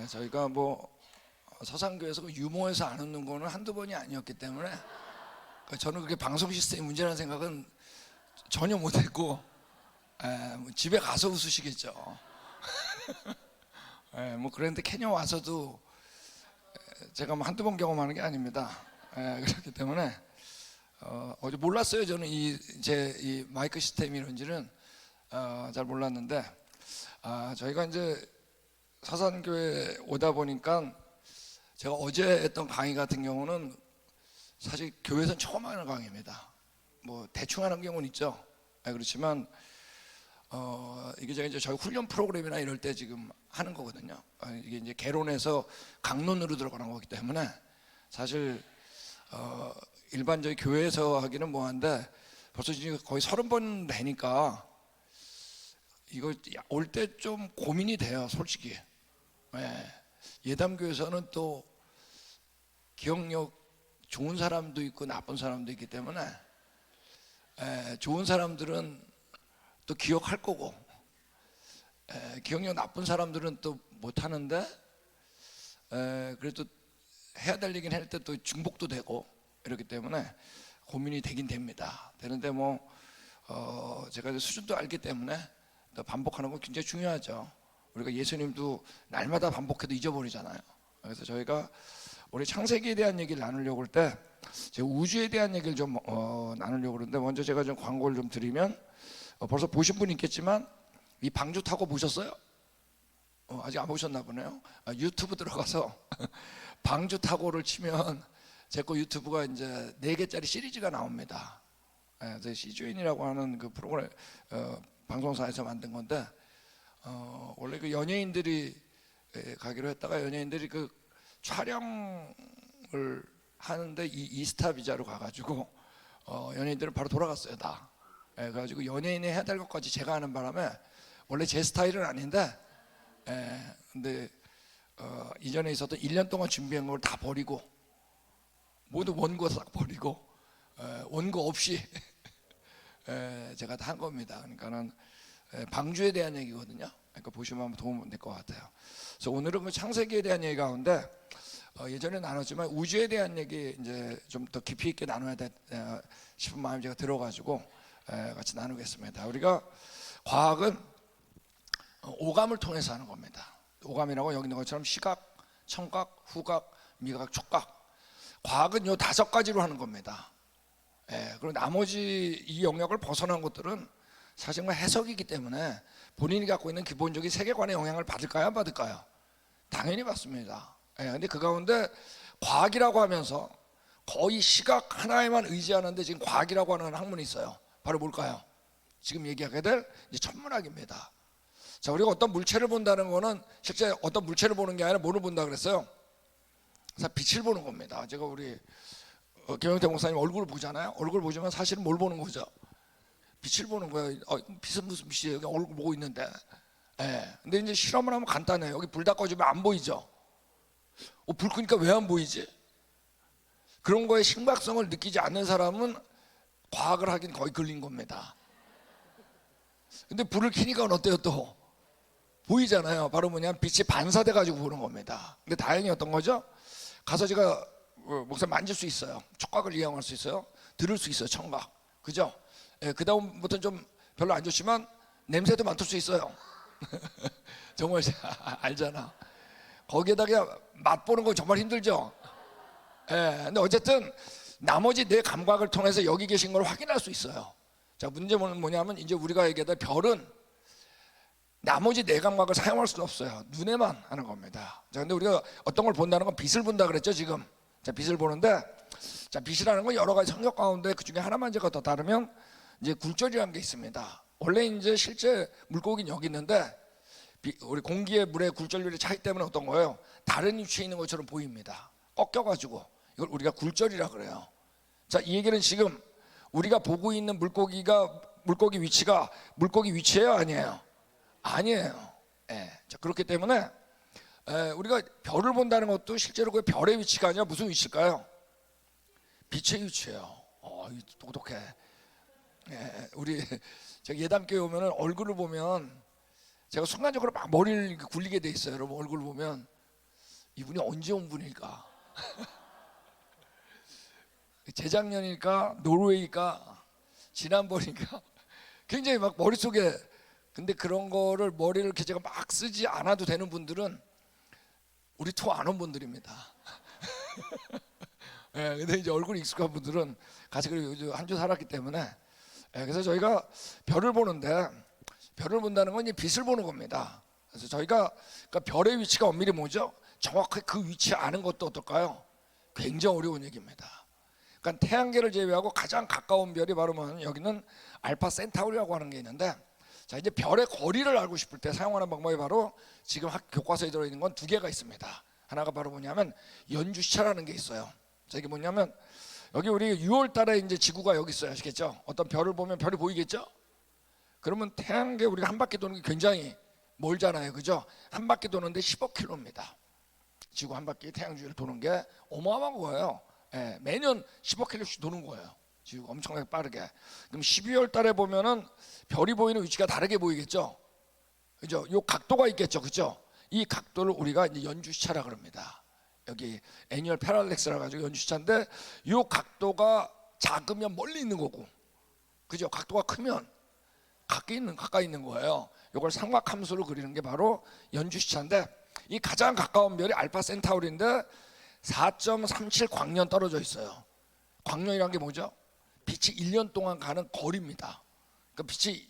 저희가 뭐 서산교에서 그 유머에서 안 웃는 거는 한두 번이 아니었기 때문에 저는 그게 방송 시스템 문제라는 생각은 전혀 못했고, 뭐 집에 가서 웃으시겠죠. 뭐 그런데 케냐 와서도 제가 뭐 한두 번 경험하는 게 아닙니다. 그렇기 때문에 어제 몰랐어요. 저는 이 마이크 시스템이 이런지는 잘 몰랐는데, 저희가 이제 서산교회 오다 보니까 제가 어제 했던 강의 같은 경우는 사실 교회에서는 처음 하는 강의입니다. 뭐 대충 하는 경우는 있죠. 그렇지만 이게 제가 이제 저희 훈련 프로그램이나 이럴 때 지금 하는 거거든요. 이게 이제 개론에서 강론으로 들어가는 거기 때문에 사실 일반적인 교회에서 하기는 뭐한데 벌써 지금 거의 30번 되니까 이거 올 때 좀 고민이 돼요, 솔직히. 예담교에서는 또 기억력 좋은 사람도 있고 나쁜 사람도 있기 때문에 좋은 사람들은 또 기억할 거고, 기억력 나쁜 사람들은 또 못하는데 그래도 해야 될 얘기는 할 때 또 중복도 되고 이렇기 때문에 고민이 되긴 됩니다. 되는데 뭐 제가 이제 수준도 알기 때문에 또 반복하는 건 굉장히 중요하죠. 우리가 예수님도 날마다 반복해도 잊어버리잖아요. 그래서 저희가 우리 창세기에 대한 얘기를 나누려고 할 때 제가 우주에 대한 얘기를 좀 나누려고 그러는데, 먼저 제가 좀 광고를 좀 드리면, 벌써 보신 분 있겠지만 이 방주 타고 보셨어요? 아직 안 보셨나 보네요. 유튜브 들어가서 방주 타고를 치면 제 거 유튜브가 이제 4개짜리 시리즈가 나옵니다. CGN이라고 하는 그 프로그램 방송사에서 만든 건데, 원래 그 연예인들이 가기로 했다가 연예인들이 그 촬영을 하는데 이스타 비자로 가가지고 연예인들은 바로 돌아갔어요, 다. 그래가지고 연예인이 해야 될 것까지 제가 하는 바람에, 원래 제 스타일은 아닌데, 근데 이전에 있었던 1년 동안 준비한 걸 다 버리고, 모두 원고 싹 버리고 원고 없이 제가 다 한 겁니다. 그러니까는 방주에 대한 얘기거든요. 그러니까 보시면 한번 도움 될 것 같아요. 그래서 오늘은 그 창세기에 대한 얘기 가운데 예전에 나눴지만 우주에 대한 얘기 이제 좀 더 깊이 있게 나눠야 돼 싶은 마음이 제가 들어가지고 같이 나누겠습니다. 우리가 과학은 오감을 통해서 하는 겁니다. 오감이라고 여기 있는 것처럼 시각, 청각, 후각, 미각, 촉각. 과학은 요 5가지로 하는 겁니다. 그리고 나머지 이 영역을 벗어난 것들은 사실 해석이기 때문에 본인이 갖고 있는 기본적인 세계관의 영향을 받을까요, 안 받을까요? 당연히 받습니다. 근데 그 가운데 과학이라고 하면서 거의 시각 하나에만 의지하는데 지금 과학이라고 하는 학문이 있어요. 바로 뭘까요? 지금 얘기하게 될 이제 천문학입니다. 자, 우리가 어떤 물체를 본다는 거는 실제 어떤 물체를 보는 게 아니라 뭐를 본다 그랬어요? 그래서 빛을 보는 겁니다. 제가 우리 김영태 목사님 얼굴을 보잖아요. 얼굴 보지만 사실은 뭘 보는 거죠? 빛을 보는 거예요. 빛은 무슨 빛이에요? 여기 얼굴 보고 있는데. 근데 이제 실험을 하면 간단해요. 여기 불 다 꺼지면 안 보이죠? 불 끄니까 왜 안 보이지? 그런 거에 심각성을 느끼지 않는 사람은 과학을 하긴 거의 걸린 겁니다. 근데 불을 켜니까 어때요? 또 보이잖아요. 바로 뭐냐면 빛이 반사돼 가지고 보는 겁니다. 근데 다행히 어떤 거죠? 가서 제가 목사님 만질 수 있어요. 촉각을 이용할 수 있어요. 들을 수 있어요. 청각. 그죠? 그 다음부터는 좀 별로 안 좋지만 냄새도 맡을 수 있어요. 정말 알잖아. 거기에다가 맛보는 거 정말 힘들죠. 근데 어쨌든 나머지 내 감각을 통해서 여기 계신 걸 확인할 수 있어요. 자, 문제는 뭐냐면 이제 우리가 얘기하던 별은 나머지 내 감각을 사용할 수는 없어요. 눈에만 하는 겁니다. 자, 근데 우리가 어떤 걸 본다는 건 빛을 본다 그랬죠, 지금. 자, 빛을 보는데, 자, 빛이라는 건 여러 가지 성격 가운데 그 중에 하나만 제가 더 다르면 이제 굴절이라는 게 있습니다. 원래 이제 실제 물고기는 여기 있는데 우리 공기의 물의 굴절률의 차이 때문에 어떤 거예요? 다른 위치에 있는 것처럼 보입니다. 꺾여가지고 이걸 우리가 굴절이라 그래요. 자, 이 얘기는 지금 우리가 보고 있는 물고기 위치가 물고기 위치예요, 아니에요? 아니에요. 자, 그렇기 때문에 우리가 별을 본다는 것도 실제로 그 별의 위치가 아니라 무슨 위치일까요? 빛의 위치예요. 똑똑해. 우리 제가 예담교회 오면 얼굴을 보면 제가 순간적으로 막 머리를 굴리게 돼 있어요. 여러분 얼굴 보면 이분이 언제 온 분일까? 재작년일까? 노르웨이일까? 지난번일까? 굉장히 막 머릿속에, 근데 그런 거를 머리를 이렇게 제가 막 쓰지 않아도 되는 분들은 우리 투어 안 온 분들입니다. 예, 근데 이제 얼굴이 익숙한 분들은 같이 한 주 살았기 때문에, 예, 그래서 저희가 별을 보는데, 별을 본다는 건 이제 빛을 보는 겁니다. 그래서 저희가 그러니까 별의 위치가 엄밀히 뭐죠? 정확하게 그 위치 아는 것도 어떨까요? 굉장히 어려운 얘기입니다. 그러니까 태양계를 제외하고 가장 가까운 별이 바로 뭐냐면 여기는 알파 센타우리라고 하는 게 있는데, 자 이제 별의 거리를 알고 싶을 때 사용하는 방법이 바로 지금 교과서에 들어있는 건 두 개가 있습니다. 하나가 바로 뭐냐면 연주시차라는 게 있어요. 자 이게 뭐냐면 여기 우리 6월 달에 이제 지구가 여기 있어요. 아시겠죠? 어떤 별을 보면 별이 보이겠죠? 그러면 태양계 우리가 한 바퀴 도는 게 굉장히 멀잖아요. 그죠? 한 바퀴 도는데 15km입니다. 지구 한 바퀴 태양 주위를 도는 게 어마어마한 거예요. 예, 매년 15km씩 도는 거예요. 지구가 엄청나게 빠르게. 그럼 12월 달에 보면은 별이 보이는 위치가 다르게 보이겠죠? 그죠? 요 각도가 있겠죠. 그죠? 이 각도를 우리가 이제 연주시차라 그럽니다. 여기 애니얼 패럴렉스라 가지고 연주시차인데 요 각도가 작으면 멀리 있는 거고, 그죠? 각도가 크면 가까이 있는 거예요. 이걸 삼각함수로 그리는 게 바로 연주시차인데, 이 가장 가까운 별이 알파 센타우리인데 4.37 광년 떨어져 있어요. 광년이란 게 뭐죠? 빛이 1년 동안 가는 거리입니다. 그러니까 빛이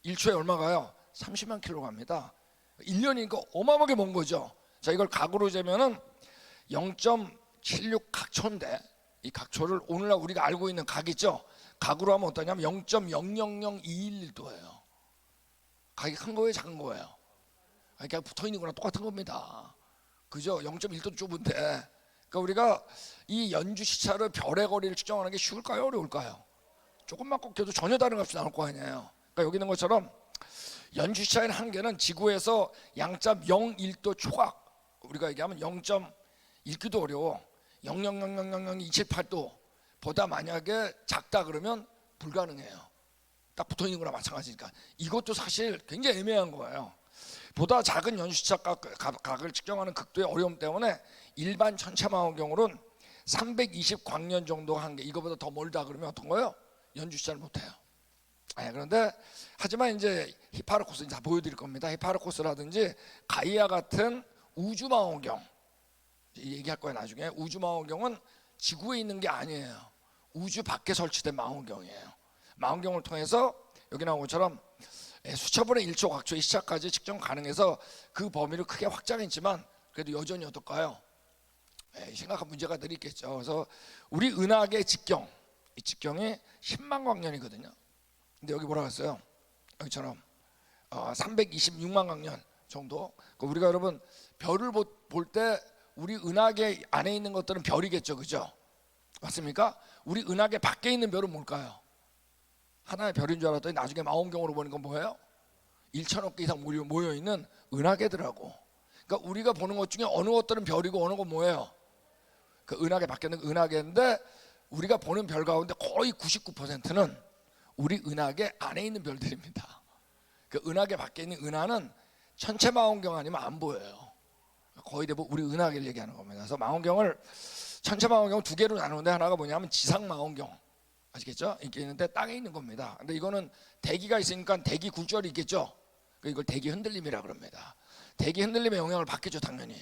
1초에 얼마 가요? 30만 킬로 갑니다. 1년이니까 어마어마하게 먼 거죠. 자 이걸 각으로 재면은 0.76 각초인데, 이 각초를 오늘날 우리가 알고 있는 각 있죠? 각으로 하면 어떠냐면 0.000211도예요. 각이 큰 거예요, 작은 거예요? 그냥 붙어 있는 거랑 똑같은 겁니다. 그죠? 0.1도 좁은데. 그러니까 우리가 이 연주 시차를 별의 거리를 측정하는 게 쉬울까요, 어려울까요? 조금만 꺾여도 전혀 다른 값이 나올 거 아니에요. 그러니까 여기 있는 것처럼 연주 시차의 한계는 지구에서 0.01도 초각, 우리가 얘기하면 0.1기도 어려워. 0.0000278도 보다 만약에 작다 그러면 불가능해요. 딱 붙어 있는 거랑 마찬가지니까. 이것도 사실 굉장히 애매한 거예요. 보다 작은 연주시차 각을 측정하는 극도의 어려움 때문에 일반 천체망원경으로는 320 광년 정도 한계, 이거보다 더 멀다 그러면 어떤 거예요? 연주시차를 못해요. 그런데 하지만 이제 히파르코스 다 보여드릴 겁니다. 히파르코스라든지 가이아 같은 우주망원경 얘기할 거예요 나중에. 우주망원경은 지구에 있는 게 아니에요. 우주 밖에 설치된 망원경이에요. 망원경을 통해서 여기 나온 것처럼 수천분의 1초 각초의 시차까지 측정 가능해서 그 범위를 크게 확장했지만 그래도 여전히 어떨까요? 심각한 문제가 늘 있겠죠. 그래서 우리 은하계 직경, 이 직경이 10만 광년이거든요. 근데 여기 뭐라고 했어요? 여기처럼 326만 광년 정도. 우리가 여러분 별을 볼 때 우리 은하계 안에 있는 것들은 별이겠죠, 그죠? 맞습니까? 우리 은하계 밖에 있는 별은 뭘까요? 하나의 별인 줄 알았더니 나중에 망원경으로 보는 건 뭐예요? 1천억 개 이상 모여있는 은하계더라고. 그러니까 우리가 보는 것 중에 어느 것들은 별이고 어느 건 뭐예요? 그 은하계 밖에 있는 은하계인데, 우리가 보는 별 가운데 거의 99%는 우리 은하계 안에 있는 별들입니다. 그 은하계 밖에 있는 은하는 천체 망원경 아니면 안 보여요. 거의 대부분 우리 은하계를 얘기하는 겁니다. 그래서 망원경을, 천체 망원경을 두 개로 나누는데, 하나가 뭐냐면 지상 망원경, 아시겠죠? 이게 있는데 땅에 있는 겁니다. 근데 이거는 대기가 있으니까 대기 굴절이 있겠죠? 이걸 대기 흔들림이라 그럽니다. 대기 흔들림의 영향을 받겠죠, 당연히.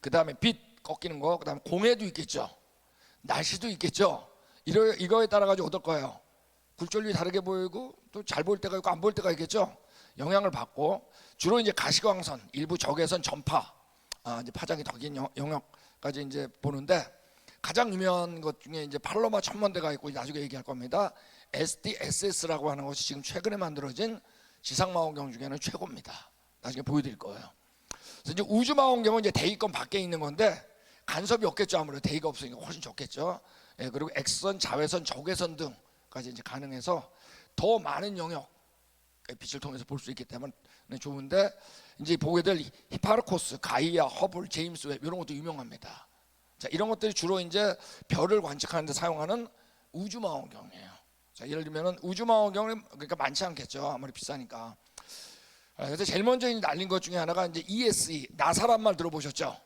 그 다음에 빛 꺾이는 거, 그 다음에 공해도 있겠죠, 날씨도 있겠죠. 이거에 따라 가지고 어떨까요? 굴절이 다르게 보이고 또 잘 보일 때가 있고 안 보일 때가 있겠죠. 영향을 받고 주로 이제 가시광선, 일부 적외선 전파, 이제 파장이 더 긴 영역까지 이제 보는데, 가장 유명한 것 중에 이제 팔로마 천문대가 있고 나중에 얘기할 겁니다. SDSS라고 하는 것이 지금 최근에 만들어진 지상망원경 중에는 최고입니다. 나중에 보여드릴 거예요. 그래서 이제 우주망원경은 이제 대기권 밖에 있는 건데 간섭이 없겠죠. 아무래도 대기가 없으니까 훨씬 좋겠죠. 그리고 X선, 자외선, 적외선 등까지 이제 가능해서 더 많은 영역의 빛을 통해서 볼 수 있기 때문에 좋은데, 이제 보게 될 히파르코스, 가이아, 허블, 제임스 웹 이런 것도 유명합니다. 자, 이런 것들이 주로 이제 별을 관측하는 데 사용하는 우주망원경이에요. 자, 예를 들면은 우주망원경은 그러니까 많지 않겠죠. 아무리 비싸니까. 그래서 제일 먼저 날린 것 중에 하나가 이제 ESE, 나사란 말 들어보셨죠?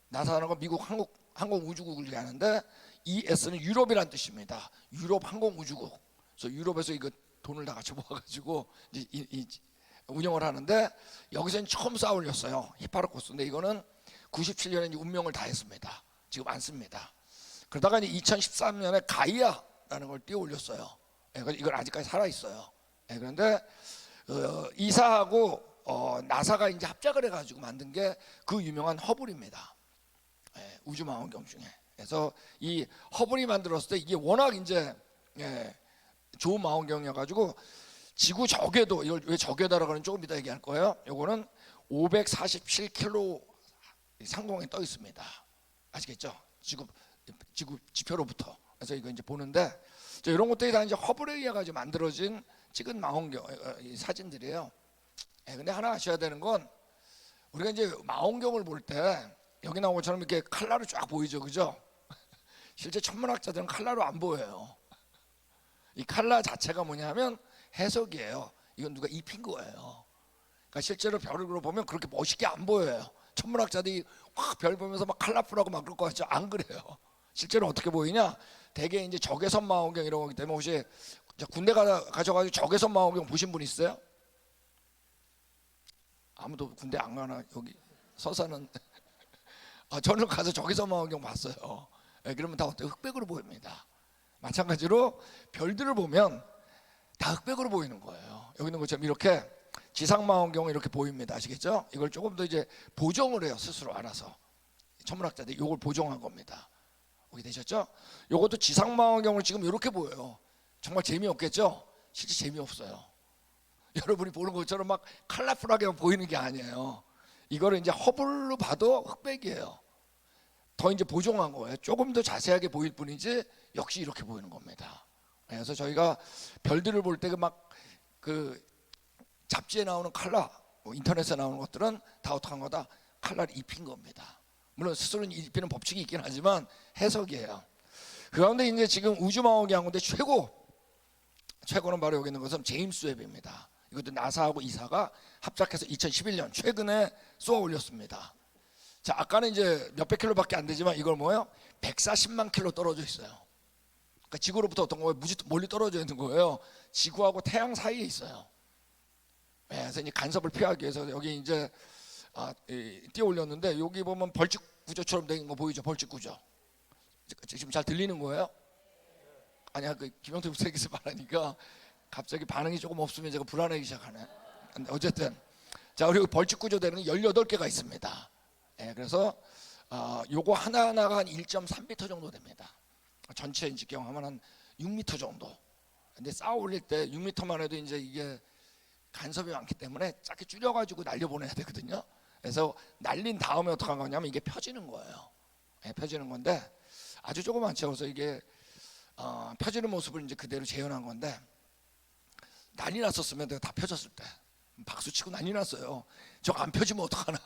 나사라는 건 미국 항공우주국을 얘기하는데, ES는 유럽이란 뜻입니다. 유럽 항공우주국. 그래서 유럽에서 이거 돈을 다 같이 모아가지고 이제 운영을 하는데, 여기서는 처음 쌓아 올렸어요. 히파르코스인데 이거는 97년에 운명을 다했습니다. 지금 안 씁니다. 그러다가 이제 2013년에 가이아라는 걸 띄워 올렸어요. 이걸 아직까지 살아 있어요. 그런데 이사하고 나사가 이제 합작을 해가지고 만든 게 그 유명한 허블입니다. 우주망원경 중에. 그래서 이 허블이 만들었을 때 이게 워낙 이제 좋은 망원경이어가지고 지구 적외도, 이걸 왜 적외도라고 하는 조금 이따 얘기할 거예요. 이거는 547km 상공에 떠 있습니다. 아시겠죠? 지구 지표로부터. 그래서 이거 이제 보는데, 이런 것들이 다 이제 허블에 의해 가지고 만들어진 찍은 망원경 사진들이에요. 근데 하나 아셔야 되는 건, 우리가 이제 망원경을 볼 때 여기 나온 것처럼 이렇게 칼라로 쫙 보이죠, 그죠? 실제 천문학자들은 칼라로 안 보여요. 이 칼라 자체가 뭐냐면 해석이에요. 이건 누가 입힌 거예요. 그러니까 실제로 별을 보면 그렇게 멋있게 안 보여요. 천문학자들이 확 별 보면서 막 컬러풀하고 막 그럴 것 같죠? 안 그래요. 실제로 어떻게 보이냐? 대개 이제 적외선 망원경 이런 거기 때문에, 혹시 군대 가셔가지고 적외선 망원경 보신 분 있어요? 아무도 군대 안 가나 여기 서사는? 저는 가서 적외선 망원경 봤어요. 그러면 다 어때요? 흑백으로 보입니다. 마찬가지로 별들을 보면 다 흑백으로 보이는 거예요. 여기 있는 것처럼 이렇게 지상망원경은 이렇게 보입니다. 아시겠죠? 이걸 조금 더 이제 보정을 해요. 스스로 알아서. 천문학자들이 이걸 보정한 겁니다. 오게 되셨죠? 이것도 지상망원경을 지금 이렇게 보여요. 정말 재미없겠죠? 실제 재미없어요. 여러분이 보는 것처럼 막 컬러풀하게 보이는 게 아니에요. 이거를 이제 허블로 봐도 흑백이에요. 더 이제 보정한 거예요. 조금 더 자세하게 보일 뿐이지 역시 이렇게 보이는 겁니다. 그래서 저희가 별들을 볼 때 그 잡지에 나오는 컬러, 인터넷에 나오는 것들은 다 어떻게 한 거다? 컬러를 입힌 겁니다. 물론 스스로는 입히는 법칙이 있긴 하지만 해석이에요. 그 가운데 이제 지금 우주망원경 가운데 최고는 바로 여기 있는 것은 제임스 웹입니다. 이것도 나사하고 이사가 합작해서 2011년 최근에 쏘아 올렸습니다. 자, 아까는 이제 몇백 킬로밖에 안 되지만 이걸 뭐예요? 140만 킬로 떨어져 있어요. 그러니까 지구로부터 어떤 거예요? 무지 멀리 떨어져 있는 거예요. 지구하고 태양 사이에 있어요. 그래서 이제 간섭을 피하기 위해서 여기 이제 띄워 올렸는데, 여기 보면 벌집 구조처럼 된 거 보이죠? 벌집 구조. 지금 잘 들리는 거예요? 아니야, 그 김영태 목사님께서 말하니까 갑자기 반응이 조금 없으면 제가 불안하기 시작하네. 근데 어쨌든 자, 그리고 벌집 구조 되는 게 18개가 있습니다. 그래서 요거 하나하나가 한 1.3m 정도 됩니다. 전체 직경하면 한 6m 정도. 근데 쌓아 올릴 때 6m만 해도 이제 이게 간섭이 많기 때문에 작게 줄여가지고 날려보내야 되거든요. 그래서 날린 다음에 어떻게 한 거냐면 이게 펴지는 거예요. 펴지는 건데 아주 조그맣죠. 그래서 이게 펴지는 모습을 이제 그대로 재현한 건데, 난리 났었으면 내가 다 펴졌을 때 박수 치고 난리 났어요. 저거 안 펴지면 어떡하나.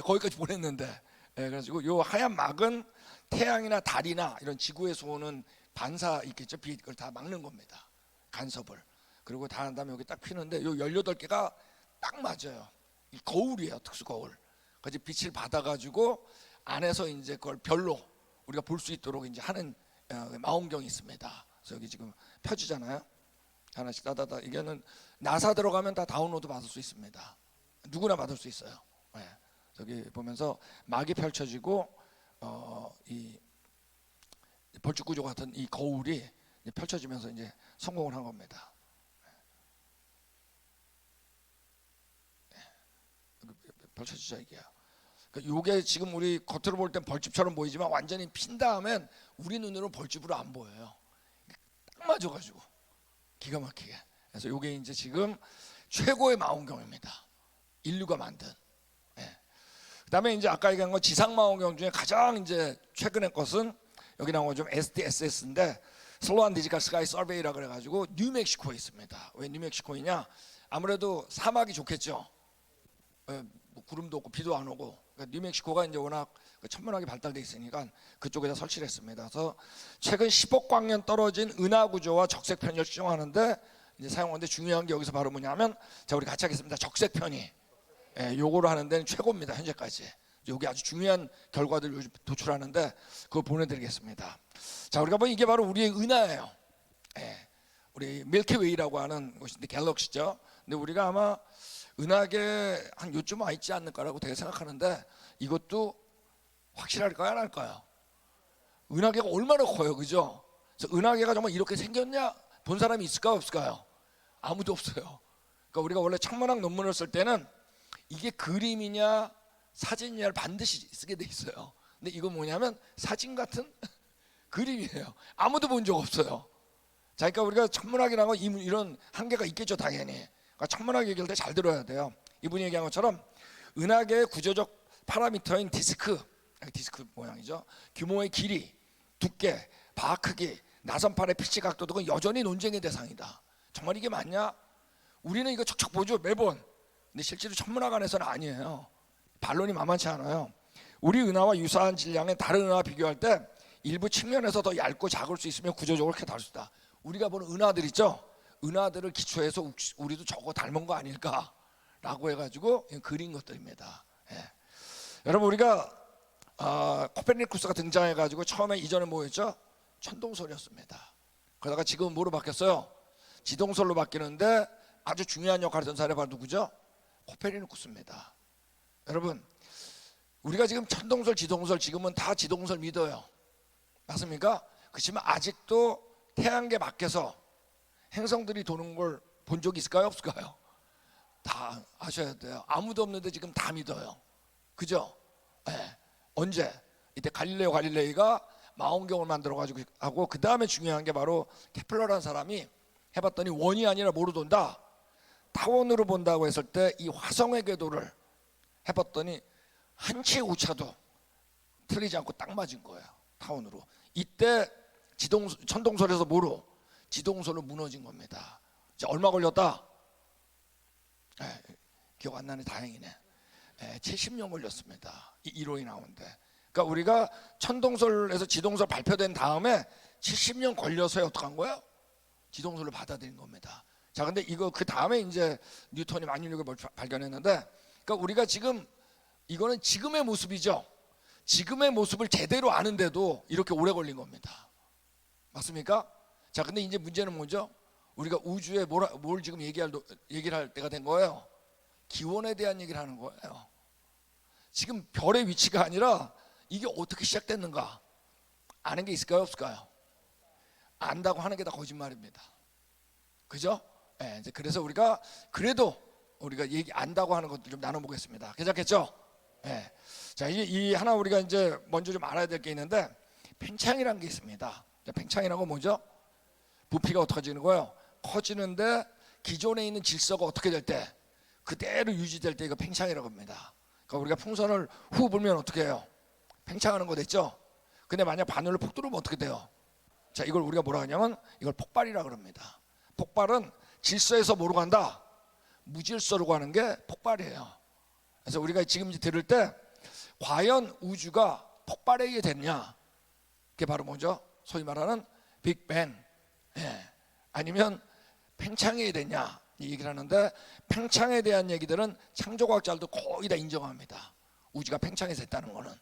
거기까지 보냈는데. 그래가지고 요 하얀 막은 태양이나 달이나 이런 지구에서 오는 반사 있겠죠. 빛, 그걸 다 막는 겁니다. 간섭을. 그리고 다 한 다음에 여기 딱 피는데 요 18개가 딱 맞아요. 이 거울이에요. 특수 거울. 그래서 빛을 받아가지고 안에서 이제 그걸 별로 우리가 볼 수 있도록 이제 하는 망원경이 있습니다. 그래서 여기 지금 펴지잖아요. 하나씩 따다다. 이게는 나사 들어가면 다 다운로드 받을 수 있습니다. 누구나 받을 수 있어요. 여기 보면서 막이 펼쳐지고 이 벌집 구조 같은 이 거울이 펼쳐지면서 이제 성공을 한 겁니다. 펼쳐지죠 이게요. 이게 지금 우리 겉으로 볼 땐 벌집처럼 보이지만 완전히 핀 다음엔 우리 눈으로 벌집으로 안 보여요. 딱 맞아가지고 기가 막히게. 그래서 이게 이제 지금 최고의 망원경입니다. 인류가 만든. 그다음에 이제 아까 얘기한 건 지상 망원경 중에 가장 이제 최근의 것은 여기 나온 거 좀 SDSS인데 슬로우 디지털 스카이 서베이라 그래가지고 뉴멕시코에 있습니다. 왜 뉴멕시코이냐? 아무래도 사막이 좋겠죠. 뭐 구름도 없고 비도 안 오고. 그러니까 뉴멕시코가 이제 워낙 천문학이 발달돼 있으니까 그쪽에다 설치를 했습니다. 그래서 최근 10억 광년 떨어진 은하 구조와 적색 편을 추정하는데 이제 사용하는데 중요한 게 여기서 바로 뭐냐면, 자 우리 같이 하겠습니다. 적색 편의. 요거를 하는 데는 최고입니다. 현재까지. 여기 아주 중요한 결과들을 요즘 도출하는데 그거 보내드리겠습니다. 자 우리가 뭐 이게 바로 우리의 은하예요. 우리 밀키웨이라고 하는 곳인데 갤럭시죠. 근데 우리가 아마 은하계 한 요쯤 와 있지 않을까라고 되게 생각하는데, 이것도 확실할까요, 안 할까요? 은하계가 얼마나 커요, 그죠? 그래서 은하계가 정말 이렇게 생겼냐 본 사람이 있을까요, 없을까요? 아무도 없어요. 그러니까 우리가 원래 천문학 논문을 쓸 때는 이게 그림이냐 사진이냐를 반드시 쓰게 돼 있어요. 근데 이거 뭐냐면 사진 같은 그림이에요. 아무도 본 적 없어요. 자, 그러니까 우리가 천문학이라는 건 이런 한계가 있겠죠, 당연히. 그러니까 천문학 얘기할 때 잘 들어야 돼요. 이분이 얘기한 것처럼 은하계의 구조적 파라미터인 디스크 모양이죠. 규모의 길이, 두께, 바하 크기, 나선판의 피치 각도 등은 여전히 논쟁의 대상이다. 정말 이게 맞냐? 우리는 이거 척척 보죠, 매번. 근데 실제로 천문학 안에서는 아니에요. 반론이 만만치 않아요. 우리 은하와 유사한 질량의 다른 은하와 비교할 때 일부 측면에서 더 얇고 작을 수 있으며 구조적으로 크게 다를 수 있다. 우리가 보는 은하들 있죠? 은하들을 기초해서 우리도 저거 닮은 거 아닐까 라고 해가지고 그린 것들입니다. 여러분, 우리가 코페르니쿠스가 등장해가지고 처음에 이전에 뭐였죠? 천동설이었습니다. 그러다가 지금은 뭐로 바뀌었어요? 지동설로 바뀌는데 아주 중요한 역할을 했던 사례가 누구죠? 코페르니쿠스입니다. 여러분, 우리가 지금 천동설, 지동설, 지금은 다 지동설 믿어요. 맞습니까? 그렇지만 아직도 태양계 밖에서 행성들이 도는 걸 본 적이 있을까요, 없을까요? 다 아셔야 돼요. 아무도 없는데 지금 다 믿어요. 그죠? 언제? 이때 갈릴레이가 망원경을 만들어가지고 하고, 그 다음에 중요한 게 바로 케플러라는 사람이 해봤더니 원이 아니라 뭐로 돈다? 타원으로 본다고 했을 때 이 화성의 궤도를 해봤더니 한치의 오차도 틀리지 않고 딱 맞은 거예요. 타원으로. 이때 천동설에서 뭐로? 지동설로 무너진 겁니다. 자, 얼마 걸렸다? 기억 안 나네. 다행이네. 70년 걸렸습니다. 이 이론이 나오는데. 그러니까 우리가 천동설에서 지동설 발표된 다음에 70년 걸려서 어떡한 거예요? 지동설을 받아들인 겁니다. 자, 근데 이거 그 다음에 이제 뉴턴이 만유력을 발견했는데, 그러니까 우리가 지금 이거는 지금의 모습이죠. 지금의 모습을 제대로 아는데도 이렇게 오래 걸린 겁니다. 맞습니까? 자, 근데 이제 문제는 뭐죠? 우리가 우주에 뭘 지금 얘기를 할 때가 된 거예요. 기원에 대한 얘기를 하는 거예요. 지금 별의 위치가 아니라 이게 어떻게 시작됐는가 아는 게 있을까요, 없을까요? 안다고 하는 게 다 거짓말입니다. 그죠? 이제 그래서 우리가 그래도 우리가 안다고 하는 것들 좀 나눠보겠습니다. 괜찮겠죠? 자, 이 하나 우리가 이제 먼저 좀 알아야 될 게 있는데, 팽창이라는 게 있습니다. 자, 팽창이라는 건 뭐죠? 부피가 어떻게지는 거예요? 커지는데 기존에 있는 질서가 어떻게 될 때 그대로 유지될 때 이거 팽창이라고 합니다. 그러니까 우리가 풍선을 후 불면 어떻게 해요? 팽창하는 거 됐죠? 근데 만약 바늘을 푹 뚫으면 어떻게 돼요? 자, 이걸 우리가 뭐라 하냐면 이걸 폭발이라고 합니다. 폭발은 질서에서 뭐로 간다? 무질서로 가는 게 폭발이에요. 그래서 우리가 지금 들을 때 과연 우주가 폭발에 의해 됐냐? 그게 바로 뭐죠? 소위 말하는 빅뱅, 아니면 팽창에 의해 됐냐? 이 얘기를 하는데, 팽창에 대한 얘기들은 창조과학자들도 거의 다 인정합니다. 우주가 팽창해서 했다는 거는.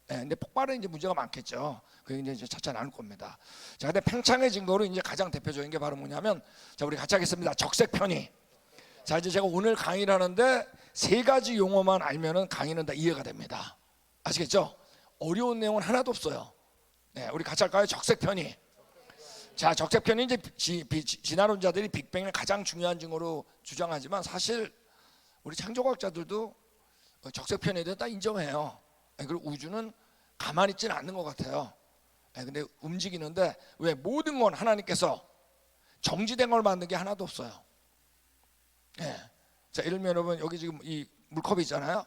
근데 폭발은 이제 문제가 많겠죠. 그게 이제 차차 나눌 겁니다. 자, 근데 팽창의 증거로 이제 가장 대표적인 게 바로 뭐냐면, 자, 우리 같이 하겠습니다. 적색 편의. 자, 이제 제가 오늘 강의를 하는데 세 가지 용어만 알면은 강의는 다 이해가 됩니다. 아시겠죠? 어려운 내용은 하나도 없어요. 우리 같이 할까요? 적색 편의. 자, 적색 편의 이제 진화론자들이 빅뱅을 가장 중요한 증거로 주장하지만, 사실 우리 창조과학자들도 적색 편의에 대해 다 인정해요. 그리고 우주는 가만히 있지는 않는 것 같아요. 근데 움직이는데, 왜? 모든 건 하나님께서 정지된 걸 만든 게 하나도 없어요. 자, 예를 들면 여러분, 여기 지금 이 물컵이 있잖아요.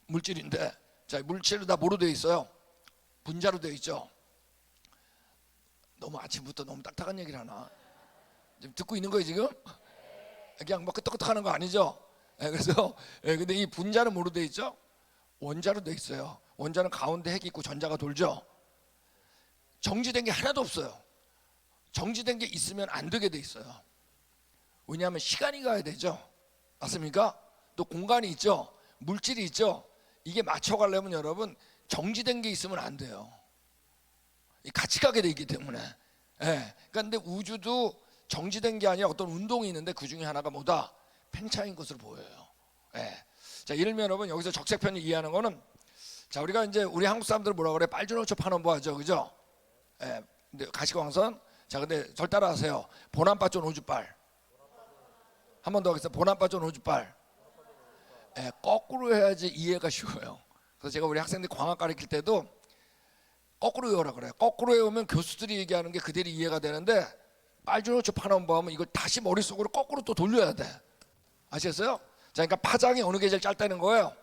물질인데, 자, 물질은 다 뭐로 되어 있어요? 분자로 되어 있죠. 너무 아침부터 너무 딱딱한 얘기를 하나? 지금 듣고 있는 거예요 지금? 그냥 막 끄떡끄떡하는 거 아니죠? 그래서 근데 이 분자는 뭐로 되어 있죠? 원자로 되어 있어요. 원자는 가운데 핵이 있고 전자가 돌죠. 정지된 게 하나도 없어요. 정지된 게 있으면 안 되게 돼 있어요. 왜냐하면 시간이 가야 되죠. 맞습니까? 또 공간이 있죠. 물질이 있죠. 이게 맞춰가려면 여러분 정지된 게 있으면 안 돼요. 같이 가게 돼 있기 때문에. 예. 그런데 우주도 정지된 게 아니라 어떤 운동이 있는데 그 중에 하나가 뭐다? 팽창인 것으로 보여요. 예. 자, 예를 들면 여러분 여기서 적색편을 이해하는 거는, 자, 우리가 이제 우리 한국 사람들 뭐라 그래? 빨주노초 파넘보 하죠, 그죠? 예. 근데 가시광선. 자, 근데 절 따라하세요. 보남빠존 오주빨. 한 번 더 하겠습니다. 보남빠존 오주빨. 예, 거꾸로 해야지 이해가 쉬워요. 그래서 제가 우리 학생들 광학 가르칠 때도 거꾸로 외우라 그래요. 거꾸로 외우면 교수들이 얘기하는 게 그대로 이해가 되는데, 빨주노초 파넘보 하면 이걸 다시 머릿속으로 거꾸로 또 돌려야 돼. 아시겠어요? 자, 그러니까 파장이 어느 게 제일 짧다는 거예요?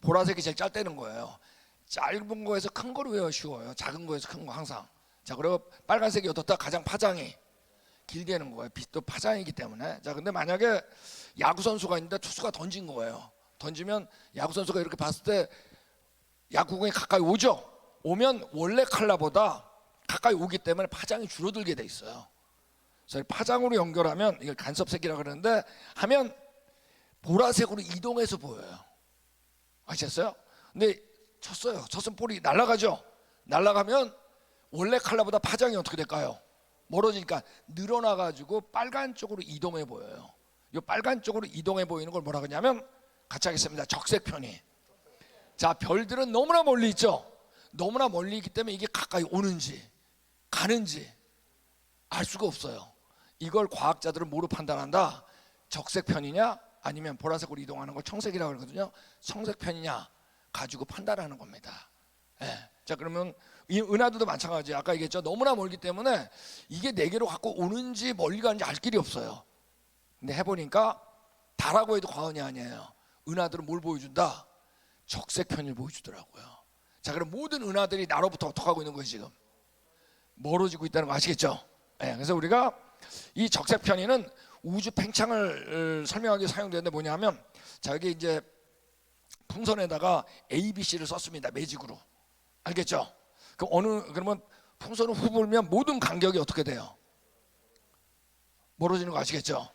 보라색이 제일 짧다는 거예요. 짧은 거에서 큰 거로 외워 쉬워요. 작은 거에서 큰 거 항상. 자, 그리고 빨간색이 어떻다? 가장 파장이 길게는 거예요. 빛도 파장이기 때문에. 자, 근데 만약에 야구 선수가 있는데 투수가 던진 거예요. 던지면 야구 선수가 이렇게 봤을 때 야구공이 가까이 오죠. 오면 원래 칼라보다 가까이 오기 때문에 파장이 줄어들게 돼 있어요. 그래서 파장으로 연결하면 이걸 간섭색이라고 그러는데, 하면 보라색으로 이동해서 보여요. 아셨어요? 근데 쳤어요. 쳤으면 볼이 날아가죠. 날아가면 원래 칼라보다 파장이 어떻게 될까요? 멀어지니까 늘어나가지고 빨간 쪽으로 이동해 보여요. 이 빨간 쪽으로 이동해 보이는 걸 뭐라 그러냐면, 같이 하겠습니다. 적색편이. 자, 별들은 너무나 멀리 있죠. 너무나 멀리 있기 때문에 이게 가까이 오는지 가는지 알 수가 없어요. 이걸 과학자들은 뭐로 판단한다? 적색편이냐 아니면 보라색으로 이동하는 걸 청색이라고 그러거든요. 청색편이냐 가지고 판단하는 겁니다. 예. 자, 그러면 이 은하들도 마찬가지예요. 아까 얘기했죠. 너무나 멀기 때문에 이게 네 개로 갖고 오는지 멀리 가는지 알 길이 없어요. 근데 해보니까 다라고 해도 과언이 아니에요. 은하들은 뭘 보여준다? 적색편을 보여주더라고요. 자, 그럼 모든 은하들이 나로부터 어떻게 하고 있는 거예요? 지금 멀어지고 있다는 거 아시겠죠? 네, 그래서 우리가 이 적색편이는 우주 팽창을 설명하기 위해 사용되는데 뭐냐면, 자, 여기 이제 풍선에다가 ABC를 썼습니다. 매직으로. 알겠죠? 그러면 풍선을 후 불면 모든 간격이 어떻게 돼요? 멀어지는 거 아시겠죠?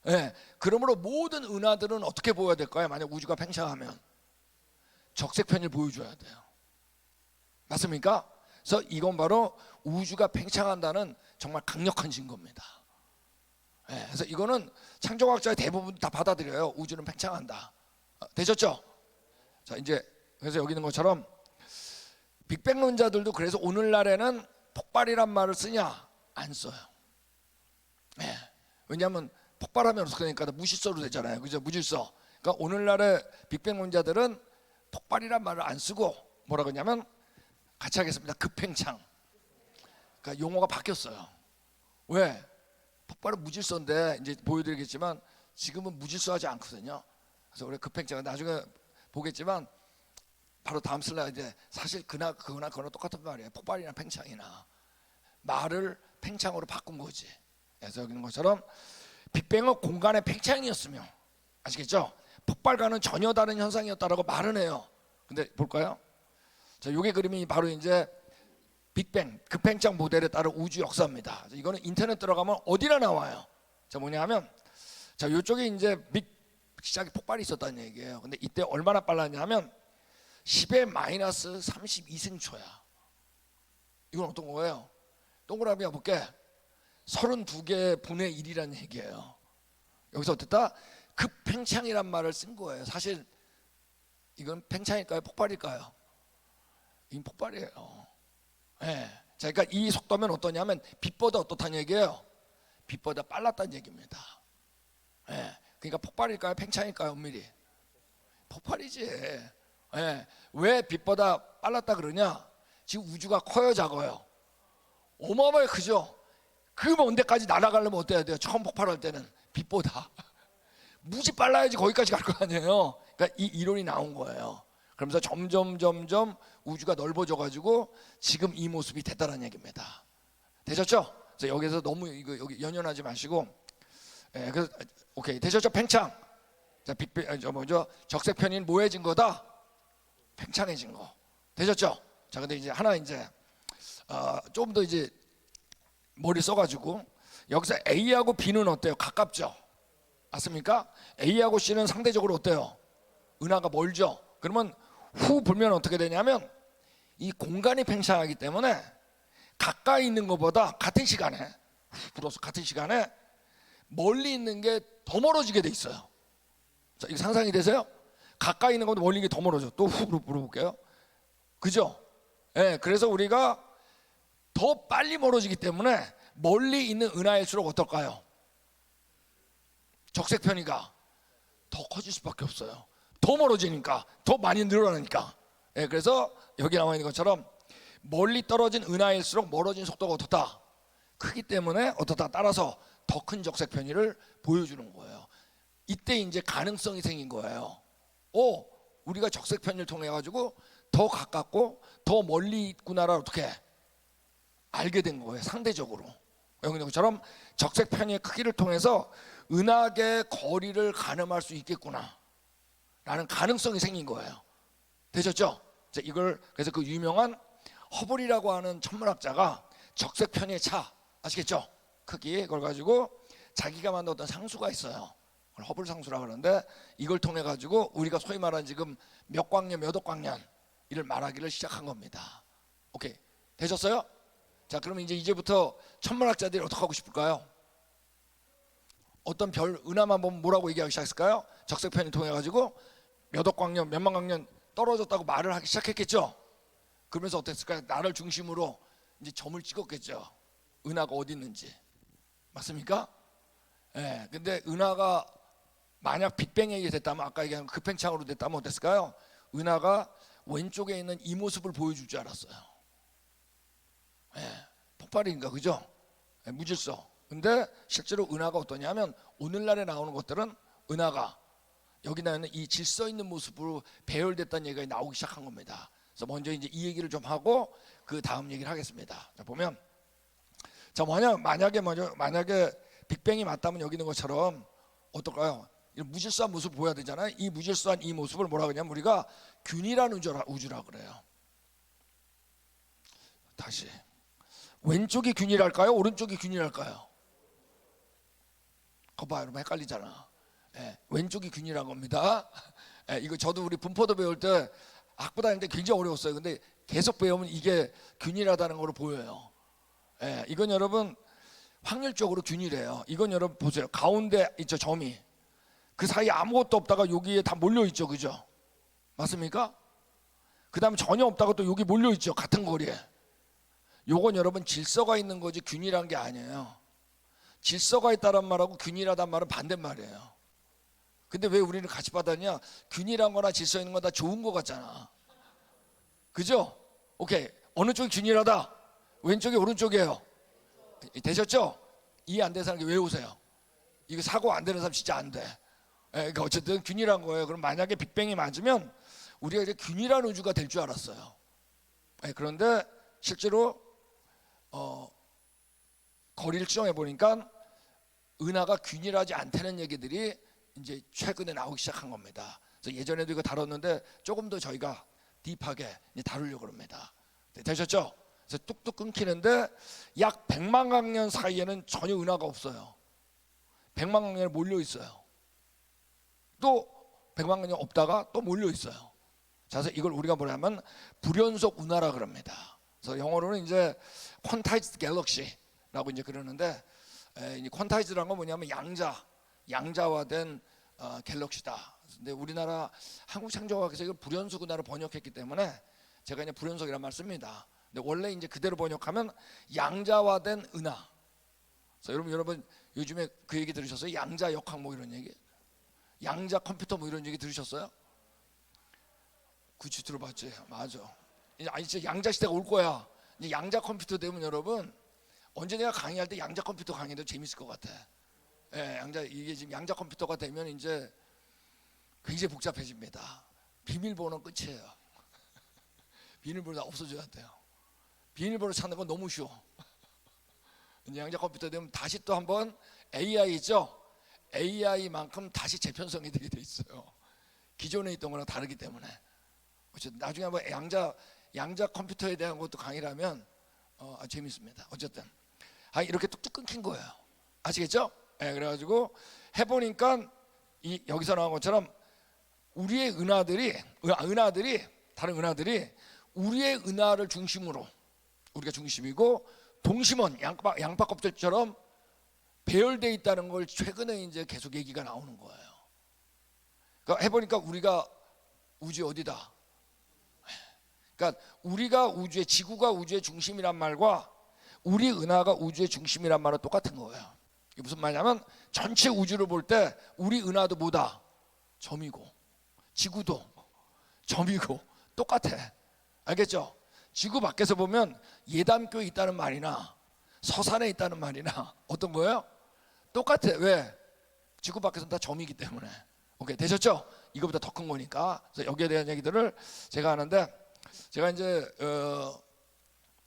네, 그러므로 모든 은하들은 어떻게 보여야 될까요? 만약 우주가 팽창하면 적색편을 보여줘야 돼요. 맞습니까? 그래서 이건 바로 우주가 팽창한다는 정말 강력한 증거입니다. 네, 그래서 이거는 창조과학자의 대부분 다 받아들여요. 우주는 팽창한다. 되셨죠? 자, 이제 그래서 여기 있는 것처럼 빅뱅론자들도 그래서 오늘날에는 폭발이란 말을 쓰냐? 안 써요. 네, 왜냐하면 폭발하면 어떻게 되니까 무질서로 되잖아요. 그죠? 무질서. 그러니까 오늘날의 빅뱅론자들은 폭발이란 말을 안 쓰고 뭐라 그러냐면, 같이 하겠습니다. 급팽창. 그러니까 용어가 바뀌었어요. 왜? 폭발은 무질서인데 이제 보여드리겠지만 지금은 무질서하지 않거든요. 그래서 우리 급팽창은 나중에 보겠지만 바로 다음 슬라이드에 사실 그거나 똑같은 말이에요. 폭발이나 팽창이나 말을 팽창으로 바꾼 거지. 그래서 여기 있는 것처럼 빅뱅은 공간의 팽창이었으며, 아시겠죠? 폭발과는 전혀 다른 현상이었다라고 말은 해요. 근데 볼까요? 자, 요게 그림이 바로 이제 빅뱅 급팽창 모델에 따른 우주 역사입니다. 이거는 인터넷 들어가면 어디나 나와요. 자, 뭐냐면, 자, 요쪽에 이제 시작에 폭발이 있었다는 얘기예요. 근데 이때 얼마나 빨랐냐면 10의 마이너스 32승초야. 이건 어떤 거예요? 동그라미 해볼게. 32개 분의 1이라는 얘기예요. 여기서 어땠다? 급팽창이란 말을 쓴 거예요. 사실 이건 팽창일까요? 폭발일까요? 이건 폭발이에요. 네. 자, 그러니까 이 속도면 어떠냐면 빛보다 어떻다는 얘기예요? 빛보다 빨랐다는 얘기입니다. 네. 그러니까 폭발일까요? 팽창일까요? 엄밀히 폭발이지. 네. 왜 빛보다 빨랐다 그러냐? 지금 우주가 커요, 작아요? 어마어마하게 크죠. 그 먼 데까지 날아가려면 어때야 돼요? 처음 폭발할 때는 빛보다 무지 빨라야지 거기까지 갈 거 아니에요. 그러니까 이 이론이 나온 거예요. 그러면서 점점 우주가 넓어져 가지고 지금 이 모습이 됐다는 얘기입니다. 되셨죠? 그래서 여기서 너무 이거 여기 연연하지 마시고, 예, 그래서 오케이, 되셨죠? 팽창. 자, 먼저 적색편인 뭐해진 거다? 팽창해진 거. 되셨죠? 자, 근데 이제 하나 이제 좀 더 이제 머리 써가지고 여기서 A하고 B는 어때요? 가깝죠? 맞습니까? A하고 C는 상대적으로 어때요? 은하가 멀죠? 그러면 후 불면 어떻게 되냐면 이 공간이 팽창하기 때문에 가까이 있는 것보다 같은 시간에 후 불어서 같은 시간에 멀리 있는 게 더 멀어지게 돼 있어요. 자, 이거 상상이 되세요? 가까이 있는 것보다 멀리 있는 게 더 멀어져. 또 후 불어볼게요. 그죠? 예, 그래서 우리가 더 빨리 멀어지기 때문에 멀리 있는 은하일수록 어떨까요? 적색 편이가 더 커질 수밖에 없어요. 더 멀어지니까, 더 많이 늘어나니까. 예, 그래서 여기 나와 있는 것처럼 멀리 떨어진 은하일수록 멀어진 속도가 어떻다? 크기 때문에 어떻다? 따라서 더 큰 적색 편의를 보여주는 거예요. 이때 이제 가능성이 생긴 거예요. 우리가 적색 편의를 통해 가지고 더 가깝고 더 멀리 있구나를 어떻게 알게 된 거예요. 상대적으로. 여기 있는 것처럼 적색 편의의 크기를 통해서 은하계 거리를 가늠할 수 있겠구나 라는 가능성이 생긴 거예요. 되셨죠? 이걸 그래서 그 유명한 허블이라고 하는 천문학자가 적색 편의의 차 아시겠죠? 크기 그걸 가지고 자기가 만든 어떤 상수가 있어요. 그걸 허블 상수라 그러는데 이걸 통해 가지고 우리가 소위 말하는 지금 몇 광년 몇 억 광년 이를 말하기를 시작한 겁니다. 오케이, 되셨어요? 자, 그러면 이제부터 천문학자들이 어떻게 하고 싶을까요? 어떤 별 은하만 보면 뭐라고 얘기하기 시작했을까요? 적색 편을 통해 가지고 몇 억 광년 몇만 광년 떨어졌다고 말을 하기 시작했겠죠. 그러면서 어땠을까요? 나를 중심으로 이제 점을 찍었겠죠. 은하가 어디 있는지. 맞습니까? 예. 근데 은하가 만약 빅뱅에 의해 됐다면, 아까 얘기한 급팽창으로 됐다면 어땠을까요? 은하가 왼쪽에 있는 이 모습을 보여줄 줄 알았어요. 예. 폭발인가, 그죠? 예, 무질서. 근데 실제로 은하가 어떠냐면 오늘날에 나오는 것들은 은하가 여기 나오는 이 질서 있는 모습으로 배열됐다는 얘기가 나오기 시작한 겁니다. 그래서 먼저 이제 이 얘기를 좀 하고 그 다음 얘기를 하겠습니다. 자, 보면 자, 만약에 빅뱅이 맞다면 여기 있는 것처럼 어떨까요? 이런 무질서한 모습을 보여야 되잖아요. 이 무질서한 이 모습을 뭐라 그러냐면 우리가 균일한 우주라 그래요. 다시 왼쪽이 균일할까요? 오른쪽이 균일할까요? 거봐, 여러분 헷갈리잖아. 예, 왼쪽이 균일한 겁니다. 예, 이거 저도 우리 분포도 배울 때 학부 다닐 때 굉장히 어려웠어요. 근데 계속 배우면 이게 균일하다는 걸로 보여요. 예, 이건 여러분 확률적으로 균일해요. 이건 여러분 보세요. 가운데 있죠, 점이. 그 사이에 아무것도 없다가 여기에 다 몰려 있죠, 그죠? 맞습니까? 그 다음에 전혀 없다가 또 여기 몰려 있죠, 같은 거리에. 요건 여러분 질서가 있는 거지 균일한 게 아니에요. 질서가 있다는 말하고 균일하다는 말은 반대말이에요. 근데 왜 우리는 같이 받았냐? 균일한 거나 질서 있는 거 다 좋은 거 같잖아. 그죠? 오케이. 어느 쪽이 균일하다? 왼쪽이 오른쪽이에요. 되셨죠? 이해 안 되는 사람 외우세요. 이거 사고 안 되는 사람 진짜 안 돼. 그러니까 어쨌든 균일한 거예요. 그럼 만약에 빅뱅이 맞으면 우리가 이제 균일한 우주가 될 줄 알았어요. 그런데 실제로 거리를 측정해 보니까 은하가 균일하지 않다는 얘기들이 이제 최근에 나오기 시작한 겁니다. 그래서 예전에도 이거 다뤘는데 조금 더 저희가 딥하게 다루려고 합니다. 되셨죠? 그래서 뚝뚝 끊기는데 약 100만 광년 사이에는 전혀 은하가 없어요. 100만 광년에 몰려 있어요. 또 100만 광년 없다가 또 몰려 있어요. 자, 그래서 이걸 우리가 뭐냐면 불연속 은하라 그럽니다. 그래서 영어로는 이제 퀀타이즈드 갤럭시라고 이제 그러는데, 이 퀀타이즈라는 건 뭐냐면 양자화된 갤럭시다. 근데 우리나라 한국창조과학에서 이걸 불연속 은하로 번역했기 때문에 제가 이제 불연속이라는 말 씁니다. 근데 원래 이제 그대로 번역하면 양자화된 은하. 그래서 여러분 요즘에 그 얘기 들으셨어요? 양자 역학 뭐 이런 얘기? 양자 컴퓨터 뭐 이런 얘기 들으셨어요? 그치, 들어봤지. 맞아. 아니 진짜 양자 시대가 올 거야. 이제 양자 컴퓨터 되면 여러분 언제 내가 강의할 때 양자 컴퓨터 강의도 재밌을 것 같아. 예, 이게 지금 양자 컴퓨터가 되면 이제 굉장히 복잡해집니다. 비밀번호 끝이에요. 비밀번호 다 없어져야 돼요. 비밀번호 찾는 건 너무 쉬워. 이제 양자 컴퓨터 되면 다시 또 한번 AI 있죠? AI만큼 다시 재편성이 되게 돼 있어요. 기존에 있던 거랑 다르기 때문에. 나중에 한번 양자 컴퓨터에 대한 것도 강의를 하면 재밌습니다. 어쨌든 이렇게 뚝뚝 끊긴 거예요. 아시겠죠? 그래가지고 해보니까 여기서 나온 것처럼 우리의 은하들이 다른 은하들이 우리의 은하를 중심으로, 우리가 중심이고 동심원 양파 껍질처럼 배열되어 있다는 걸 최근에 이제 계속 얘기가 나오는 거예요. 그러니까 해보니까 우리가 우주의 어디다? 그러니까 우리가 우주의, 지구가 우주의 중심이란 말과 우리 은하가 우주의 중심이란 말은 똑같은 거예요. 이게 무슨 말이냐면 전체 우주를 볼 때 우리 은하도 뭐다? 점이고 지구도 점이고 똑같아. 알겠죠? 지구 밖에서 보면 예담교에 있다는 말이나 서산에 있다는 말이나 어떤 거예요? 똑같아. 왜? 지구 밖에서는 다 점이기 때문에. 오케이, 되셨죠? 이거보다 더 큰 거니까. 그래서 여기에 대한 얘기들을 제가 하는데, 제가 이제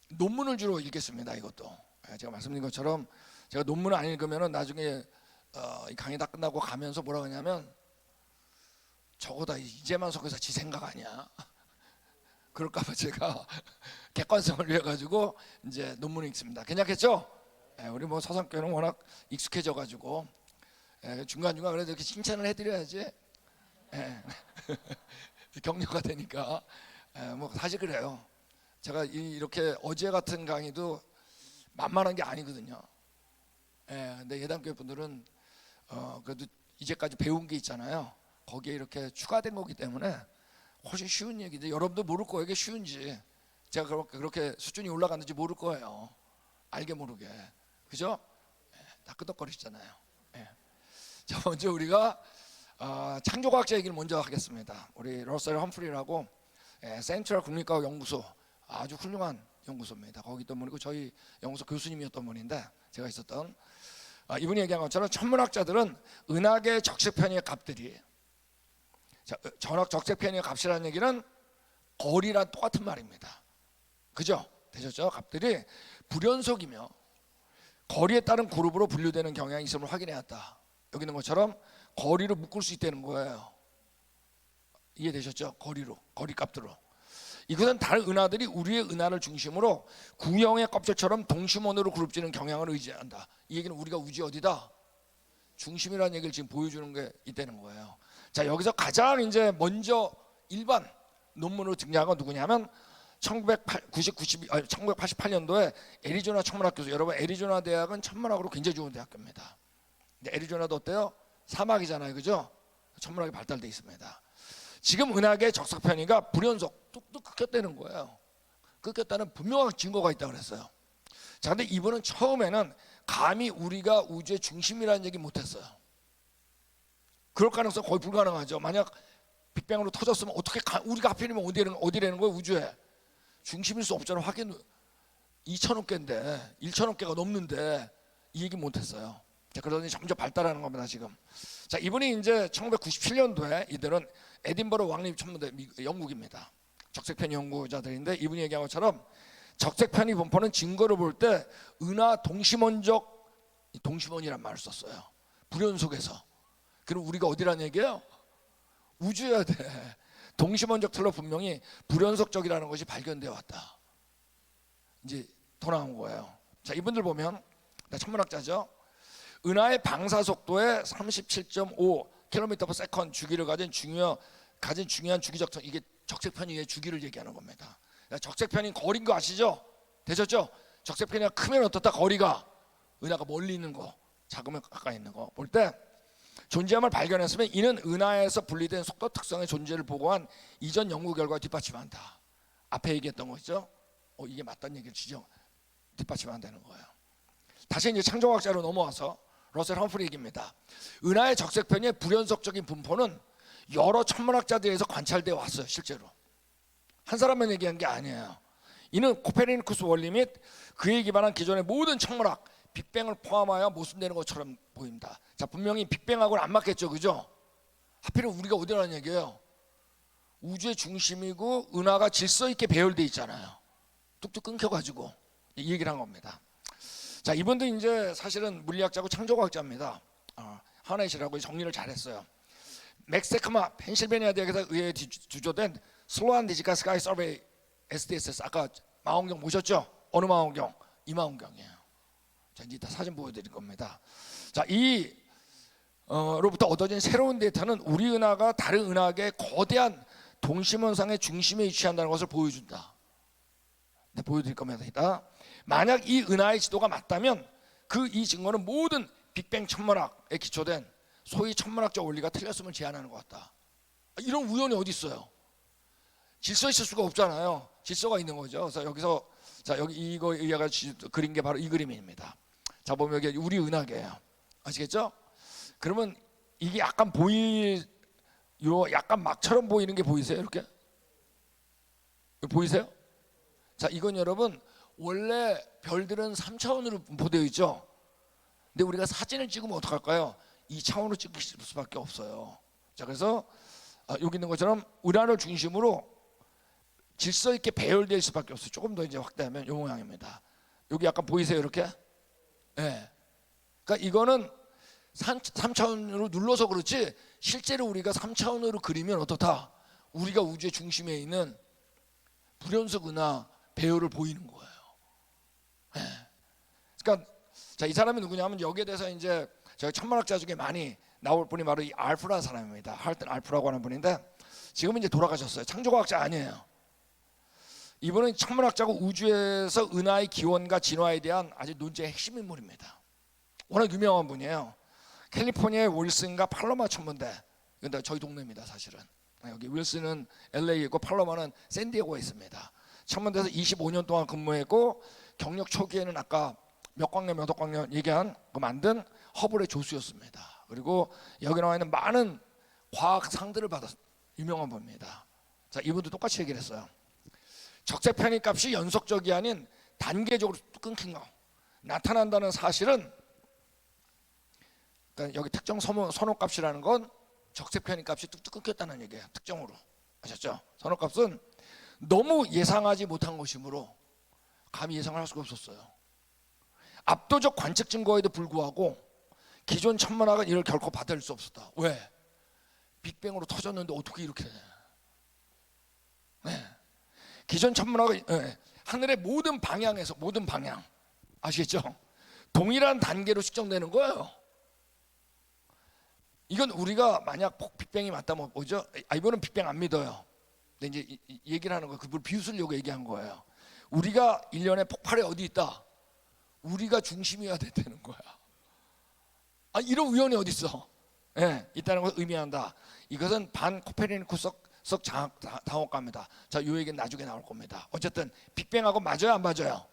논문을 주로 읽겠습니다. 이것도 제가 말씀드린 것처럼 제가 논문을 안 읽으면 나중에 이 강의 다 끝나고 가면서 뭐라 그러냐면, 저거다 이재만 석에서 지 생각 아니야. 그럴까봐 제가 객관성을 위해 가지고 이제 논문을 읽습니다. 괜찮겠죠? 우리 뭐 서산교회는 워낙 익숙해져 가지고 중간중간 그래도 이렇게 칭찬을 해드려야지 격려가 되니까. 뭐 사실 그래요. 제가 이렇게 어제 같은 강의도 만만한 게 아니거든요. 근데 예담교회 분들은 그래도 이제까지 배운 게 있잖아요. 거기에 이렇게 추가된 거기 때문에 훨씬 쉬운 얘기인데, 여러분도 모를 거예요. 이게 쉬운지, 제가 그렇게 수준이 올라갔는지 모를 거예요. 알게 모르게. 그죠? 다 끄덕거리시잖아요. 자, 먼저 우리가 창조과학자 얘기를 먼저 하겠습니다. 우리 러셀 험프리라고 센트럴 국립과학 연구소, 아주 훌륭한 연구소입니다. 거기 있던 분이고 저희 연구소 교수님이었던 분인데, 제가 있었던 이분이 얘기한 것처럼 천문학자들은 은하계 적색 편의의 값들이, 전학 적색 편의의 값이라는 얘기는 거리랑 똑같은 말입니다. 그죠? 되셨죠? 값들이 불연속이며 거리에 따른 그룹으로 분류되는 경향이 있음을 확인해왔다. 여기 있는 것처럼 거리로 묶을 수 있다는 거예요. 이해되셨죠? 거리로, 거리값들로. 이것은 다른 은하들이 우리의 은하를 중심으로 구형의 껍질처럼 동심원으로 그룹지는 경향을 의지한다. 이 얘기는 우리가 우주의 어디다? 중심이라는 얘기를 지금 보여주는 게 있다는 거예요. 자, 여기서 가장 이제 먼저 일반 논문으로 등장한 건 누구냐면 1988년도에 애리조나 천문학 교수. 여러분, 애리조나 대학은 천문학으로 굉장히 좋은 대학교입니다. 근데 애리조나도 어때요? 사막이잖아요, 그죠? 천문학이 발달돼 있습니다. 지금 은하계 적색 편의가 불연속 뚝뚝 끊겼다는 거예요. 끊겼다는 분명한 증거가 있다고 그랬어요. 자, 근데 이분은 처음에는 감히 우리가 우주의 중심이라는 얘기 못했어요. 그럴 가능성 거의 불가능하죠. 만약 빅뱅으로 터졌으면 어떻게 우리가 하필이면 어디라는 거예요? 우주에 중심일 수 없잖아요. 확인 2천억 개인데 1천억 개가 넘는데 이 얘기 못했어요. 자, 그러더니 점점 발달하는 겁니다 지금. 자, 이분이 이제 1997년도에 이들은 에딘버러 왕립천문대 영국입니다. 적색편의 연구자들인데, 이분이 얘기한 것처럼 적색편의 분포는 증거를 볼 때 은하 동심원적, 동심원이란 말을 썼어요. 불연속에서. 그럼 우리가 어디라는 얘기예요? 우주여야 돼. 동심원적 틀로 분명히 불연속적이라는 것이 발견되어 왔다. 이제 더 나온 거예요. 자, 이분들 보면 천문학자죠. 은하의 방사 속도의 37.5km/s 주기를 가진 중요한 주기적, 이게 적색 편의의 주기를 얘기하는 겁니다. 적색 편의 거리인 거 아시죠? 되셨죠? 적색 편의가 크면 어떻다? 거리가, 은하가 멀리 있는 거, 작으면 가까이 있는 거 볼 때 존재함을 발견했으면 이는 은하에서 분리된 속도 특성의 존재를 보고한 이전 연구 결과가 뒷받침한다. 앞에 얘기했던 거죠. 이게 맞다는 얘기를 뒷받침한다는 거예요. 다시 이제 창조학자로 넘어와서 러셀 험프리 얘기입니다. 은하의 적색 편의의 불연속적인 분포는 여러 천문학자들에서 관찰되어 왔어요. 실제로 한 사람만 얘기한 게 아니에요. 이는 코페르니쿠스 원리 및 그에 기반한 기존의 모든 천문학, 빅뱅을 포함하여 모순되는 것처럼 보입니다. 자, 분명히 빅뱅하고는 안 맞겠죠, 그죠? 하필은 우리가 어디라는 얘기예요? 우주의 중심이고 은하가 질서 있게 배열돼 있잖아요. 뚝뚝 끊겨가지고 이 얘기를 한 겁니다. 자, 이분도 이제 사실은 물리학자고 창조과학자입니다. 하나이시라고 정리를 잘했어요. 맥세크마 펜실베니아 대학에서 의회에 주조된 슬로안 디지카 스카이 서베이 SDSS, 아까 망원경 보셨죠? 어느 망원경? 이 망원경이에요. 자, 이제 다 사진 보여드릴 겁니다. 자, 로부터 얻어진 새로운 데이터는 우리 은하가 다른 은하계의 거대한 동심원상의 중심에 위치한다는 것을 보여준다. 네, 보여드릴 겁니다. 만약 이 은하의 지도가 맞다면 이 증거는 모든 빅뱅 천문학에 기초된 소위 천문학적 원리가 틀렸음을 제안하는 것 같다. 이런 우연이 어디 있어요? 질서 있을 수가 없잖아요. 질서가 있는 거죠. 그래서 여기서 자, 여기 이거 의아가 그린 게 바로 이 그림입니다. 자, 보면 여기 우리 은하계예요. 아시겠죠? 그러면 이게 약간 약간 막처럼 보이는 게 보이세요? 이렇게? 보이세요? 자, 이건 여러분 원래 별들은 3차원으로 분포되어 있죠. 근데 우리가 사진을 찍으면 어떡할까요? 2차원으로 찍을 수밖에 없어요. 자, 그래서 여기 있는 것처럼 은하를 중심으로 질서 있게 배열될 수밖에 없어요. 조금 더 이제 확대하면 이 모양입니다. 여기 약간 보이세요? 이렇게? 예. 네. 그러니까 이거는 3차원으로 눌러서 그렇지 실제로 우리가 3차원으로 그리면 어떻다? 우리가 우주의 중심에 있는 불연속 은하 배열을 보이는 거예요. 네. 그러니까 자, 이 사람이 누구냐면 여기에 대해서 이제 저희 천문학자 중에 많이 나올 분이 바로 이 알프라는 사람입니다. 할튼 알프라고 하는 분인데 지금은 이제 돌아가셨어요. 창조과학자 아니에요. 이분은 천문학자고 우주에서 은하의 기원과 진화에 대한 아주 논제의 핵심 인물입니다. 워낙 유명한 분이에요. 캘리포니아의 윌슨과 팔로마 천문대, 근데 저희 동네입니다 사실은. 여기 윌슨은 LA에 있고 팔로마는 샌디에고에 있습니다. 천문대에서 25년 동안 근무했고 경력 초기에는 아까 몇 광년 몇 광년 얘기한 거 만든 허블의 조수였습니다. 그리고 여기 나와 있는 많은 과학상들을 받은 유명한 분입니다. 자, 이분도 똑같이 얘기를 했어요. 적색 편입값이 연속적이 아닌 단계적으로 끊긴 거 나타난다는 사실은, 그러니까 여기 특정 선호값이라는 건 적색 편입값이 뚝뚝 끊겼다는 얘기예요. 특정으로. 아셨죠? 선호값은 너무 예상하지 못한 것이므로 감히 예상을 할 수가 없었어요. 압도적 관측 증거에도 불구하고 기존 천문학은 이를 결코 받아들일 수 없었다. 왜? 빅뱅으로 터졌는데 어떻게 이렇게 돼? 네. 기존 천문학은 하늘의 모든 방향에서 모든 방향 아시겠죠? 동일한 단계로 측정되는 거예요. 이건 우리가 만약 빅뱅이 맞다면 뭐죠? 이번은 빅뱅 안 믿어요. 근데 이제 얘기를 하는 거예요. 그걸 비웃으려고 얘기한 거예요. 우리가 1년에 폭발이 어디 있다? 우리가 중심이어야 된다는 거야. 이런 우연이 어디 있어? 있다는 걸 의미한다. 이것은 반 코페르니쿠스적 당혹가입니다. 자, 이 얘기는 나중에 나올 겁니다. 어쨌든 빅뱅하고 맞아요, 안 맞아요?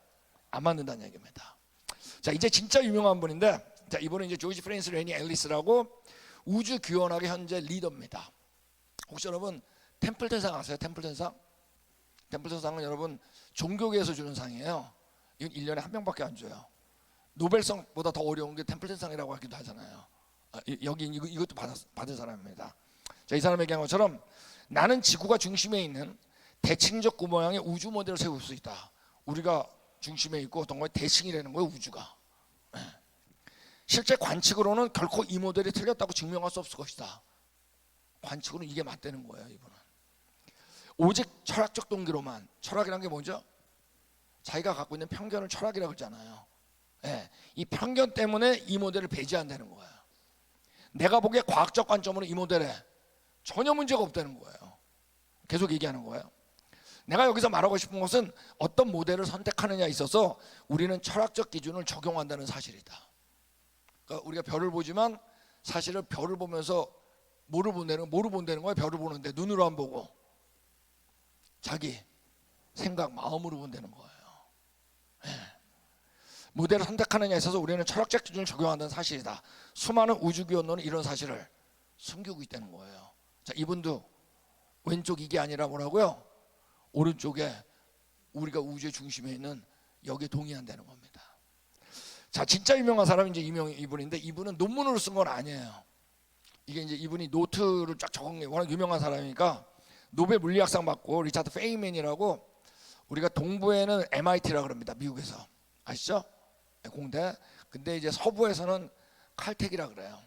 안 맞는다는 얘기입니다. 자, 이제 진짜 유명한 분인데, 자, 이분은 이제 조지 프랜시스 레니 앨리스라고 우주규원학의 현재 리더입니다. 혹시 여러분 템플턴상 아세요? 템플턴상? 템플턴상은 여러분 종교계에서 주는 상이에요. 이건 1년에 한 명밖에 안 줘요. 노벨상보다 더 어려운 게 템플턴상이라고 하기도 하잖아요. 여기 이것도 받은 사람입니다. 자, 이 사람이 얘기한 것처럼 나는 지구가 중심에 있는 대칭적 구모양의 우주 모델을 세울 수 있다. 우리가 중심에 있고 어떤 거에 대칭이라는 거예요, 우주가. 실제 관측으로는 결코 이 모델이 틀렸다고 증명할 수 없을 것이다. 관측으로는 이게 맞다는 거예요, 이분은. 오직 철학적 동기로만. 철학이란 게 뭐죠? 자기가 갖고 있는 편견을 철학이라고 그러잖아요. 이 편견 때문에 이 모델을 배제한다는 거예요. 내가 보기에 과학적 관점으로 이 모델에 전혀 문제가 없다는 거예요. 계속 얘기하는 거예요. 내가 여기서 말하고 싶은 것은 어떤 모델을 선택하느냐에 있어서 우리는 철학적 기준을 적용한다는 사실이다. 그러니까 우리가 별을 보지만 사실은 별을 보면서 뭐를 본다는 거예요? 별을 보는데 눈으로 안 보고 자기 생각, 마음으로 본다는 거예요. 모델을 선택하느냐에 있어서 우리는 철학적 기준을 적용한다는 사실이다. 수많은 우주기원론은 이런 사실을 숨기고 있다는 거예요. 자, 이분도 왼쪽 이게 아니라 뭐라고요? 오른쪽에 우리가 우주의 중심에 있는 여기에 동의한다는 겁니다. 자, 진짜 유명한 사람이 이제 이분인데 이분은 논문으로 쓴 건 아니에요. 이게 이제 이분이 노트를 쫙 적은 게 워낙 유명한 사람이니까 노벨 물리학상 받고 리차드 페이맨이라고, 우리가 동부에는 MIT라고 그럽니다. 미국에서. 아시죠? 공대. 근데 이제 서부에서는 칼텍이라 그래요.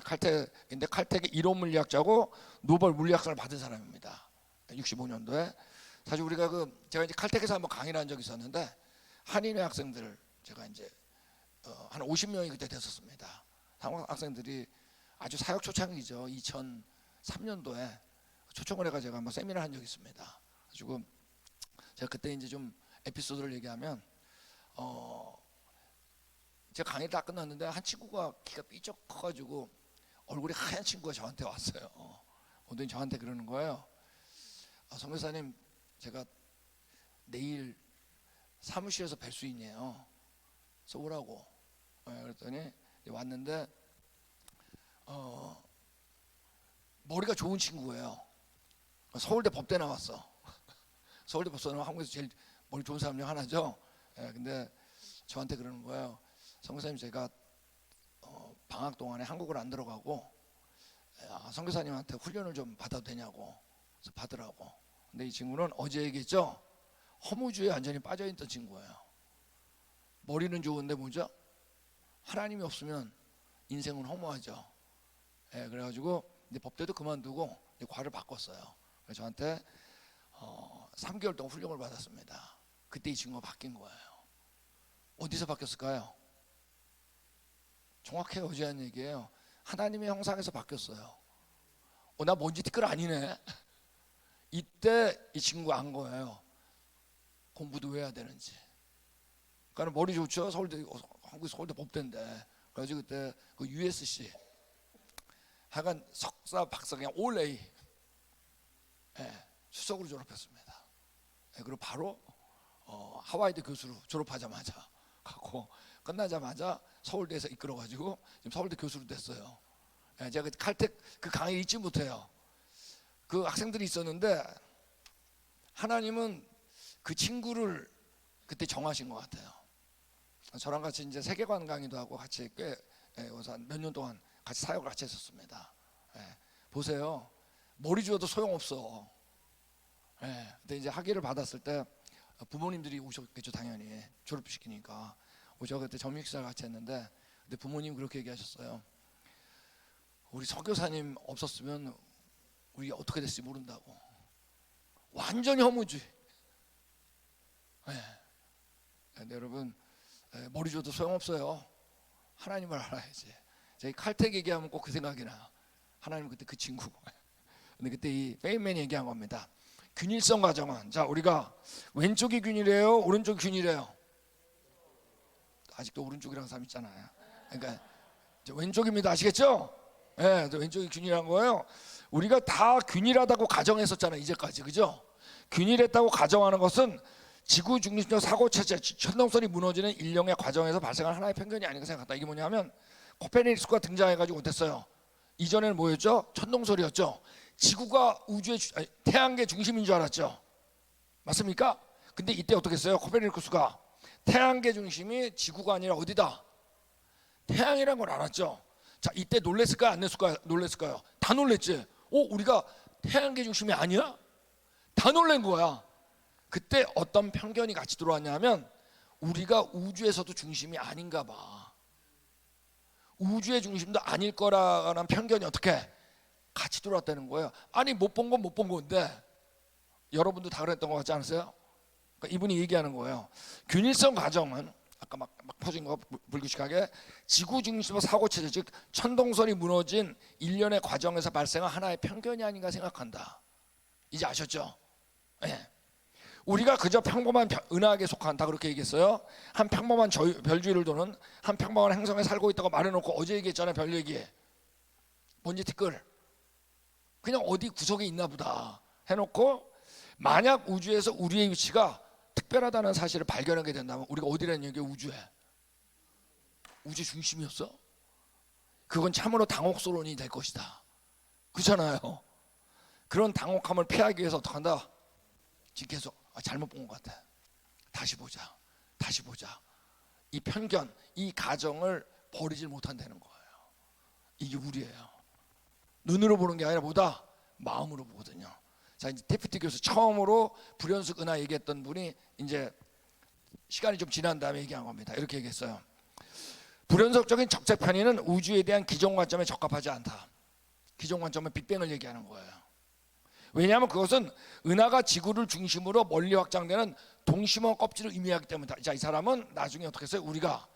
칼텍인데 칼텍의 이론 물리학자고 노벨 물리학상을 받은 사람입니다. 65년도에. 사실 우리가 제가 이제 칼텍에서 한번 강의를 한 적이 있었는데 한인회 학생들을 제가 이제 한 50명이 그때 됐었습니다. 한국 학생들이 아주 사역 초창기죠. 2003년도에 초청을 해가 제가 한번 세미나 한 적이 있습니다. 그리고 제가 그때 이제 좀 에피소드를 얘기하면 제가 강의 다 끝났는데 한 친구가 키가 삐쩍 커가지고 얼굴이 하얀 친구가 저한테 왔어요. 오더니 저한테 그러는 거예요. 선교사님, 제가 내일 사무실에서 뵐 수 있네요. 그래서 오라고. 그랬더니 왔는데 머리가 좋은 친구예요. 서울대 법대 나왔어. 서울대 법대는 한국에서 제일 머리 좋은 사람 중 하나죠. 근데 저한테 그러는 거예요. 선교사님, 제가 방학 동안에 한국을 안 들어가고 선교사님한테 훈련을 좀 받아도 되냐고. 그래서 받으라고. 근데 이 친구는 어제 얘기했죠. 허무주의에 완전히 빠져있던 친구예요. 머리는 좋은데 뭐죠? 하나님이 없으면 인생은 허무하죠. 그래가지고 이제 법대도 그만두고 이제 과를 바꿨어요. 그래서 저한테 3개월 동안 훈련을 받았습니다. 그때 이 친구가 바뀐 거예요. 어디서 바뀌었을까요? 정확해요. 어제 한 얘기예요. 하나님의 형상에서 바뀌었어요. 나 먼지 티끌 아니네. 이때 이 친구가 안 거예요. 공부도 왜 해야 되는지. 그러니까 머리 좋죠. 서울대, 한국 서울대 법대인데. 그래서 그때 그 USC 하여간 석사 박사 그냥 올 A 수석으로 졸업했습니다. 그리고 바로 하와이대 교수로 졸업하자마자 가고 끝나자마자 서울대에서 이끌어가지고 지금 서울대 교수로 됐어요. 제가 칼텍 그 강의 잊지 못해요. 그 학생들이 있었는데 하나님은 그 친구를 그때 정하신 것 같아요. 저랑 같이 이제 세계관 강의도 하고 같이 꽤 몇 년 동안 같이 사역을 같이 했었습니다. 보세요. 머리 주어도 소용없어. 근데 이제 학위를 받았을 때 부모님들이 오셨겠죠. 당연히 졸업시키니까 오셔. 그때 점심식사를 같이 했는데 근데 부모님 그렇게 얘기하셨어요. 우리 서교사님 없었으면 우리 어떻게 됐을지 모른다고. 완전히 허무주의. 근데 여러분, 머리 줘도 소용없어요. 하나님을 알아야지. 저희 칼텍 얘기하면 꼭 그 생각이 나. 하나님 그때 그 친구. 근데 그때 이 페인맨이 얘기한 겁니다. 균일성 과정은, 자, 우리가 왼쪽이 균일해요, 오른쪽이 균일해요? 아직도 오른쪽이라는 사람 있잖아요. 그러니까 왼쪽입니다. 아시겠죠? 왼쪽이 균일한 거예요. 우리가 다 균일하다고 가정했었잖아요. 이제까지. 그죠? 균일했다고 가정하는 것은 지구 중심적 사고 체제, 천동설이 무너지는 일련의 과정에서 발생한 하나의 편견이 아닌가 생각한다. 이게 뭐냐면 코페르니쿠스가 등장해가지고 어땠어요? 이전에는 뭐였죠? 천동설이었죠. 지구가 태양계 중심인 줄 알았죠. 맞습니까? 근데 이때 어떻게 했어요? 코페르니쿠스가 태양계 중심이 지구가 아니라 어디다? 태양이란 걸 알았죠. 자, 이때 놀랬을까요? 안 놀랬을까요? 다 놀랬지. 우리가 태양계 중심이 아니야? 다 놀란 거야. 그때 어떤 편견이 같이 들어왔냐면 우리가 우주에서도 중심이 아닌가 봐. 우주의 중심도 아닐 거라는 편견이 어떻게 같이 들어왔다는 거예요. 아니 못 본 건 못 본 건데 여러분도 다 그랬던 것 같지 않으세요? 그러니까 이분이 얘기하는 거예요. 균일성 과정은 아까 막 퍼진 거 불규칙하게 지구 중심의 사고체제, 즉 천동설이 무너진 일련의 과정에서 발생한 하나의 편견이 아닌가 생각한다. 이제 아셨죠? 우리가 그저 평범한 은하계에 속한다 그렇게 얘기했어요. 한 평범한 별주위를 도는 한 평범한 행성에 살고 있다고 말해놓고 어제 얘기했잖아요. 별 얘기. 먼지 티끌. 그냥 어디 구석에 있나 보다 해놓고 만약 우주에서 우리의 위치가 특별하다는 사실을 발견하게 된다면 우리가 어디라는 얘기예요? 우주에. 우주 중심이었어? 그건 참으로 당혹스러운이 될 것이다. 그렇잖아요. 그런 당혹함을 피하기 위해서 어떻게 한다? 지금 계속 잘못 본 것 같아. 다시 보자. 이 편견, 이 가정을 버리질 못한다는 거예요. 이게 우리예요. 눈으로 보는 게 아니라 뭐다? 마음으로 보거든요. 자, 이제 테피트 교수 처음으로 불연속 은하 얘기했던 분이 이제 시간이 좀 지난 다음에 얘기한 겁니다. 이렇게 얘기했어요. 불연속적인 적재 편의는 우주에 대한 기존 관점에 적합하지 않다. 기존 관점은 빅뱅을 얘기하는 거예요. 왜냐하면 그것은 은하가 지구를 중심으로 멀리 확장되는 동심원 껍질을 의미하기 때문이다. 자, 이 사람은 나중에 어떻게 했어요? 우리가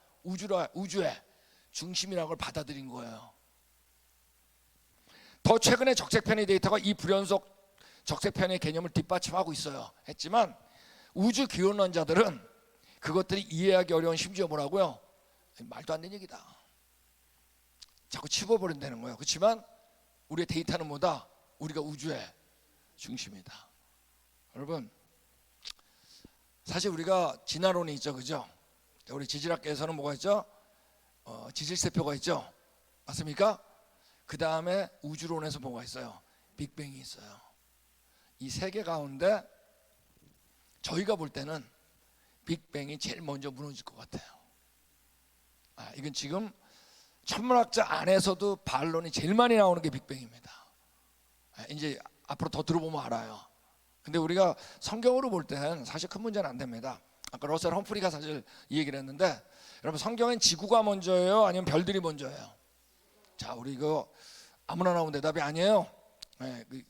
우주의 중심이라는 걸 받아들인 거예요. 더 최근에 적색편의 데이터가 이 불연속 적색편의 개념을 뒷받침하고 있어요. 했지만 우주 기원론자들은 그것들이 이해하기 어려운, 심지어 뭐라고요? 말도 안 되는 얘기다. 자꾸 집어버린다는 거예요. 그렇지만 우리의 데이터는 뭐다? 우리가 우주의 중심이다. 여러분, 사실 우리가 진화론이 있죠, 그죠? 우리 지질학계에서는 뭐가 있죠? 지질세표가 있죠, 맞습니까? 그 다음에 우주론에서 뭐가 있어요? 빅뱅이 있어요. 이 세 개 가운데 저희가 볼 때는 빅뱅이 제일 먼저 무너질 것 같아요. 이건 지금 천문학자 안에서도 반론이 제일 많이 나오는 게 빅뱅입니다. 이제 앞으로 더 들어보면 알아요. 근데 우리가 성경으로 볼 때는 사실 큰 문제는 안 됩니다. 아까 러셀 험프리가 사실 이 얘기를 했는데, 여러분 성경엔 지구가 먼저예요, 아니면 별들이 먼저예요? 자, 우리 이거 아무나 나온 대답이 아니에요.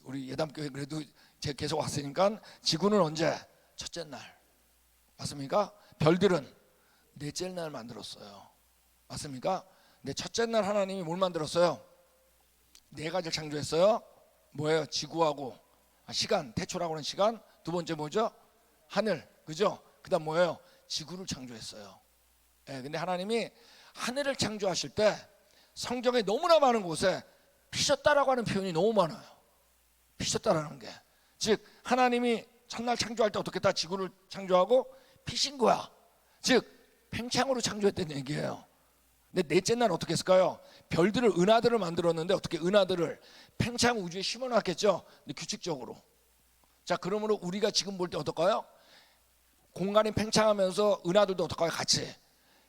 우리 예담교회 그래도 제가 계속 왔으니까 지구는 언제? 첫째 날. 맞습니까? 별들은 넷째 날 만들었어요. 맞습니까? 근데 첫째 날 하나님이 뭘 만들었어요? 네 가지를 창조했어요. 뭐예요? 지구하고 시간, 태초라고 하는 시간. 두 번째 뭐죠? 하늘, 그죠? 그 다음 뭐예요? 지구를 창조했어요. 근데 하나님이 하늘을 창조하실 때 성경에 너무나 많은 곳에 피셨다라고 하는 표현이 너무 많아요. 피셨다라는 게, 즉 하나님이 첫날 창조할 때 어떻게 다 지구를 창조하고 피신 거야. 즉 팽창으로 창조했다는 얘기예요. 근데 넷째 날 어떻게 했을까요? 별들을, 은하들을 만들었는데 어떻게 은하들을 팽창 우주에 심어놨겠죠. 근데 규칙적으로. 자, 그러므로 우리가 지금 볼 때 어떨까요? 공간이 팽창하면서 은하들도 어떨까요? 같이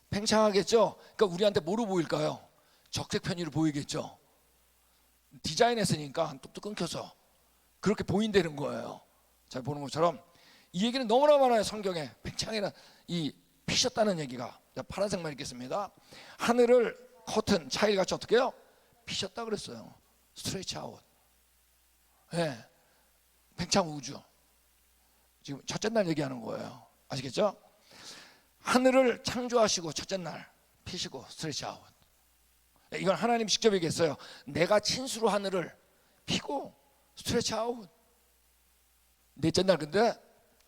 팽창하겠죠. 그러니까 우리한테 뭐로 보일까요? 적색 편의로 보이겠죠. 디자인했으니까 뚝뚝 끊겨서 그렇게 보인다는 거예요. 잘 보는 것처럼 이 얘기는 너무나 많아요. 성경에 팽창이나 이 피셨다는 얘기가. 자, 파란색만 읽겠습니다. 하늘을 커튼, 차일같이 어떻게 해요? 피셨다 그랬어요. 스트레이치 아웃. 팽창 우주. 지금 첫째 날 얘기하는 거예요. 아시겠죠? 하늘을 창조하시고 첫째 날 피시고 스트레이치 아웃. 이건 하나님 직접 얘기했어요. 내가 친수로 하늘을 피고 스트레치 아웃. 넷째 날 근데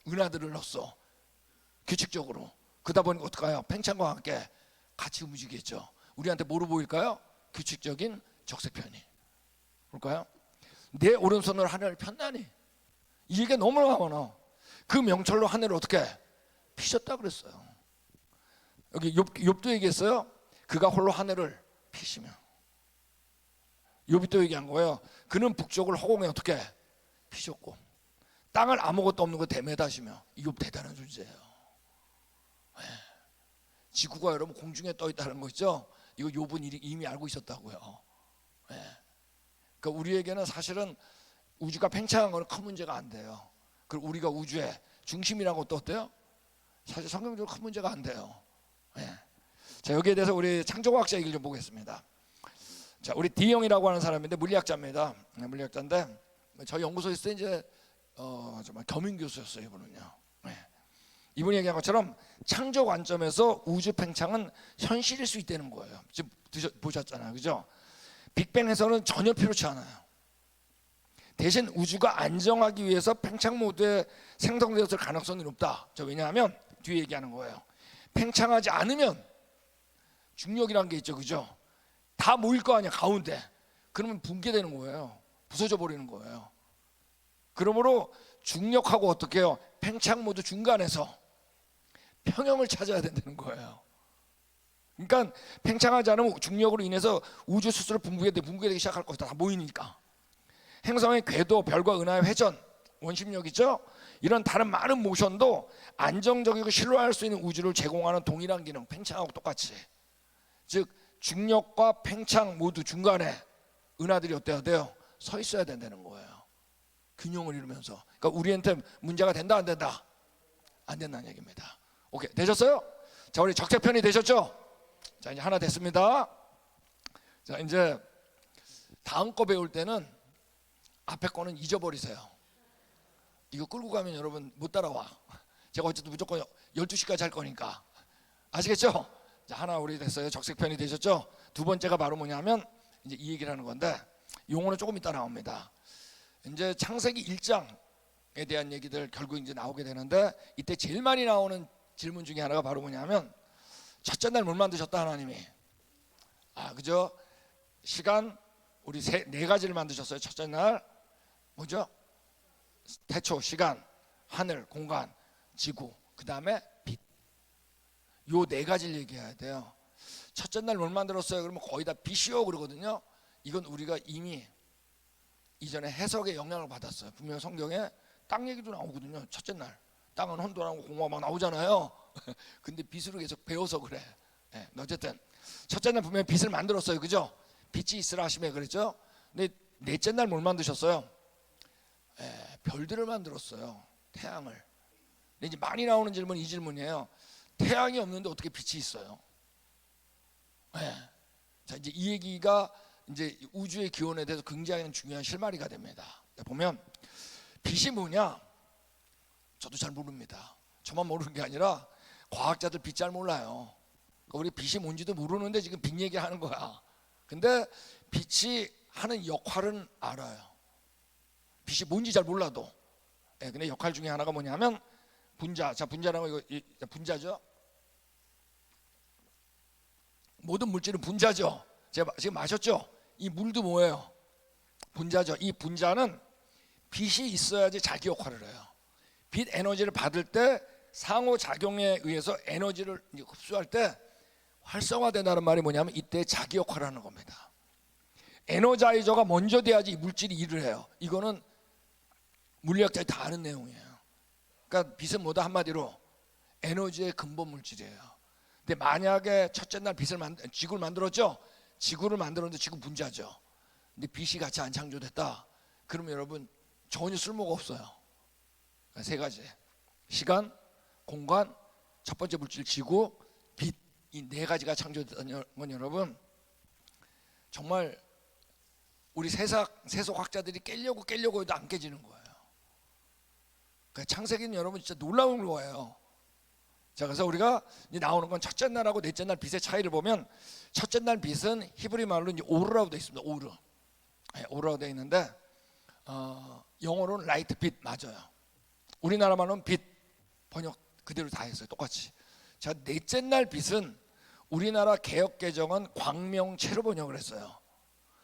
은하들을 넣었어. 규칙적으로. 그러다 보니까 어떡해요? 팽창과 함께 같이 움직이겠죠. 우리한테 뭐로 보일까요? 규칙적인 적색편이. 그럴까요? 내 오른손으로 하늘을 폈나니. 이 얘기가 너무나 많아. 그 명철로 하늘을 어떻게 피셨다 그랬어요. 여기 욥도 얘기했어요. 그가 홀로 하늘을 피시며. 욥이 또 얘기한 거예요. 그는 북쪽을 허공에 어떻게 피셨고 땅을 아무것도 없는 거 대매다시며. 욥 대단한 존재예요. 지구가 여러분 공중에 떠 있다는 거 있죠? 이거 욥은 이미 알고 있었다고요. 그러니까 우리에게는 사실은 우주가 팽창한 거는 큰 문제가 안 돼요. 그리고 우리가 우주의 중심이라는 것도 어때요? 사실 성경적으로 큰 문제가 안 돼요. 자, 여기에 대해서 우리 창조과학자 얘기를 좀 보겠습니다. 자, 우리 디형이라고 하는 사람인데 물리학자입니다. 물리학자인데 저희 연구소에서 이제 정말 겸임 교수였어요. 이분은요. 이분이 얘기한 것처럼 창조 관점에서 우주 팽창은 현실일 수 있다는 거예요. 지금 보셨잖아요, 그죠? 빅뱅에서는 전혀 필요치 않아요. 대신 우주가 안정하기 위해서 팽창 모드에 생성되었을 가능성이 높다. 왜냐하면 뒤에 얘기하는 거예요. 팽창하지 않으면 중력이라는 게 있죠, 그죠? 다 모일 거 아니야, 가운데. 그러면 붕괴되는 거예요. 부서져 버리는 거예요. 그러므로 중력하고 어떻게 해요? 팽창 모드 중간에서 평형을 찾아야 된다는 거예요. 그러니까 팽창하지 않으면 중력으로 인해서 우주 스스로 붕괴되기 시작할 것이다. 다 모이니까. 행성의 궤도, 별과 은하의 회전, 원심력 있죠? 이런 다른 많은 모션도 안정적이고 신뢰할 수 있는 우주를 제공하는 동일한 기능, 팽창하고 똑같이. 즉 중력과 팽창 모두 중간에 은하들이 어때야 돼요? 서 있어야 된다는 거예요. 균형을 이루면서. 그러니까 우리한테 문제가 된다 안 된다? 안 된다는 얘기입니다. 오케이, 되셨어요? 자, 우리 적색편이 되셨죠? 자, 이제 하나 됐습니다. 자, 이제 다음 거 배울 때는 앞에 거는 잊어버리세요. 이거 끌고 가면 여러분 못 따라와. 제가 어쨌든 무조건 12시까지 할 거니까. 아시겠죠? 자, 하나 우리 됐어요. 적색편이 되셨죠? 두 번째가 바로 뭐냐면 이제 이 얘기를 하는 건데 용어는 조금 이따 나옵니다. 이제 창세기 1장에 대한 얘기들 결국 이제 나오게 되는데 이때 제일 많이 나오는 질문 중에 하나가 바로 뭐냐면 첫째 날 뭘 만드셨다 하나님이? 그죠? 시간 우리 네 가지를 만드셨어요. 첫째 날 뭐죠? 태초, 시간, 하늘, 공간, 지구, 그 다음에 빛. 요 네 가지를 얘기해야 돼요. 첫째 날 뭘 만들었어요? 그러면 거의 다 빛이요 그러거든요. 이건 우리가 이미 이전에 해석의 영향을 받았어요. 분명 성경에 땅 얘기도 나오거든요. 첫째 날 땅은 혼돈하고 공허가 막 나오잖아요. 근데 빛으로 계속 배워서 그래. 어쨌든 첫째 날 분명히 빛을 만들었어요. 그죠? 빛이 있으라 하시며 그랬죠. 근데 넷째 날 뭘 만드셨어요? 별들을 만들었어요. 태양을. 근데 이제 많이 나오는 질문이 이 질문이에요. 태양이 없는데 어떻게 빛이 있어요? 자, 이제 이 얘기가 이제 우주의 기원에 대해서 굉장히 중요한 실마리가 됩니다. 보면 빛이 뭐냐? 저도 잘 모릅니다. 저만 모르는 게 아니라 과학자들 빛 잘 몰라요. 우리 빛이 뭔지도 모르는데 지금 빛 얘기하는 거야. 근데 빛이 하는 역할은 알아요. 빛이 뭔지 잘 몰라도. 근데 역할 중에 하나가 뭐냐면 분자. 자, 분자라고 이거 분자죠. 모든 물질은 분자죠. 제가 지금 마셨죠? 이 물도 뭐예요? 분자죠. 이 분자는 빛이 있어야지 자기 역할을 해요. 빛 에너지를 받을 때 상호작용에 의해서 에너지를 흡수할 때 활성화된다는 말이 뭐냐면 이때 자기 역할을 하는 겁니다. 에너자이저가 먼저 돼야지 이 물질이 일을 해요. 이거는 물리학자들이 다 아는 내용이에요. 그러니까 빛은 뭐다 한마디로 에너지의 근본 물질이에요. 근데 만약에 첫째 날 지구를 만들었죠? 지구를 만들었는데 지구 분자죠. 근데 빛이 같이 안 창조됐다. 그러면 여러분 전혀 쓸모가 없어요. 그러니까 세 가지. 시간, 공간, 첫 번째 물질 지구, 빛. 이 네 가지가 창조됐다는 건 여러분 정말 우리 세속학자들이 깨려고 해도 안 깨지는 거예요. 그러니까 창세기는 여러분 진짜 놀라운 거예요. 자, 그래서 우리가 이제 나오는 건 첫째 날하고 넷째 날 빛의 차이를 보면 첫째 날 빛은 히브리 말로 이제 오르라고 되어 있습니다. 오르라고 되어 있는데 영어로는 라이트 빛 맞아요. 우리나라 말로는 빛 번역 그대로 다 했어요. 똑같이. 자, 넷째 날 빛은 우리나라 개역개정은 광명체로 번역을 했어요.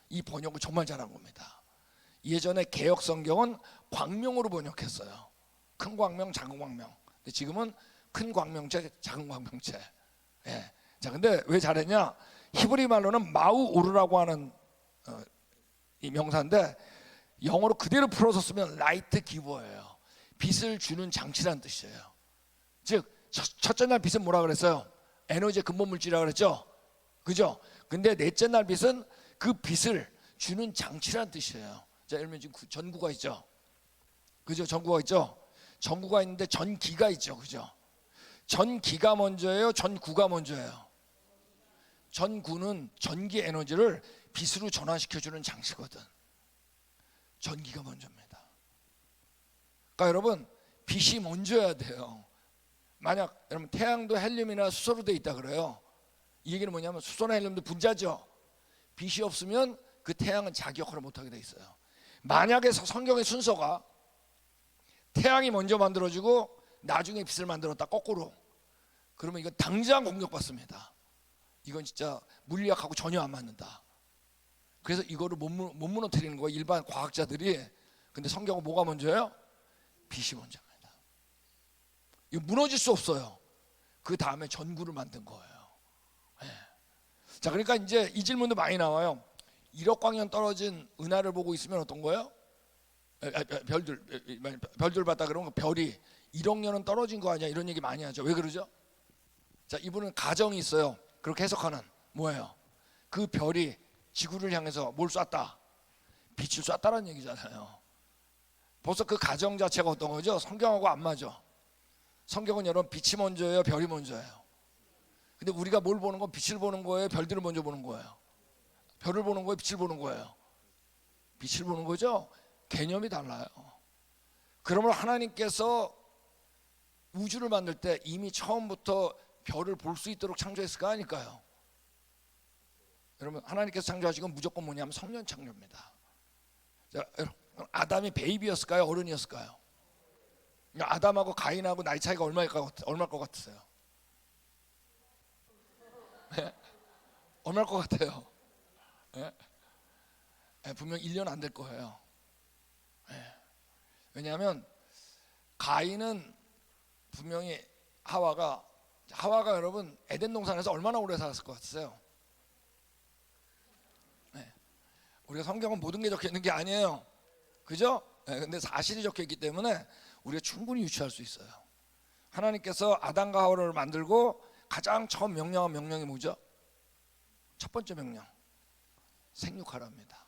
이 번역을 정말 잘한 겁니다. 예전에 개역성경은 광명으로 번역했어요. 큰 광명, 작은 광명. 근데 지금은 큰 광명체, 작은 광명체. 자, 근데 왜 잘했냐? 히브리 말로는 마우오르라고 하는 이 명사인데 영어로 그대로 풀어서 쓰면 라이트 기버예요. 빛을 주는 장치란 뜻이에요. 즉 첫째 날 빛은 뭐라 그랬어요? 에너지의 근본 물질이라고 그랬죠? 그죠? 근데 넷째 날 빛은 그 빛을 주는 장치란 뜻이에요. 자, 예를 들면 지금 전구가 있죠? 그죠? 전구가 있죠? 전구가 있는데 전기가 있죠? 그죠? 전기가 먼저예요? 전구가 먼저예요? 전구는 전기 에너지를 빛으로 전환시켜주는 장치거든. 전기가 먼저입니다. 그러니까 여러분 빛이 먼저야 돼요. 만약 여러분 태양도 헬륨이나 수소로 되어 있다 그래요. 이 얘기는 뭐냐면 수소나 헬륨도 분자죠. 빛이 없으면 그 태양은 자기 역할을 못하게 돼 있어요. 만약에 성경의 순서가 태양이 먼저 만들어지고 나중에 빛을 만들었다 거꾸로 그러면 이건 당장 공격받습니다. 이건 진짜 물리학하고 전혀 안 맞는다. 그래서 이거를 못 무너뜨리는 거예요. 일반 과학자들이. 근데 성경은 뭐가 먼저예요? 빛이 먼저입니다. 이거 무너질 수 없어요. 그 다음에 전구를 만든 거예요. 자, 그러니까 이제 이 질문도 많이 나와요. 1억 광년 떨어진 은하를 보고 있으면 어떤 거예요? 별들 봤다 그러면 별이 1억 년은 떨어진 거 아니야? 이런 얘기 많이 하죠. 왜 그러죠? 자, 이분은 가정이 있어요. 그렇게 해석하는 뭐예요? 그 별이 지구를 향해서 뭘 쐈다? 빛을 쐈다라는 얘기잖아요. 벌써 그 가정 자체가 어떤 거죠? 성경하고 안 맞아. 성경은 여러분 빛이 먼저예요? 별이 먼저예요? 근데 우리가 뭘 보는 건 빛을 보는 거예요? 별들을 먼저 보는 거예요? 별을 보는 거예요? 빛을 보는 거예요? 빛을 보는 거죠? 개념이 달라요. 그러므로 하나님께서 우주를 만들 때 이미 처음부터 별을 볼 수 있도록 창조했을까 하니까요. 여러분, 하나님께서 창조하신 건 무조건 뭐냐면 성년 창조입니다. 자, 아담이 베이비였을까요? 어른이었을까요? 아담하고 가인하고 나이 차이가 얼마일 것 같으세요? 네? 얼마일 것 같아요? 네? 네, 분명 1년 안 될 거예요. 네. 왜냐하면 가인은 분명히 하와가 여러분 에덴 동산에서 얼마나 오래 살았을 것 같으세요? 네. 우리가 성경은 모든 게 적혀 있는 게 아니에요. 그죠? 네, 근데 사실이 적혀 있기 때문에 우리가 충분히 유추할 수 있어요. 하나님께서 아담과 하와를 만들고 가장 처음 명령한 명령이 뭐죠? 첫 번째 명령, 생육하랍니다.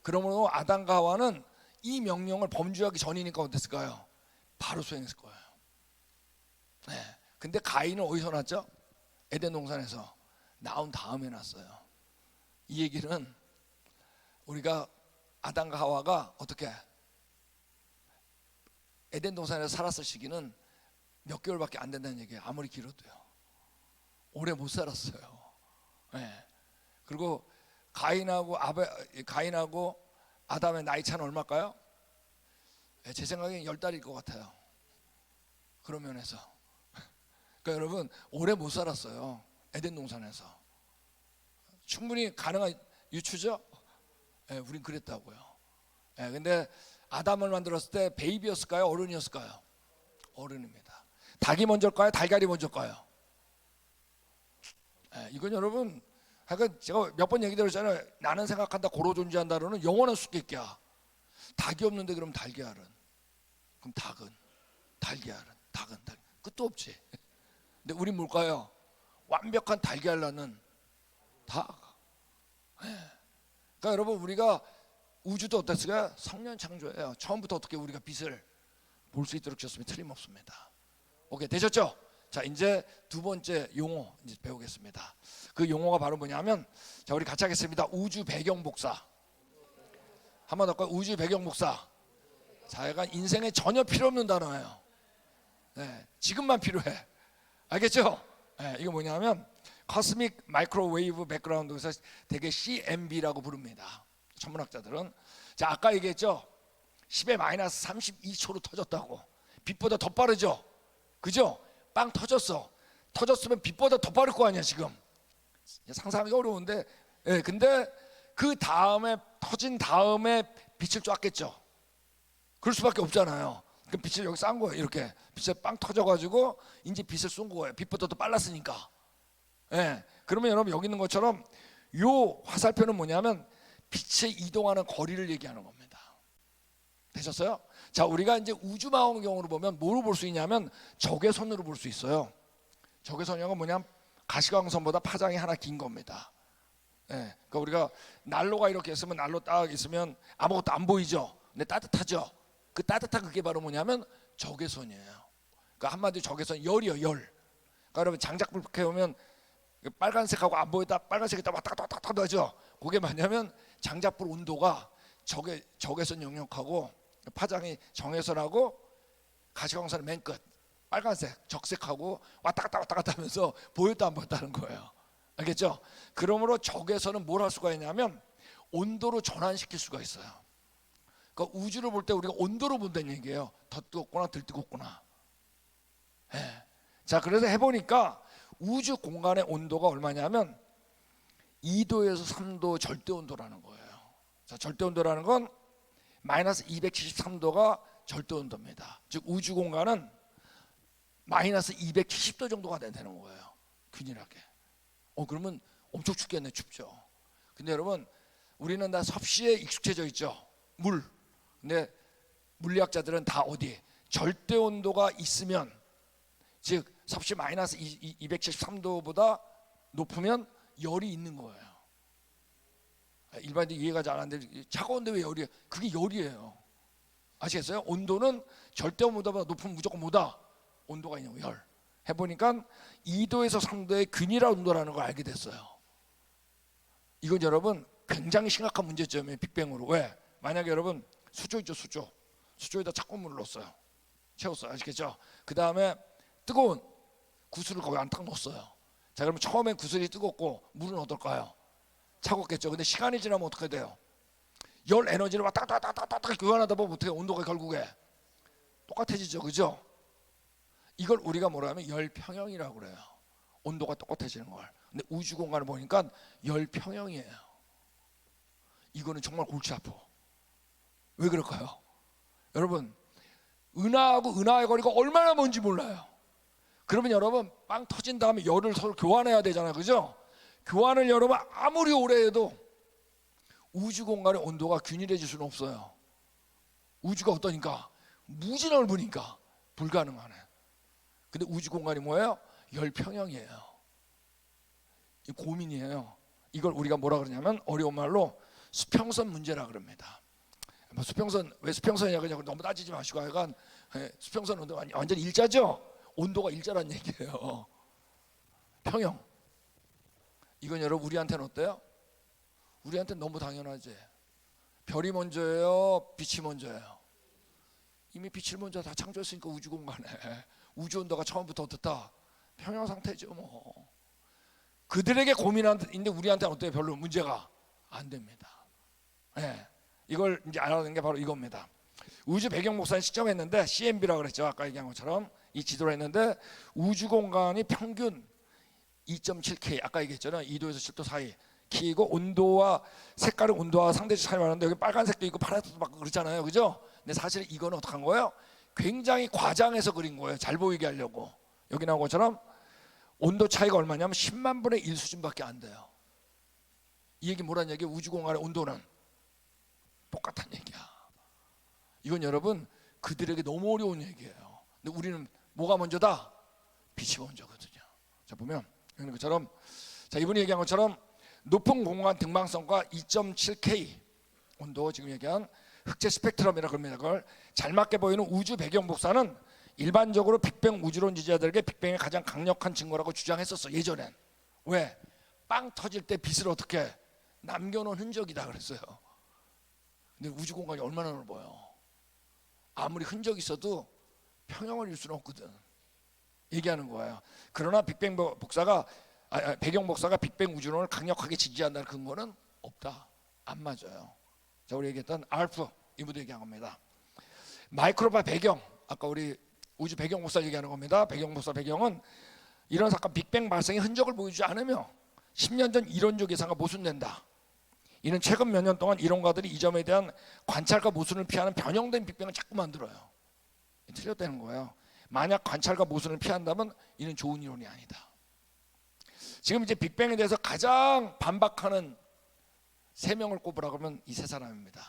그러므로 아담과 하와는 이 명령을 범죄하기 전이니까 어땠을까요? 바로 수행했을 거예요. 네. 근데 가인은 어디서 났죠? 에덴 동산에서 나온 다음에 났어요. 이 얘기는 우리가 아담과 하와가 어떻게 에덴 동산에서 살았을 시기는 몇 개월밖에 안 된다는 얘기예요. 아무리 길어도요. 오래 못 살았어요. 네. 그리고 가인하고 아담의 나이 차는 얼마일까요? 네, 제 생각엔 10달일 것 같아요. 그런 면에서. 그러니까 여러분 오래 못 살았어요. 에덴 동산에서. 충분히 가능한 유추죠? 네, 우린 그랬다고요. 네, 근데 아담을 만들었을 때 베이비였을까요? 어른이었을까요? 어른입니다. 닭이 먼저일까요? 달걀이 먼저일까요? 네, 이건 여러분, 하여간 제가 몇 번 얘기 드렸잖아요. 나는 생각한다, 고로 존재한다로는 영원한 수수께끼야. 닭이 없는데 그럼 달걀은? 그럼 닭은 끝도 없지. 근데 우린 뭘까요? 완벽한 달걀 낳는 닭. 네. 그러니까 여러분 우리가 우주도 어땠을까요? 성년 창조예요. 처음부터 어떻게 우리가 빛을 볼 수 있도록 주셨으면 틀림없습니다. 오케이, 되셨죠? 자, 이제 두 번째 용어 이제 배우겠습니다. 그 용어가 바로 뭐냐면, 자, 우리 같이 하겠습니다. 우주 배경 복사. 한 번 더 할까요? 우주 배경 복사. 자, 약간 인생에 전혀 필요 없는 단어예요. 네, 지금만 필요해. 알겠죠? 네, 이거 뭐냐면 코스믹 마이크로웨이브 백그라운드에서 되게 CMB라고 부릅니다. 천문학자들은. 자, 아까 얘기했죠? 10의 마이너스 32초로 터졌다고. 빛보다 더 빠르죠? 그죠? 빵 터졌어. 터졌으면 빛보다 더 빠를 거 아니야 지금. 상상하기 어려운데, 예, 근데 그 다음에 터진 다음에 빛을 쐈겠죠. 그럴 수밖에 없잖아요. 그 빛을 여기 싼 거예요. 이렇게 빛이 빵 터져가지고 이제 빛을 쏜 거예요. 빛보다 더 빨랐으니까. 예, 그러면 여러분 여기 있는 것처럼 요 화살표는 뭐냐면 빛의 이동하는 거리를 얘기하는 겁니다. 되셨어요? 자, 우리가 이제 우주망원경으로 보면 뭐로 볼 수 있냐면 적외선으로 볼 수 있어요. 적외선이란 뭐냐면 가시광선보다 파장이 하나 긴 겁니다. 예, 그러니까 우리가 난로가 이렇게 있으면, 난로 딱 있으면 아무것도 안 보이죠. 근데 따뜻하죠. 그 따뜻한 그게 바로 뭐냐면 적외선이에요. 그러니까 한마디로 적외선 열이요, 열. 그러니까 여러분 장작불 켜보면 빨간색하고 안 보였다 빨간색이 딱 왔다 갔다 하죠. 그게 뭐냐면 장작불 온도가 적외선 영역하고 파장이 정외선하고 가시광선의 맨 끝 빨간색 적색하고 왔다 갔다 하면서 보였다 안 보였다는 거예요. 알겠죠? 그러므로 적외선은 뭘 할 수가 있냐면 온도로 전환시킬 수가 있어요. 그러니까 우주를 볼 때 우리가 온도로 본다는 얘기예요. 더 뜨겁구나 덜 뜨겁구나. 네. 자, 그래서 해보니까 우주 공간의 온도가 얼마냐면 2도에서 3도 절대 온도라는 거예요. 자, 절대 온도라는 건 마이너스 273도가 절대 온도입니다. 즉 우주 공간은 마이너스 270도 정도가 되는 거예요. 균일하게. 그러면 엄청 춥겠네. 춥죠. 근데 여러분 우리는 다 섭씨에 익숙해져 있죠. 물. 근데 물리학자들은 다 어디? 절대 온도가 있으면, 즉 섭씨 마이너스 273도보다 높으면 열이 있는 거예요. 일반인들 이해가 잘 안 되는데 차가운데 왜 열이에요? 그게 열이에요. 아시겠어요? 온도는 절대 온도보다 높으면 무조건 뭐다? 온도가 있는 열. 해보니까 2도에서 3도의 균일한 온도라는 걸 알게 됐어요. 이건 여러분 굉장히 심각한 문제점이에요. 빅뱅으로. 왜? 만약에 여러분 수조 있죠, 수조에다 차가운 물을 넣었어요. 채웠어요. 아시겠죠? 그 다음에 뜨거운 구슬을 거기 안 딱 넣었어요. 자, 그러면 처음엔 구슬이 뜨겁고 물은 어떨까요? 차갑겠죠. 근데 시간이 지나면 어떻게 돼요? 열 에너지를 왔다 갔다 왔다 갔다 교환하다 보면 어떻게 온도가 결국에 똑같아지죠. 그죠? 이걸 우리가 뭐라 하면 열평형이라고 그래요. 온도가 똑같아지는 걸. 근데 우주 공간을 보니까 열평형이에요. 이거는 정말 골치 아파. 왜 그럴까요? 여러분, 은하하고 은하의 거리가 얼마나 먼지 몰라요. 그러면 여러분 빵 터진 다음에 열을 서로 교환해야 되잖아요. 그죠? 교환을 여러분 아무리 오래 해도 우주 공간의 온도가 균일해질 수는 없어요. 우주가 어떠니까? 무지 넓으니까 불가능하네. 근데 우주 공간이 뭐예요? 열평형이에요. 이 고민이에요. 이걸 우리가 뭐라 그러냐면 어려운 말로 수평선 문제라 그럽니다. 수평선, 왜 수평선이냐 그냥 너무 따지지 마시고 하여간 수평선 온도가 완전 일자죠? 온도가 일자란 얘기예요. 평형. 이건 여러분 우리한테는 어때요? 우리한테는 너무 당연하지. 별이 먼저예요? 빛이 먼저예요? 이미 빛을 먼저 다 창조했으니까 우주 공간에 우주 온도가 처음부터 어떻다? 평형 상태죠 뭐. 그들에게 고민하는데 우리한테는 어때요? 별로 문제가 안 됩니다. 네. 이걸 이제 알아내는 게 바로 이겁니다. 우주 배경 목상을 측정했는데 CMB라고 그랬죠. 아까 얘기한 것처럼 이 지도를 했는데 우주 공간이 평균 2.7K 아까 얘기했잖아요. 2도에서 10도 사이 키이고 온도와 색깔은 온도와 상대적 차이가 나는데 여기 빨간색도 있고 파란색도 막 그렇잖아요. 그죠? 근데 사실 이거는 어떻게 한 거예요? 굉장히 과장해서 그린 거예요. 잘 보이게 하려고. 여기 나온 것처럼 온도 차이가 얼마냐면 10만 분의 1 수준밖에 안 돼요. 이 얘기 뭐란 얘기예요? 우주 공간의 온도는 똑같은 얘기야. 이건 여러분 그들에게 너무 어려운 얘기예요. 근데 우리는 뭐가 먼저다? 빛이 먼저거든요. 자 보면 이런 것처럼 자 이분이 얘기한 것처럼 높은 공간 등방성과 2.7K 온도 지금 얘기한 흑체 스펙트럼이라고 합니다. 그걸 잘 맞게 보이는 우주 배경 복사는 일반적으로 빅뱅 우주론지자들에게 빅뱅의 가장 강력한 증거라고 주장했었어 예전엔. 왜? 빵 터질 때 빛을 어떻게 남겨놓은 흔적이다 그랬어요. 근데 우주 공간이 얼마나 넓어요. 아무리 흔적이 있어도 평형을 이룰 수는 없거든. 얘기하는 거예요. 그러나 빅뱅 복사가 배경 복사가 빅뱅 우주론을 강력하게 지지한다는 근거는 없다. 안 맞아요. 자 우리 얘기했던 알프 이분도 얘기한 겁니다. 마이크로바 배경 아까 우리 우주 배경 복사 얘기하는 겁니다. 배경 복사 배경은 이런 사건 빅뱅 발생의 흔적을 보여주지 않으며 10년 전 이론적 예상과 모순된다. 이는 최근 몇 년 동안 이론가들이 이 점에 대한 관찰과 모순을 피하는 변형된 빅뱅을 자꾸 만들어요. 틀렸다는 거예요. 만약 관찰과 모순을 피한다면 이는 좋은 이론이 아니다. 지금 이제 빅뱅에 대해서 가장 반박하는 3명을 꼽으라 그러면 이 3사람입니다.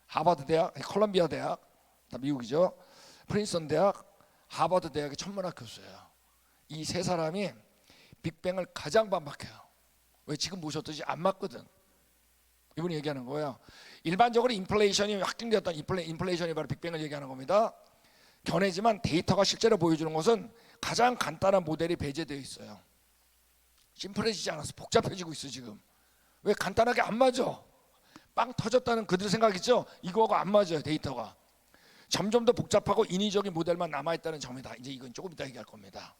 하버드 대학, 콜럼비아 대학, 다 미국이죠. 프린스턴 대학, 하버드 대학의 천문학 교수예요. 이 3사람이 빅뱅을 가장 반박해요. 왜? 지금 보셨듯이 안 맞거든. 이분이 얘기하는 거예요. 일반적으로 인플레이션이 확정되었던 인플레이션이 바로 빅뱅을 얘기하는 겁니다. 견해지만 데이터가 실제로 보여주는 것은 가장 간단한 모델이 배제되어 있어요. 심플해지지 않았어. 복잡해지고 있어 지금. 왜? 간단하게 안 맞아. 빵 터졌다는 그들의 생각이죠. 이거하고 안 맞아요 데이터가. 점점 더 복잡하고 인위적인 모델만 남아있다는 점이다. 이제 이건 조금 이따 얘기할 겁니다.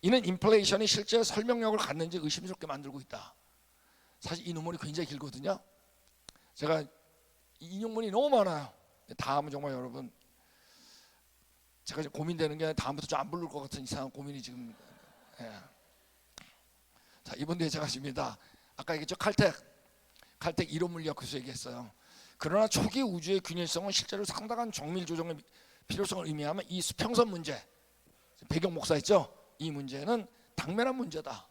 이는 인플레이션이 실제 설명력을 갖는지 의심스럽게 만들고 있다. 사실 이 논문이 굉장히 길거든요. 제가 인용문이 너무 많아요. 다음은 정말 여러분 제가 이제 고민되는 게 다음부터 좀 안 부를 것 같은 이상한 고민이 지금. 예. 자 이번 뒤에 제가 집니다. 아까 얘기했죠. 칼텍 이론 물리학 교수 얘기했어요. 그러나 초기 우주의 균일성은 실제로 상당한 정밀 조정의 필요성을 의미하면 이 수평선 문제 배경 목사했죠. 이 문제는 당면한 문제다.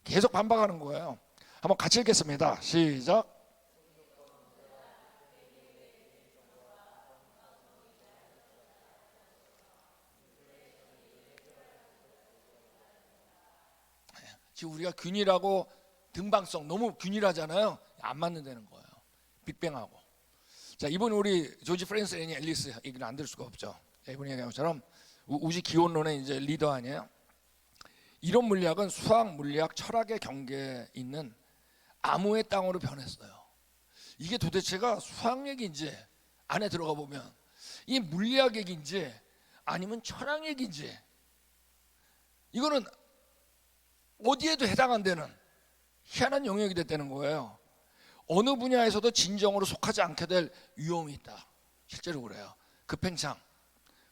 계속 반박하는 거예요. 한번 같이 읽겠습니다. 시작. 지금 우리가 균일하고 등방성 너무 균일하잖아요. 안 맞는다는 거예요. 빅뱅하고. 자 이분 우리 조지 프랜스 애니 앨리스 얘기는 안 들을 수가 없죠. 이분이 얘기한 것처럼 우주 기원론의 이제 리더 아니에요. 이론 물리학은 수학, 물리학, 철학의 경계에 있는 암호의 땅으로 변했어요. 이게 도대체가 수학 얘기인지 안에 들어가 보면 이게 물리학 얘기인지 아니면 철학 얘기인지 이거는 어디에도 해당 안 되는 희한한 영역이 됐다는 거예요. 어느 분야에서도 진정으로 속하지 않게 될 위험이 있다. 실제로 그래요. 급팽창,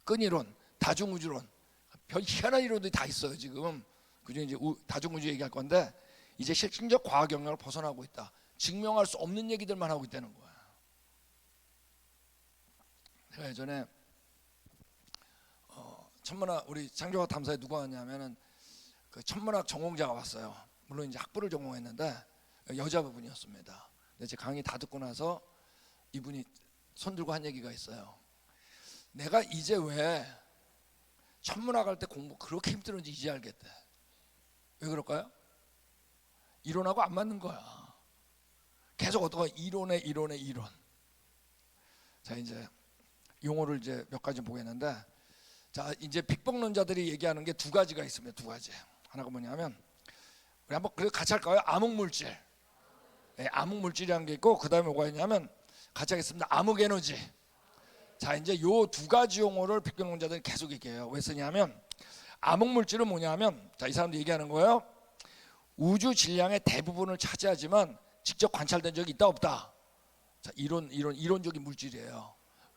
끈이론, 다중우주론, 별 희한한 이론들이 다 있어요. 지금 그중에 이제 다중우주 얘기할 건데, 이제 실질적 과학 영역을 벗어나고 있다. 증명할 수 없는 얘기들만 하고 있다는 거야. 제가 예전에 천문학, 우리 창조과학 탐사에 누가 왔냐면은 그 천문학 전공자가 왔어요. 물론 이제 학부를 전공했는데 여자분이었습니다. 근데 제 강의 다 듣고 나서 이분이 손 들고 한 얘기가 있어요. 내가 이제 왜 천문학 할 때 공부 그렇게 힘들었는지 이제 알겠대. 왜 그럴까요? 이론하고 안 맞는 거야. 계속 어떤 이론. 자, 이제 용어를 이제 몇 가지 보겠는데, 자, 이제 빅뱅론자들이 얘기하는 게 두 가지가 있습니다. 두 가지. 하나가 뭐냐면, 우리 한번 그래도 같이 할까요? 암흑물질. 네, 암흑물질이라는 게 있고, 그 다음에 뭐가 있냐면 같이 하겠습니다. 암흑에너지. 자, 이제 요 두 가지 용어를 빅뱅론자들이 계속 얘기해요. 왜 쓰냐면, 암흑물질은 뭐냐면, 자, 이 사람들이 얘기하는 거예요. 우주 질량의 대부분을 차지하지만 직접 관찰된 적이 있다 없다. 자, 이론적인 물질이에요.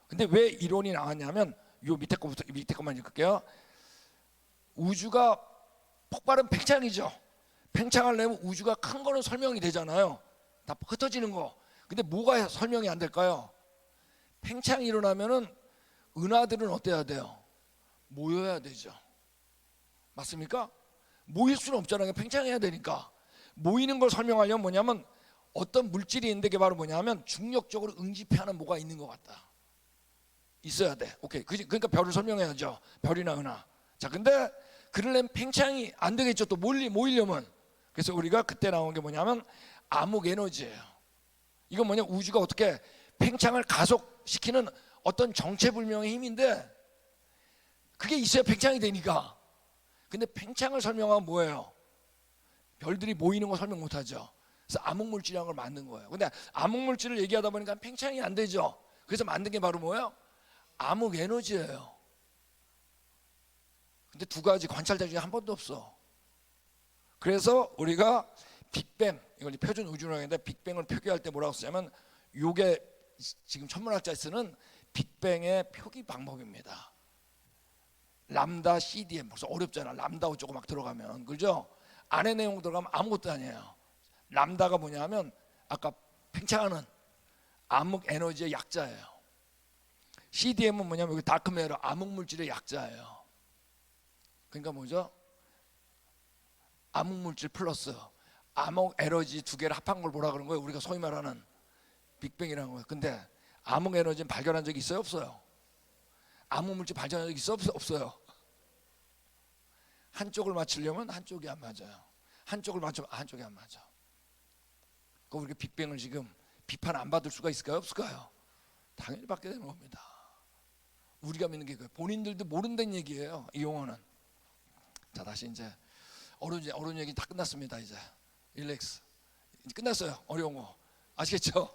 근데 왜 이론이 나왔냐면, 요 밑에 거만 읽을게요. 우주가 폭발은 팽창이죠. 팽창을 내면 우주가 큰 거는 설명이 되잖아요. 다 흩어지는 거. 근데 뭐가 설명이 안 될까요? 팽창이 일어나면은 은하들은 어때야 돼요? 모여야 되죠. 맞습니까? 모일 수는 없잖아요. 팽창해야 되니까. 모이는 걸 설명하려면 뭐냐면, 어떤 물질이 있는데 그게 바로 뭐냐면 중력적으로 응집하는 뭐가 있는 것 같다. 있어야 돼. 오케이. 그러니까 별을 설명해야죠. 별이나 은하. 자, 근데 그러려면 팽창이 안 되겠죠. 또 모이려면. 그래서 우리가 그때 나온 게 뭐냐면 암흑 에너지예요. 이건 뭐냐, 우주가 어떻게 팽창을 가속시키는 어떤 정체불명의 힘인데, 그게 있어야 팽창이 되니까. 근데 팽창을 설명하면 뭐예요? 별들이 모이는 거 설명 못하죠. 그래서 암흑물질이라는 걸 만든 거예요. 근데 암흑물질을 얘기하다 보니까 팽창이 안 되죠. 그래서 만든 게 바로 뭐예요? 암흑에너지예요. 근데 두 가지 관찰자 중에 한 번도 없어. 그래서 우리가 빅뱅, 이걸 표준 우주론인데 빅뱅을 표기할 때 뭐라고 쓰냐면, 요게 지금 천문학자가 쓰는 빅뱅의 표기 방법입니다. 람다 CDM, 벌써 어렵잖아. 람다 어쩌고 막 들어가면, 그죠? 안에 내용 들어가면 아무것도 아니에요. 람다가 뭐냐면 아까 팽창하는 암흑 에너지의 약자예요. CDM은 뭐냐면 여기 다크메터, 암흑물질의 약자예요. 그러니까 뭐죠? 암흑물질 플러스 암흑 에너지 두 개를 합한 걸 뭐라 그러는 거예요? 우리가 소위 말하는 빅뱅이라는 거예요. 근데 암흑 에너지는 발견한 적이 있어요? 없어요? 암흑물질 발견한 적이 있어요? 없어요? 한쪽을 맞추려면 한쪽이 안 맞아요. 한쪽을 맞추면 한쪽이 안 맞아. 그럼 우리가 빅뱅을 지금 비판 안 받을 수가 있을까요? 없을까요? 당연히 받게 되는 겁니다. 우리가 믿는 게 그거예요. 본인들도 모른다는 얘기예요, 이 용어는. 자, 다시 이제 어려운 얘기 다 끝났습니다. 이제 릴렉스. 이제 끝났어요. 어려운 거 아시겠죠?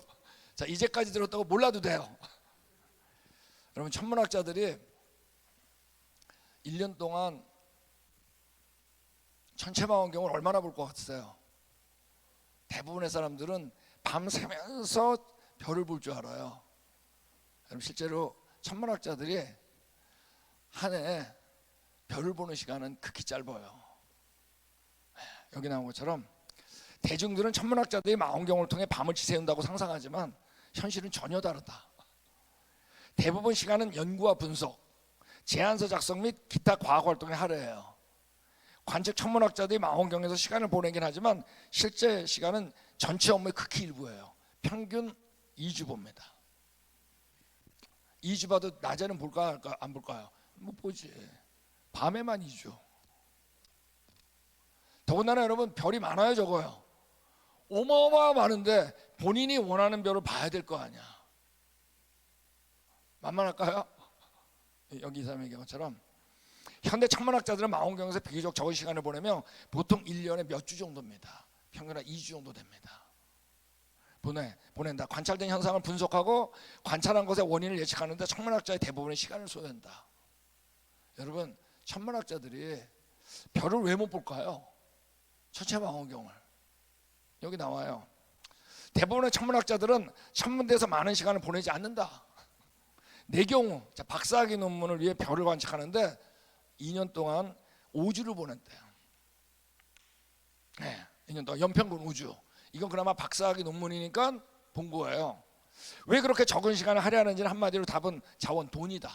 자, 이제까지 들었다고 몰라도 돼요. 여러분, 천문학자들이 1년 동안 천체망원경을 얼마나 볼 것 같으세요? 대부분의 사람들은 밤새면서 별을 볼 줄 알아요. 여러분, 실제로 천문학자들이 한 해에 별을 보는 시간은 극히 짧아요. 여기 나온 것처럼 대중들은 천문학자들이 망원경을 통해 밤을 지새운다고 상상하지만 현실은 전혀 다르다. 대부분 시간은 연구와 분석, 제안서 작성 및 기타 과학 활동에 할애해요. 관측 천문학자들이 망원경에서 시간을 보내긴 하지만 실제 시간은 전체 업무의 극히 일부예요. 평균 2주 봅니다. 2주 봐도 낮에는 볼까 안 볼까요? 못 보지. 밤에만 2주. 더군다나 여러분, 별이 많아요, 적어요? 어마어마 많은데 본인이 원하는 별을 봐야 될 거 아니야. 만만할까요? 여기 이 사람 얘기한 것처럼 현대 천문학자들은 망원경에서 비교적 적은 시간을 보내며 보통 1년에 몇 주 정도입니다. 평균 한 2주 정도 됩니다. 보낸다. 관찰된 현상을 분석하고 관찰한 것의 원인을 예측하는데 천문학자의 대부분의 시간을 소요한다. 여러분, 천문학자들이 별을 왜 못 볼까요? 천체망원경을. 여기 나와요. 대부분의 천문학자들은 천문대에서 많은 시간을 보내지 않는다. 내 경우 박사학위 논문을 위해 별을 관측하는데 2년 동안 5주를 보냈대요. 네, 2년 동안 연평균 5주. 이건 그나마 박사학위 논문이니까 본 거예요. 왜 그렇게 적은 시간을 할애하는지는 한마디로 답은 자원, 돈이다.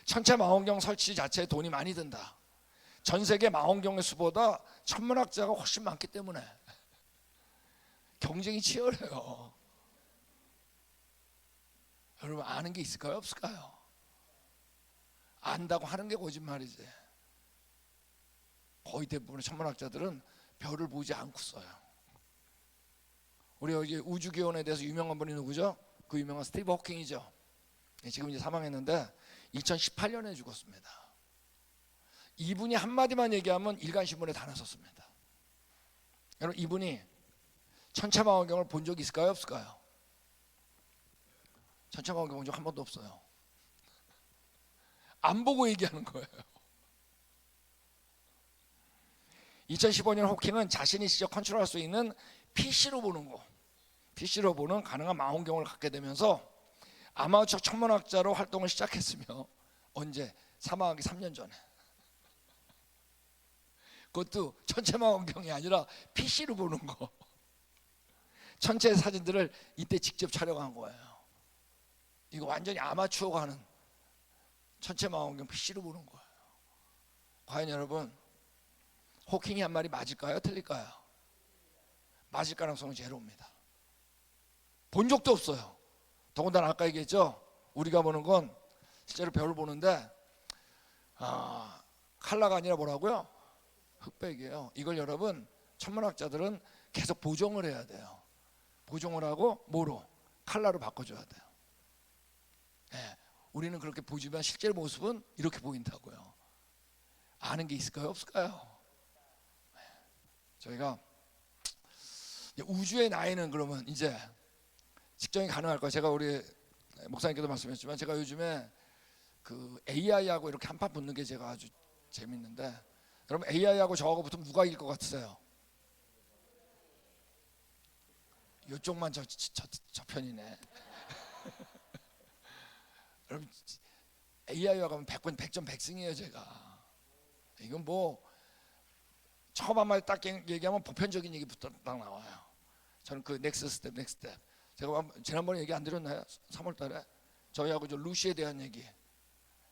천체망원경 설치 자체에 돈이 많이 든다. 전 세계 망원경의 수보다 천문학자가 훨씬 많기 때문에 경쟁이 치열해요. 여러분 아는 게 있을까요? 없을까요? 안다고 하는 게 거짓말이지. 거의 대부분의 천문학자들은 별을 보지 않고 써요. 우리 여기 우주기원에 대해서 유명한 분이 누구죠? 그 유명한 스티브 호킹이죠. 지금 이제 사망했는데 2018년에 죽었습니다. 이분이 한마디만 얘기하면 일간신문에 다 나섰습니다. 여러분 이분이 천체망원경을 본 적이 있을까요? 없을까요? 천체망원경 본 적 한 번도 없어요. 안 보고 얘기하는 거예요. 2015년 호킹은 자신이 직접 컨트롤할 수 있는 PC로 보는 거, PC로 보는 가능한 망원경을 갖게 되면서 아마추어 천문학자로 활동을 시작했으며 언제? 사망하기 3년 전에. 그것도 천체망원경이 아니라 PC로 보는 거. 천체 사진들을 이때 직접 촬영한 거예요. 이거 완전히 아마추어가 하는 천체망원경 PC로 보는 거예요. 과연 여러분 호킹이 한 말이 맞을까요? 틀릴까요? 맞을 가능성은 제로입니다. 본 적도 없어요. 더군다나 아까 얘기했죠. 우리가 보는 건 실제로 별을 보는데 칼라가 아니라 뭐라고요? 흑백이에요. 이걸 여러분 천문학자들은 계속 보정을 해야 돼요. 보정을 하고 뭐로? 칼라로 바꿔줘야 돼요. 네, 우리는 그렇게 보지만 실제 모습은 이렇게 보인다고요. 아는 게 있을까요? 없을까요? 네, 저희가 우주의 나이는 그러면 이제 측정이 가능할 거예요. 제가 우리 목사님께도 말씀했지만 제가 요즘에 그 AI하고 이렇게 한판 붙는 게 제가 아주 재밌는데 여러분 AI하고 저하고 붙으면 누가 이길 것 같으세요? 이쪽만 저 편이네. 여러분 AI와 가면 100점 100승이에요 제가. 이건 뭐 처음 한 마디 딱 얘기하면 보편적인 얘기부터 딱 나와요. 저는 그 넥스트 스텝 제가 지난번에 얘기 안 드렸나요? 3월달에 저희하고 저 루시에 대한 얘기.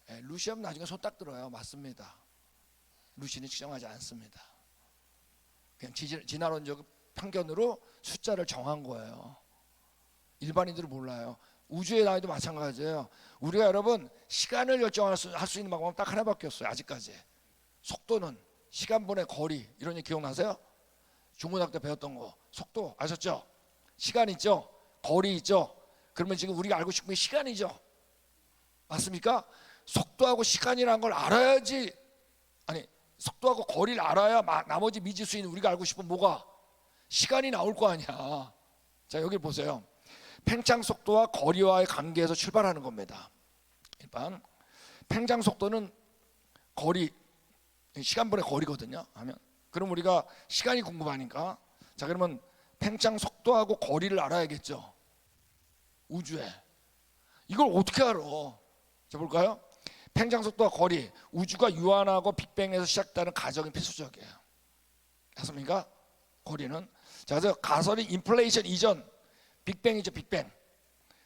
루시하면 나중에 손 딱 들어요. 맞습니다. 루시는 측정하지 않습니다. 그냥 진화론적 편견으로 숫자를 정한 거예요. 일반인들은 몰라요. 우주의 나이도 마찬가지예요. 우리가 여러분 시간을 결정할 수 있는 방법은 딱 하나밖에 없어요. 아직까지. 속도는 시간분의 거리 이런 얘기 기억나세요? 중고등학교 때 배웠던 거. 속도 아셨죠? 시간 있죠? 거리 있죠? 그러면 지금 우리가 알고 싶은 게 시간이죠? 맞습니까? 속도하고 시간이라는 걸 알아야지. 아니 속도하고 거리를 알아야 나머지 미지수인 우리가 알고 싶은 뭐가? 시간이 나올 거 아니야. 자 여기 보세요. 팽창 속도와 거리와의 관계에서 출발하는 겁니다. 일단 팽창 속도는 거리, 시간분의 거리거든요. 하면 그럼 우리가 시간이 궁금하니까 자 그러면 팽창 속도하고 거리를 알아야겠죠. 우주에 이걸 어떻게 알아? 자 볼까요? 팽창 속도와 거리, 우주가 유한하고 빅뱅에서 시작되는 과정이 필수적이에요. 맞습니까? 거리는 자 그래서 가설이 인플레이션 이전 빅뱅이죠. 빅뱅.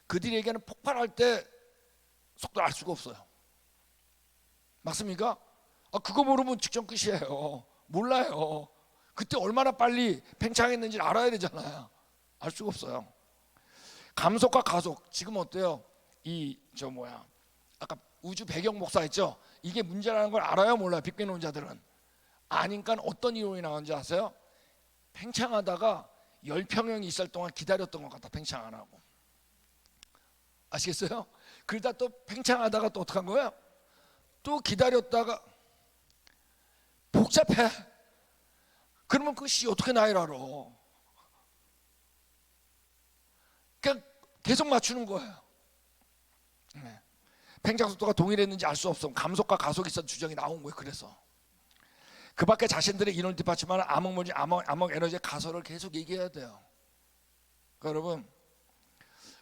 그들이 얘기하는 폭발할 때 속도를 알 수가 없어요. 맞습니까? 그거 모르면 측정 끝이에요. 몰라요. 그때 얼마나 빨리 팽창했는지 알아야 되잖아요. 알 수가 없어요. 감속과 가속. 지금 어때요? 아까 우주 배경 목사했죠? 이게 문제라는 걸 알아요? 몰라요? 빅뱅론자들은. 아니까 어떤 이론이 나오는지 아세요? 팽창하다가 열평형이 있을 동안 기다렸던 것 같다. 팽창 안 하고. 아시겠어요? 그러다 또 팽창하다가 또 어떡한 거예요? 또 기다렸다가 복잡해. 그러면 그 시 어떻게 나이를 알아? 그냥 계속 맞추는 거예요. 팽창 속도가 동일했는지 알 수 없어. 감속과 가속이 있었던 주정이 나온 거예요. 그래서 그 밖에 자신들의 인원을 뒷받침하는 암흑물질, 암흑 에너지의 가설을 계속 얘기해야 돼요. 그러니까 여러분,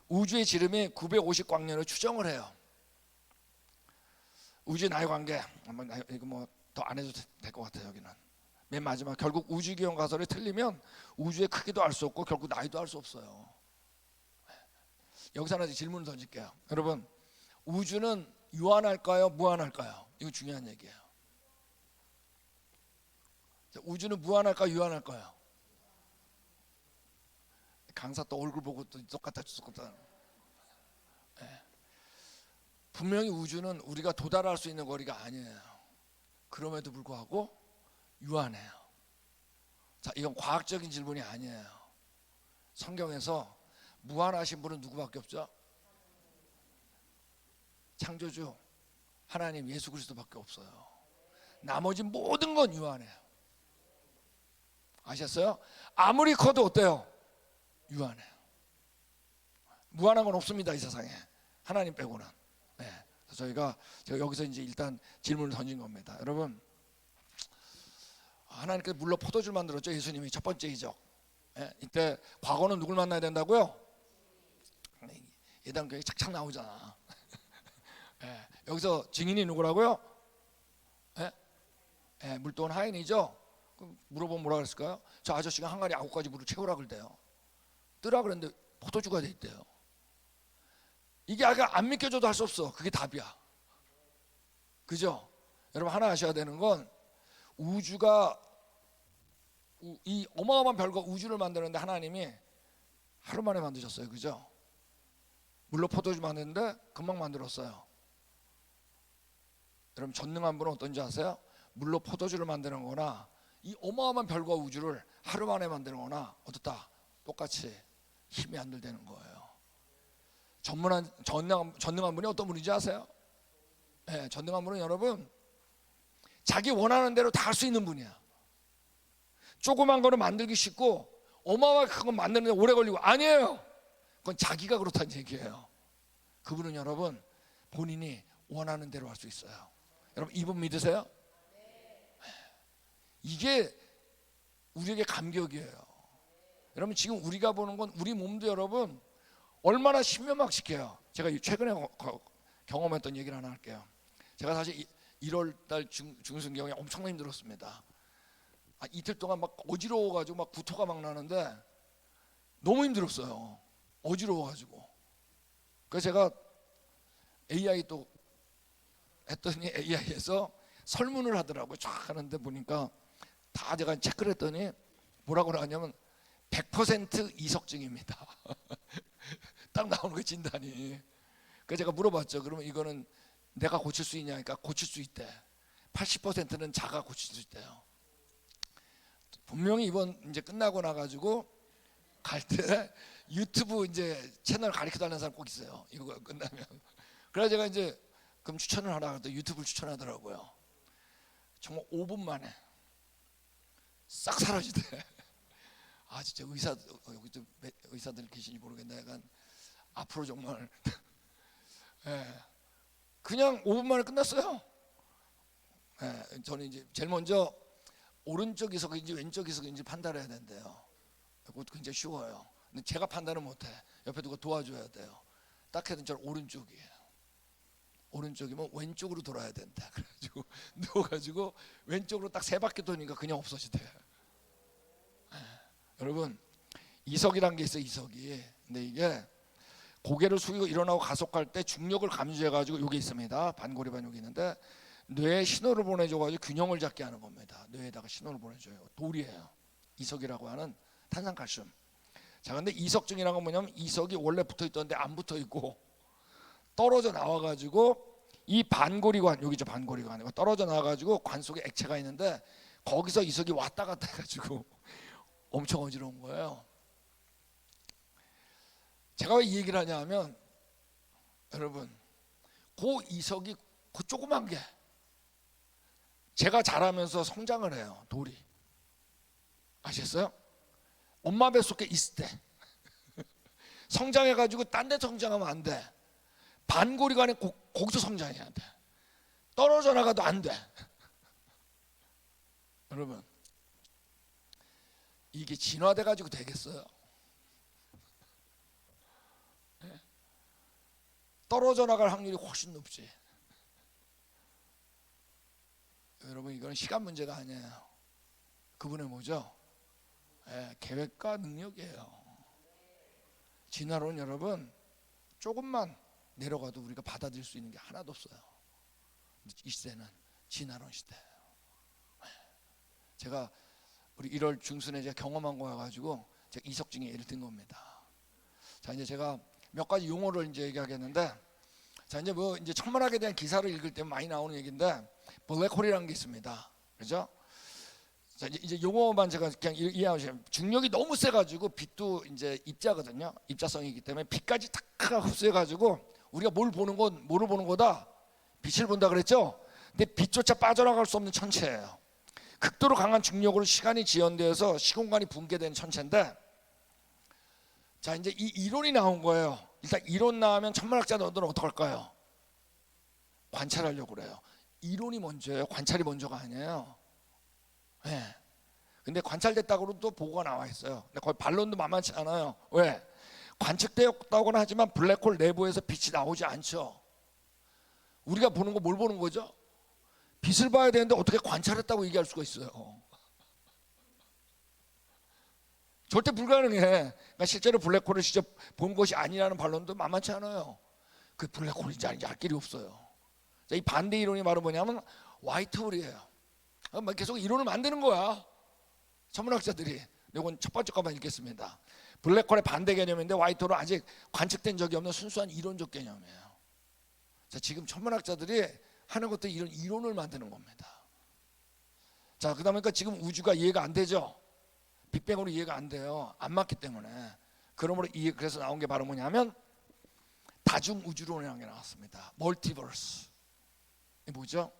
우주의 지름이 950광년을 추정을 해요. 우주의 나이 관계, 이거 뭐 더 안 해도 될 것 같아요. 여기는 맨 마지막, 결국 우주기원 가설이 틀리면 우주의 크기도 알 수 없고 결국 나이도 알 수 없어요. 여기서 하나 질문을 던질게요. 여러분, 우주는 유한할까요? 무한할까요? 이거 중요한 얘기예요. 우주는 무한할까요? 유한할까요? 강사 또 얼굴 보고 또 똑같아. 네. 분명히 우주는 우리가 도달할 수 있는 거리가 아니에요. 그럼에도 불구하고 유한해요. 자, 이건 과학적인 질문이 아니에요. 성경에서 무한하신 분은 누구밖에 없죠? 창조주 하나님 예수 그리스도밖에 없어요. 나머지 모든 건 유한해요. 아셨어요? 아무리 커도 어때요? 유한해요. 무한한 건 없습니다, 이 세상에. 하나님 빼고는. 네. 제가 여기서 이제 일단 질문을 던진 겁니다. 여러분, 하나님께서 물로 포도주를 만들었죠. 예수님이 첫 번째 이적. 네. 이때 과거는 누굴 만나야 된다고요? 예단교회 착착 나오잖아. 네. 여기서 증인이 누구라고요? 네? 네. 물돈 하인이죠. 물어보면 뭐라 그랬을까요? 저 아저씨가 항아리 9가지 물을 채우라 그랬대요. 뜨라 그랬는데 포도주가 돼 있대요. 이게 아까 안 믿겨줘도 할 수 없어. 그게 답이야. 그죠? 여러분, 하나 아셔야 되는 건 우주가, 이 어마어마한 별과 우주를 만드는데 하나님이 하루 만에 만드셨어요. 그죠? 물로 포도주 만드는데 금방 만들었어요. 여러분, 전능한 분은 어떤지 아세요? 물로 포도주를 만드는 거나 이 어마어마한 별과 우주를 하루 만에 만드는 거나 어떻다? 똑같이 힘이 안 들되는 거예요. 전능한 분이 어떤 분인지 아세요? 네, 전능한 분은 여러분, 자기 원하는 대로 다 할 수 있는 분이야. 조그만 거는 만들기 쉽고 어마어마하게 큰 건 만드는데 오래 걸리고, 아니에요. 그건 자기가 그렇다는 얘기예요. 그분은 여러분, 본인이 원하는 대로 할 수 있어요. 여러분, 이분 믿으세요? 이게 우리에게 감격이에요. 여러분, 지금 우리가 보는 건 우리 몸도 여러분 얼마나 신명막식해요. 제가 최근에 경험했던 얘기를 하나 할게요. 제가 사실 1월달 중순경에 엄청나게 힘들었습니다. 이틀 동안 막 어지러워가지고 막 구토가 막 나는데 너무 힘들었어요. 어지러워가지고. 그래서 제가 AI 또 했더니 AI에서 설문을 하더라고요. 쫙 하는데 보니까 다 제가 체크를 했더니 뭐라고 나왔냐면 100% 이석증입니다. 딱 나오는 거 진단이. 그래서 제가 물어봤죠. 그러면 이거는 내가 고칠 수 있냐? 그러니까 고칠 수 있대. 80%는 자가 고칠 수 있대요. 분명히 이번 이제 끝나고 나가지고 갈 때 유튜브 이제 채널 가르쳐 달라는 사람 꼭 있어요. 이거 끝나면. 그래서 제가 이제 그럼 추천을 하라 그랬더니 유튜브를 추천하더라고요. 정말 5분 만에 싹 사라지대. 아, 진짜 여기 좀 의사들 계신지 모르겠네. 약간 앞으로 정말 예, 그냥 5분 만에 끝났어요. 예, 저는 이제 제일 먼저 오른쪽 이석인지 왼쪽 이석인지 판단해야 된대요. 그것도 굉장히 쉬워요. 근데 제가 판단을 못해. 옆에 누가 도와줘야 돼요. 딱 해도 저는 오른쪽이에요. 오른쪽이면 왼쪽으로 돌아야 된다. 그래가지고 누워가지고 왼쪽으로 딱 3바퀴 도니까 그냥 없어지대. 여러분, 이석이란 게 있어요. 이석이. 근데 이게 고개를 숙이고 일어나고 가속할 때 중력을 감지해가지고 여기 있습니다. 반고리반 여기 있는데 뇌에 신호를 보내줘가지고 균형을 잡게 하는 겁니다. 뇌에다가 신호를 보내줘요. 돌이에요. 이석이라고 하는 탄산칼슘. 자, 근데 이석증이라는 건 뭐냐면 이석이 원래 붙어 있던데 안 붙어 있고 떨어져 나와가지고 이 반고리관, 여기죠. 반고리관. 떨어져 나와가지고 관 속에 액체가 있는데 거기서 이석이 왔다 갔다 해가지고 엄청 어지러운 거예요. 제가 왜 이 얘기를 하냐 하면 여러분, 그 이석이 그 조그만 게 제가 자라면서 성장을 해요. 돌이. 아셨어요? 엄마 뱃속에 있을 때 성장해가지고 딴 데 성장하면 안 돼. 반고리관에 거기서 성장해야 돼. 떨어져 나가도 안 돼. 여러분, 이게 진화돼 가지고 되겠어요? 네? 떨어져 나갈 확률이 훨씬 높지. 여러분, 이건 시간 문제가 아니에요. 그분의 뭐죠? 계획과 능력이에요. 진화론 여러분, 조금만 내려가도 우리가 받아들일 수 있는 게 하나도 없어요. 이 시대는 진화론 시대예요. 제가 우리 1월 중순에 제가 경험한 거여 가지고 제가 이석증에 예를 든 겁니다. 자, 이제 제가 몇 가지 용어를 이제 얘기하겠는데, 자, 이제 뭐 이제 천문학에 대한 기사를 읽을 때 많이 나오는 얘기인데, 블랙홀이라는 게 있습니다. 그죠? 자, 이제 용어만 제가 그냥 이해하시면, 중력이 너무 세가지고 빛도 이제 입자거든요. 입자성이기 때문에 빛까지 탁 흡수해가지고 우리가 뭐를 보는 거다? 빛을 본다 그랬죠? 근데 빛조차 빠져나갈 수 없는 천체예요. 극도로 강한 중력으로 시간이 지연되어서 시공간이 붕괴된 천체인데, 자, 이제 이 이론이 나온 거예요. 일단 이론 나오면 천문학자들은 어떡할까요? 관찰하려고 그래요. 이론이 먼저예요. 관찰이 먼저가 아니에요. 네. 근데 관찰됐다고 또 보고가 나와 있어요. 근데 거의 반론도 만만치 않아요. 왜? 관측되었다고는 하지만 블랙홀 내부에서 빛이 나오지 않죠. 우리가 보는 거 뭘 보는 거죠? 빛을 봐야 되는데 어떻게 관찰했다고 얘기할 수가 있어요? 절대 불가능해. 그러니까 실제로 블랙홀을 직접 본 것이 아니라는 반론도 만만치 않아요. 그 블랙홀인지 아닌지 알 길이 없어요. 자, 이 반대 이론이 바로 뭐냐면 화이트홀이에요. 계속 이론을 만드는 거야, 천문학자들이. 이건 첫 번째 것만 읽겠습니다. 블랙홀의 반대 개념인데, 화이트홀은 아직 관측된 적이 없는 순수한 이론적 개념이에요. 자, 지금 천문학자들이 하는 것도 이런 이론을 만드는 겁니다. 자, 그러다 보니까 지금 우주가 이해가 안 되죠. 빅뱅으로 이해가 안 돼요. 안 맞기 때문에. 그러므로 그래서 나온 게 바로 뭐냐면 다중우주론이라는 게 나왔습니다. 멀티버스. 이게 뭐죠?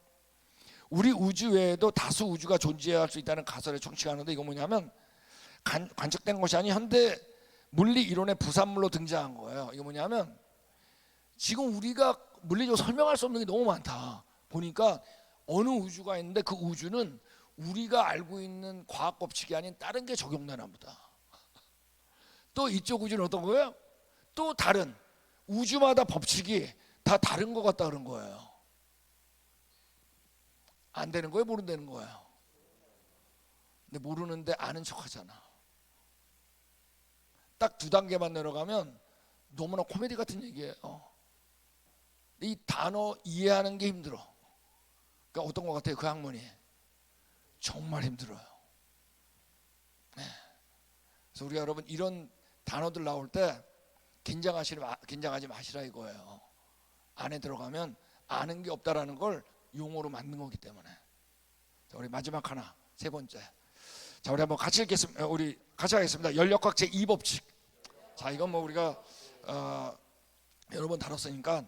우리 우주 외에도 다수 우주가 존재할 수 있다는 가설에 충실하는데, 이거 뭐냐면 관측된 것이 아닌 현대 물리 이론의 부산물로 등장한 거예요. 이거 뭐냐면 지금 우리가 물리적으로 설명할 수 없는 게 너무 많다 보니까 어느 우주가 있는데 그 우주는 우리가 알고 있는 과학 법칙이 아닌 다른 게 적용되나 보다. 또 이쪽 우주는 어떤 거예요? 또 다른, 우주마다 법칙이 다 다른 것 같다 그런 거예요. 안 되는 거예요? 모른다는 거예요? 근데 모르는데 아는 척 하잖아. 딱 2단계만 내려가면 너무나 코미디 같은 얘기예요. 이 단어 이해하는 게 힘들어. 그러니까 어떤 것 같아요? 그 학문이 정말 힘들어요. 네. 그래서 우리 여러분, 이런 단어들 나올 때 긴장하지 마시라 이거예요. 안에 들어가면 아는 게 없다라는 걸 용어로 만든 거기 때문에. 자, 우리 마지막 하나, 세 번째. 자, 우리 한번 같이 읽겠습니다. 우리 같이 하겠습니다. 연력학 제2법칙. 자, 이건 뭐 우리가 여러 번 다뤘으니까,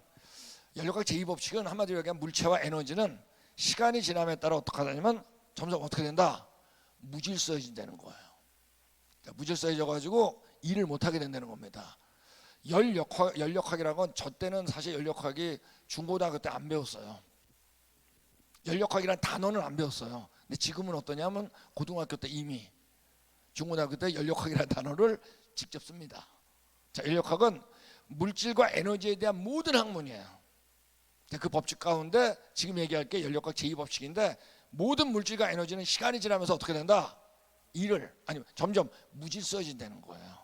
연력학 제2법칙은 한마디로 얘기하면 물체와 에너지는 시간이 지남에 따라 어떻게 하냐면 점점 어떻게 된다? 무질서해진다는 거예요. 자, 무질서해져 가지고 일을 못하게 된다는 겁니다. 연력학이라는 건, 저 때는 사실 연력학이 중고등학교 때 안 배웠어요. 연력학이라는 단어는 안 배웠어요. 근데 지금은 어떠냐면 고등학교 때 이미, 중고등학교 때 연력학이라는 단어를 직접 씁니다. 자, 연력학은 물질과 에너지에 대한 모든 학문이에요. 그 법칙 가운데 지금 얘기할 게 연력학 제2법칙인데, 모든 물질과 에너지는 시간이 지나면서 어떻게 된다? 아니면 점점 무질서해진다는 거예요.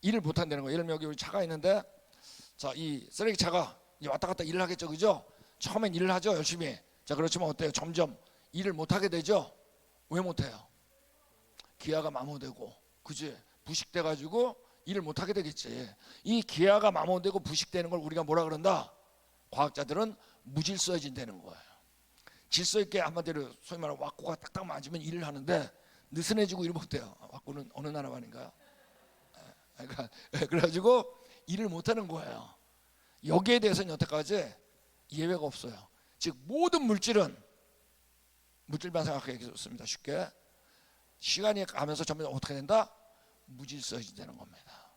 일을 못한다는 거예요. 예를 들면 여기 우리 차가 있는데, 자, 이 쓰레기차가 왔다 갔다 일을 하겠죠, 그죠? 처음엔 일을 하죠, 열심히. 자, 그렇지만 어때요? 점점 일을 못하게 되죠. 왜 못해요? 기아가 마모되고, 그지? 부식돼가지고 일을 못하게 되겠지. 이 기아가 마모되고 부식되는 걸 우리가 뭐라 그런다? 과학자들은 무질서해진다는 거예요. 질서 있게 한마디로 소위 말하는 왁구가 딱딱 맞으면 일을 하는데, 느슨해지고 일을 못해요. 왁구는 어느 나라 말인가요? 그러니까 그래가지고 일을 못하는 거예요. 여기에 대해서는 여태까지 예외가 없어요. 즉 모든 물질은, 물질만 생각해 좋습니다. 쉽게 시간이 가면서 점점 어떻게 된다? 무질서해진다는 겁니다.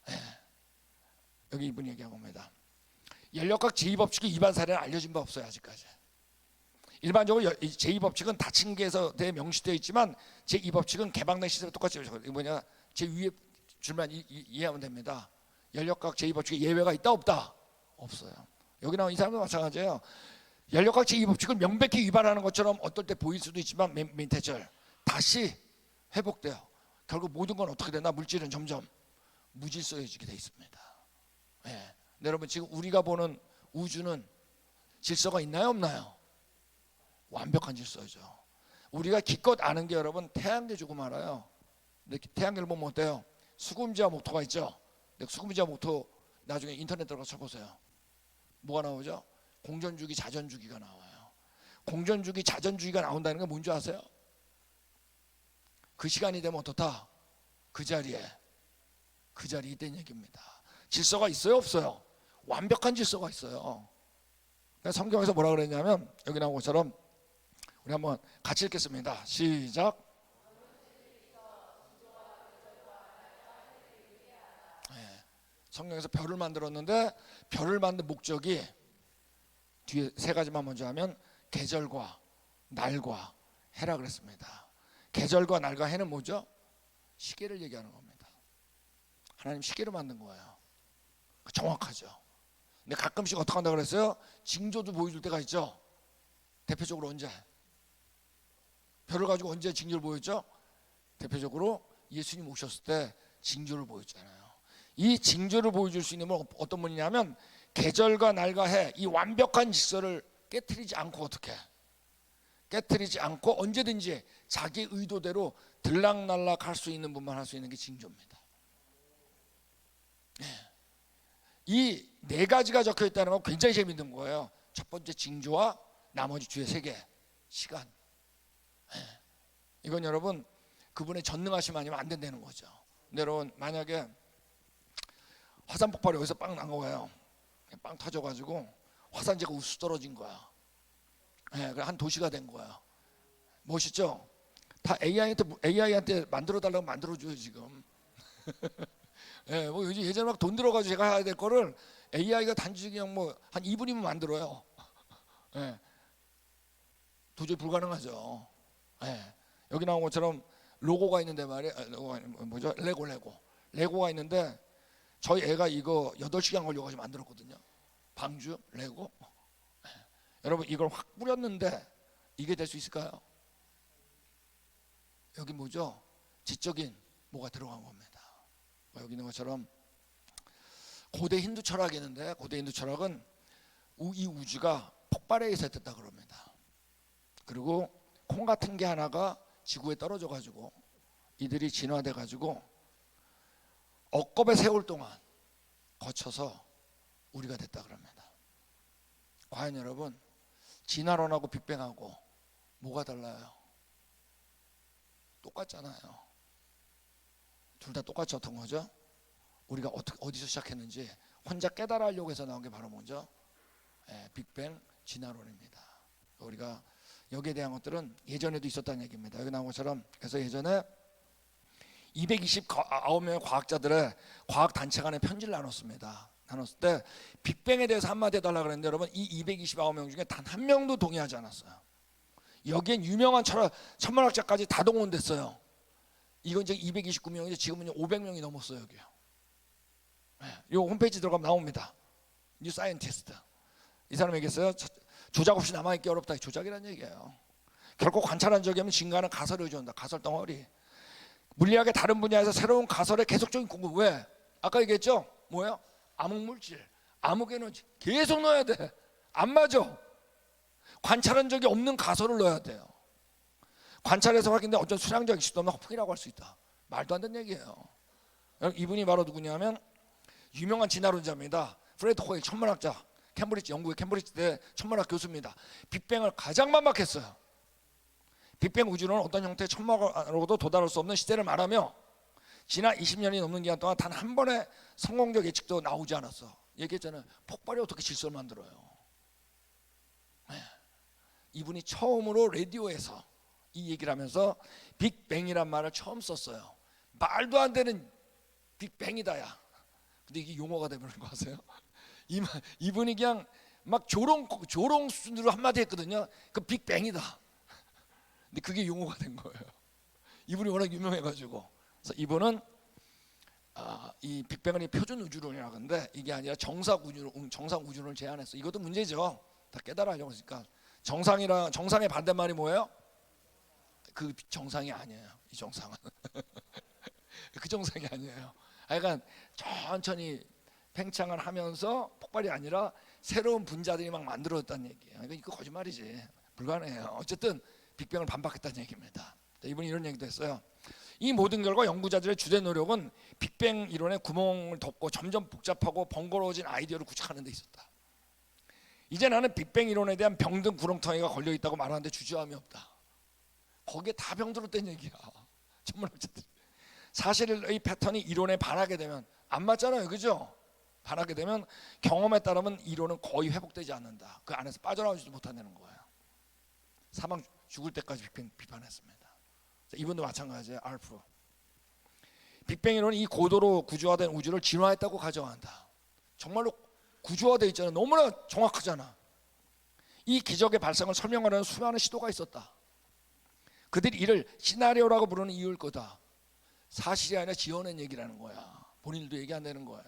네. 여기 이분이 얘기한 겁니다. 연력학 제2법칙의 위반 사례는 알려진 바 없어요, 아직까지. 일반적으로 제2법칙은 닫힌 게에서 명시되어 있지만 제2법칙은 개방된 시설에 똑같이 이거 뭐냐 제 위에 줄만 이해하면 됩니다. 연력학 제2법칙에 예외가 있다 없다? 없어요. 여기 나온 이 사람도 마찬가지예요. 연력학 제2법칙을 명백히 위반하는 것처럼 어떨 때 보일 수도 있지만 밑에 절 다시 회복돼요. 결국 모든 건 어떻게 되나 물질은 점점 무질서해지게 돼 있습니다. 네. 여러분 지금 우리가 보는 우주는 질서가 있나요 없나요? 완벽한 질서죠. 우리가 기껏 아는 게 여러분 태양계 주고 말아요. 근데 태양계를 보면 어때요? 수금지와 목토가 있죠. 근데 수금지와 목토 나중에 인터넷 들어가서 쳐보세요. 뭐가 나오죠? 공전주기 자전주기가 나와요. 공전주기 자전주기가 나온다는 게 뭔지 아세요? 그 시간이 되면 어떻다? 그 자리에 있다는 얘기입니다. 질서가 있어요 없어요? 완벽한 질서가 있어요. 성경에서 뭐라 그랬냐면 여기 나온 것처럼 우리 한번 같이 읽겠습니다. 시작. 네. 성경에서 별을 만들었는데 별을 만든 목적이 뒤에 세 가지만 먼저 하면 계절과 날과 해라 그랬습니다. 계절과 날과 해는 뭐죠? 시계를 얘기하는 겁니다. 하나님 시계를 만든 거예요. 정확하죠. 근데 가끔씩 어떻게 한다고 그랬어요? 징조도 보여줄 때가 있죠. 대표적으로 언제? 별을 가지고 언제 징조를 보였죠? 대표적으로 예수님 오셨을 때 징조를 보였잖아요. 이 징조를 보여줄 수 있는 건 어떤 분이냐면 계절과 날과 해 이 완벽한 질서를 깨트리지 않고 어떻게? 깨트리지 않고 언제든지 자기 의도대로 들락날락 할 수 있는 분만 할 수 있는 게 징조입니다. 이 네 가지가 적혀 있다는 건 굉장히 재밌는 거예요. 첫 번째 징조와 나머지 뒤에 세 개 시간. 이건 여러분 그분의 전능하심 아니면 안 된다는 거죠. 근데 여러분 만약에 화산 폭발이 여기서 빵 난 거예요. 빵 터져가지고 화산재가 우수 떨어진 거야. 한 도시가 된 거야. 멋있죠? 다 AI한테 만들어 달라고 만들어줘요 지금. 뭐 예전에 막 돈 들어가지고 제가 해야 될 거를 AI가 단지 그냥 뭐 한 2분이면 만들어요. 도저히 불가능하죠. 여기 나온 것처럼 로고가 있는데 말이에요. 뭐죠? 레고가 있는데 저희 애가 이거 8시간 걸려가지고 만들었거든요. 방주 레고. 여러분 이걸 확 뿌렸는데 이게 될 수 있을까요? 여기 뭐죠? 지적인 뭐가 들어간 겁니다. 여기 있는 것처럼 고대 힌두 철학이 있는데 고대 힌두 철학은 이 우주가 폭발에 의해서 됐다 그럽니다. 그리고 콩 같은 게 하나가 지구에 떨어져 가지고 이들이 진화돼 가지고 억겁의 세월 동안 거쳐서 우리가 됐다 그럽니다. 과연 여러분 진화론하고 빅뱅하고 뭐가 달라요? 똑같잖아요. 둘 다 똑같이 어떤 거죠? 우리가 어디서 시작했는지 혼자 깨달아 하려고 해서 나온 게 바로 뭐죠? 빅뱅 진화론입니다. 우리가 여기에 대한 것들은 예전에도 있었다는 얘기입니다. 여기 나온 것처럼 그래서 예전에 229명의 과학자들의 과학단체 간에 편지를 나눴습니다. 나눴을 때 빅뱅에 대해서 한마디 해달라고 그랬는데 여러분 이 229명 중에 단 한 명도 동의하지 않았어요. 여기엔 유명한 천문학자까지 다 동원됐어요. 이건 이제 229명이죠. 지금은 500명이 넘었어요. 여기요. 이 홈페이지 들어가면 나옵니다. 뉴 사이언티스트. 이 사람이 얘기했어요. 조작 없이 남아있기 어렵다. 조작이라는 얘기예요. 결코 관찰한 적이 없는 진가는 가설을 의존한다. 가설 덩어리. 물리학의 다른 분야에서 새로운 가설의 계속적인 공급. 왜? 아까 얘기했죠? 뭐예요? 암흑물질. 암흑에는 계속 넣어야 돼. 안 맞아. 관찰한 적이 없는 가설을 넣어야 돼요. 관찰해서 확인된 어떤 수량적 이슈도 없는 허풍이라고 할 수 있다. 말도 안 되는 얘기예요. 이분이 바로 누구냐면 유명한 진화론자입니다. 프레드 호일 천문학자. 영국의 캠브리지 대 천문학 교수입니다. 빅뱅을 가장 만박했어요. 빅뱅 우주는 어떤 형태의 천문학으로도 도달할 수 없는 시대를 말하며 지난 20년이 넘는 기간 동안 단 한 번의 성공적 예측도 나오지 않았어. 얘기했잖아요. 폭발이 어떻게 질서를 만들어요. 이분이 처음으로 라디오에서 이 얘기를 하면서 빅뱅이란 말을 처음 썼어요. 말도 안 되는 빅뱅이다 야. 근데 이게 용어가 되버린 거 아세요? 이분이 그냥 막 조롱 수준으로 한마디 했거든요. 그 빅뱅이다. 근데 그게 용어가 된 거예요. 이분이 워낙 유명해가지고. 그래서 이분은 이 빅뱅은 표준 우주론이라고 하는데 이게 아니라 정상 우주론을 제안했어. 이것도 문제죠. 다 깨달으려고 하니까. 정상의 반대말이 뭐예요? 그 정상이 아니에요. 이 정상은 그 정상이 아니에요. 하여간 천천히 팽창을 하면서 폭발이 아니라 새로운 분자들이 막 만들어졌다는 얘기예요. 그러니까 이거 거짓말이지. 불가능해요. 어쨌든 빅뱅을 반박했다는 얘기입니다. 이분이 이런 얘기도 했어요. 이 모든 결과 연구자들의 주된 노력은 빅뱅 이론의 구멍을 덮고 점점 복잡하고 번거로워진 아이디어를 구축하는 데 있었다. 이제 나는 빅뱅 이론에 대한 병든 구렁텅이가 걸려있다고 말하는데 주저함이 없다. 거기에 다 병들었다는 얘기야. 천문학자들. 사실의 패턴이 이론에 반하게 되면 안 맞잖아요. 그죠? 반하게 되면 경험에 따르면 이론은 거의 회복되지 않는다. 그 안에서 빠져나오지도 못한다는 거예요. 사망 죽을 때까지 빅뱅 비판했습니다. 이분도 마찬가지예요. 알프. 빅뱅 이론은 이 고도로 구조화된 우주를 진화했다고 가정한다. 정말로 구조화되어 있잖아. 너무나 정확하잖아. 이 기적의 발생을 설명하려는 수많은 시도가 있었다. 그들이 이를 시나리오라고 부르는 이유일 거다. 사실이 아니라 지어낸 얘기라는 거야. 본인들도 얘기 안 되는 거야.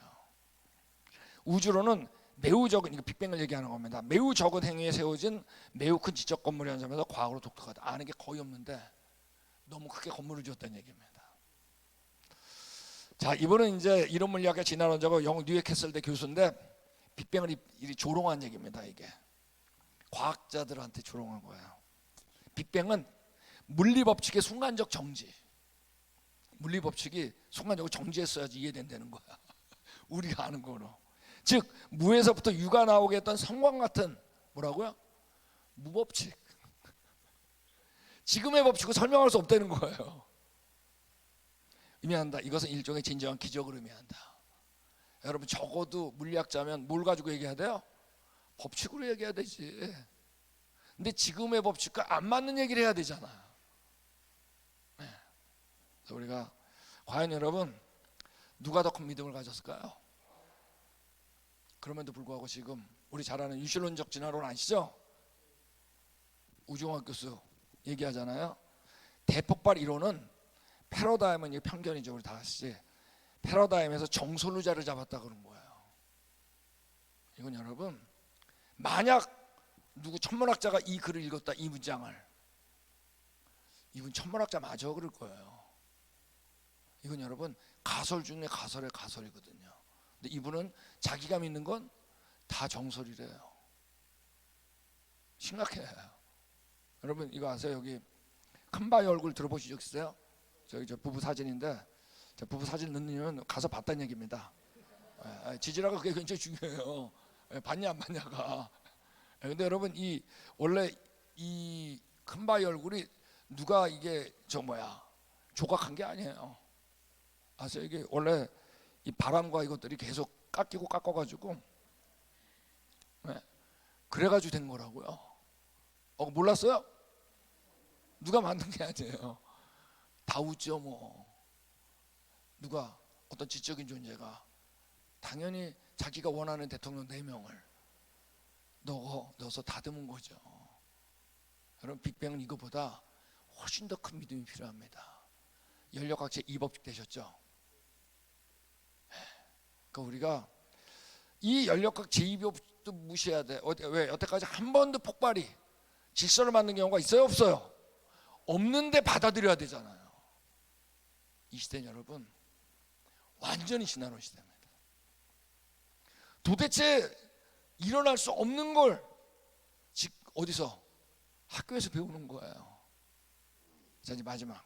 우주로는 매우 적은, 이거 빅뱅을 얘기하는 겁니다. 매우 적은 행위에 세워진 매우 큰 지적 건물이 한 점에서 과학으로 독특하다. 아는 게 거의 없는데 너무 크게 건물을 지었다는 얘기입니다. 자, 이분은 이제 이론 물리학의 진화론자고 영국 뉴캐슬대 교수인데 빅뱅을 이리 조롱한 얘기입니다. 이게 과학자들한테 조롱한 거예요. 빅뱅은 물리법칙의 순간적 정지. 물리법칙이 순간적으로 정지했어야지 이해된다는 거야. 우리가 아는 거로. 즉 무에서부터 유가 나오게 했던 성광 같은 뭐라고요? 무법칙. 지금의 법칙을 설명할 수 없다는 거예요. 의미한다. 이것은 일종의 진정한 기적을 의미한다. 여러분 적어도 물리학자면 뭘 가지고 얘기해야 돼요? 법칙으로 얘기해야 되지. 근데 지금의 법칙과 안 맞는 얘기를 해야 되잖아요. 네. 그래서 우리가 과연 여러분 누가 더 큰 믿음을 가졌을까요? 그럼에도 불구하고 지금 우리 잘 아는 유실론적 진화론 아시죠? 우종학 교수 얘기하잖아요. 대폭발 이론은 패러다임은 이게 편견이죠. 우리 다 아시지? 패러다임에서 정솔루자를 잡았다 그런 거예요. 이건 여러분 만약 누구 천문학자가 이 글을 읽었다, 이 문장을, 이분 천문학자 맞아 그럴 거예요. 이건 여러분 가설 중에 가설의 가설이거든요. 근데 이분은 자기가 믿는 건 다 정설이래요. 심각해요. 여러분 이거 아세요? 여기 큰바위 얼굴 들어보신 적 있어요? 저기 저 부부 사진인데, 저 부부 사진 넣는 이유는 가서 봤다는 얘기입니다. 지지라가 그게 굉장히 중요해요. 봤냐 안 봤냐가. 근데 여러분 이 원래 이 큰바위 얼굴이 누가 이게 조각한 게 아니에요. 아세요? 이게 원래 이 바람과 이것들이 계속 깎이고 깎아가지고 그래가지고 된 거라고요. 몰랐어요? 누가 만든 게 아니에요. 다 웃죠 뭐. 누가 어떤 지적인 존재가 당연히 자기가 원하는 대통령 4명을 넣어서 다듬은 거죠. 여러분 빅뱅은 이거보다 훨씬 더 큰 믿음이 필요합니다. 연력학 제2법칙 되셨죠? 그러니까 우리가 이 연력학 제2법칙도 무시해야 돼. 왜? 여태까지 한 번도 폭발이 질서를 만든 경우가 있어요? 없어요? 없는데 받아들여야 되잖아요. 이 시대는 여러분 완전히 진화론 시대입니다. 도대체 일어날 수 없는 걸 어디서? 학교에서 배우는 거예요. 자, 이제 마지막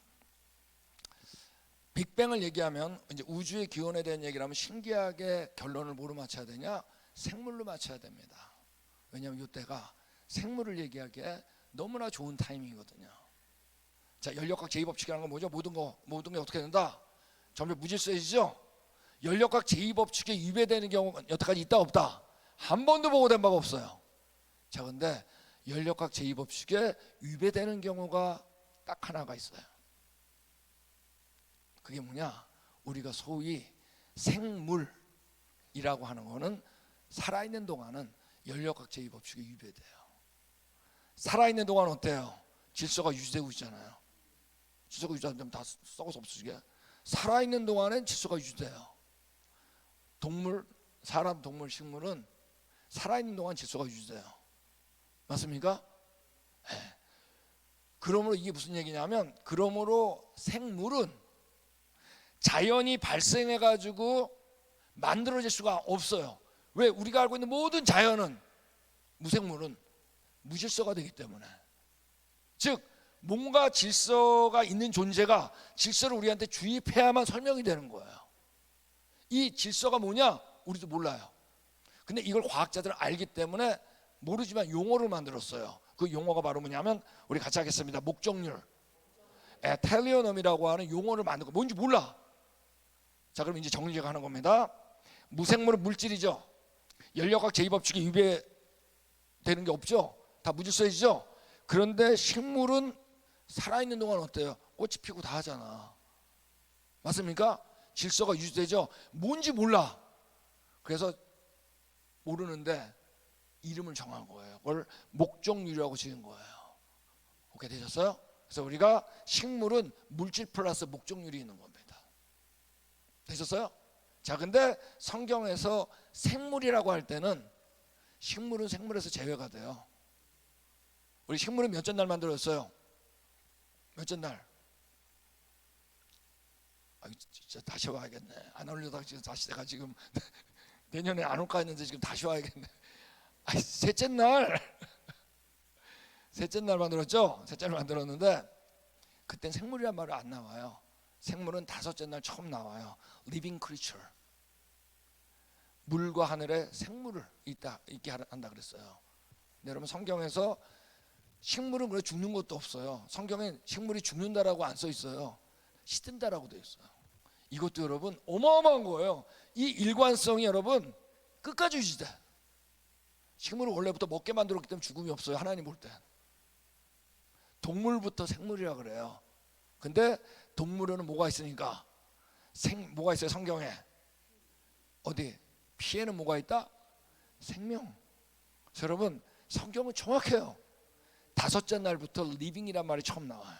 빅뱅을 얘기하면 이제 우주의 기원에 대한 얘기를 하면 신기하게 결론을 뭐로 맞춰야 되냐? 생물로 맞춰야 됩니다. 왜냐하면 이때가 생물을 얘기하기에 너무나 좋은 타이밍이거든요. 자, 연력학 제2법칙이라는 건 뭐죠? 모든 게 어떻게 된다? 점점 무질서해지죠? 연력학 제2법칙에 위배되는 경우가 여태까지 있다 없다? 한 번도 보고된 바가 없어요. 자, 근데 연력학 제2법칙에 위배되는 경우가 딱 하나가 있어요. 그게 뭐냐? 우리가 소위 생물이라고 하는 거는 살아있는 동안은 연력학제의 법칙이 위배돼요. 살아있는 동안 어때요? 질서가 유지되고 있잖아요. 질서가 유지 안 되면 다 썩어서 없어지게. 살아있는 동안엔 질서가 유지돼요. 동물, 사람, 동물, 식물은 살아있는 동안 질서가 유지돼요. 맞습니까? 네. 그러므로 이게 무슨 얘기냐면, 그러므로 생물은 자연이 발생해가지고 만들어질 수가 없어요. 왜? 우리가 알고 있는 모든 자연은, 무생물은 무질서가 되기 때문에. 즉 뭔가 질서가 있는 존재가 질서를 우리한테 주입해야만 설명이 되는 거예요. 이 질서가 뭐냐? 우리도 몰라요. 근데 이걸 과학자들은 알기 때문에 모르지만 용어를 만들었어요. 그 용어가 바로 뭐냐면, 우리 같이 하겠습니다. 목적률, 텔리오놈이라고 하는 용어를 만들고, 뭔지 몰라. 자, 그럼 이제 정리를 하는 겁니다. 무생물은 물질이죠. 연력학 제2법칙이 위배되는 게 없죠. 다 무질서해지죠. 그런데 식물은 살아있는 동안 어때요? 꽃이 피고 다 하잖아. 맞습니까? 질서가 유지되죠. 뭔지 몰라. 그래서 모르는데 이름을 정한 거예요. 그걸 목적률이라고 지은 거예요. 오케이, 되셨어요? 그래서 우리가 식물은 물질 플러스 목적률이 있는 겁니다. 되셨어요? 자, 근데 성경에서 생물이라고 할 때는 식물은 생물에서 제외가 돼요. 우리 식물은 몇째 날 만들었어요? 몇째 날? 아, 진짜 다시 와야겠네. 안 올려다가 지금 다시 내가 지금 내년에 안 올까 했는데 지금 다시 와야겠네. 아, 셋째 날. 셋째 날 만들었죠? 셋째 날 만들었는데 그땐 생물이란 말이 안 나와요. 생물은 다섯째 날 처음 나와요. Living creature. 물과 하늘에 생물을 있게 한다 그랬어요. 근데 여러분, 성경에서 식물은 그래 죽는 것도 없어요. 성경엔 식물이 죽는다라고 안 써 있어요. 시든다라고 되어 있어요. 이것도 여러분 어마어마한 거예요. 이 일관성이 여러분 끝까지 유지돼. 식물은 원래부터 먹게 만들었기 때문에 죽음이 없어요. 하나님 볼 때. 동물부터 생물이라 그래요. 근데 동물에는 뭐가 있으니까? 뭐가 있어요? 성경에 어디? 피에는 뭐가 있다? 생명. 그래서 여러분, 성경은 정확해요. 다섯째 날부터 리빙이란 말이 처음 나와요.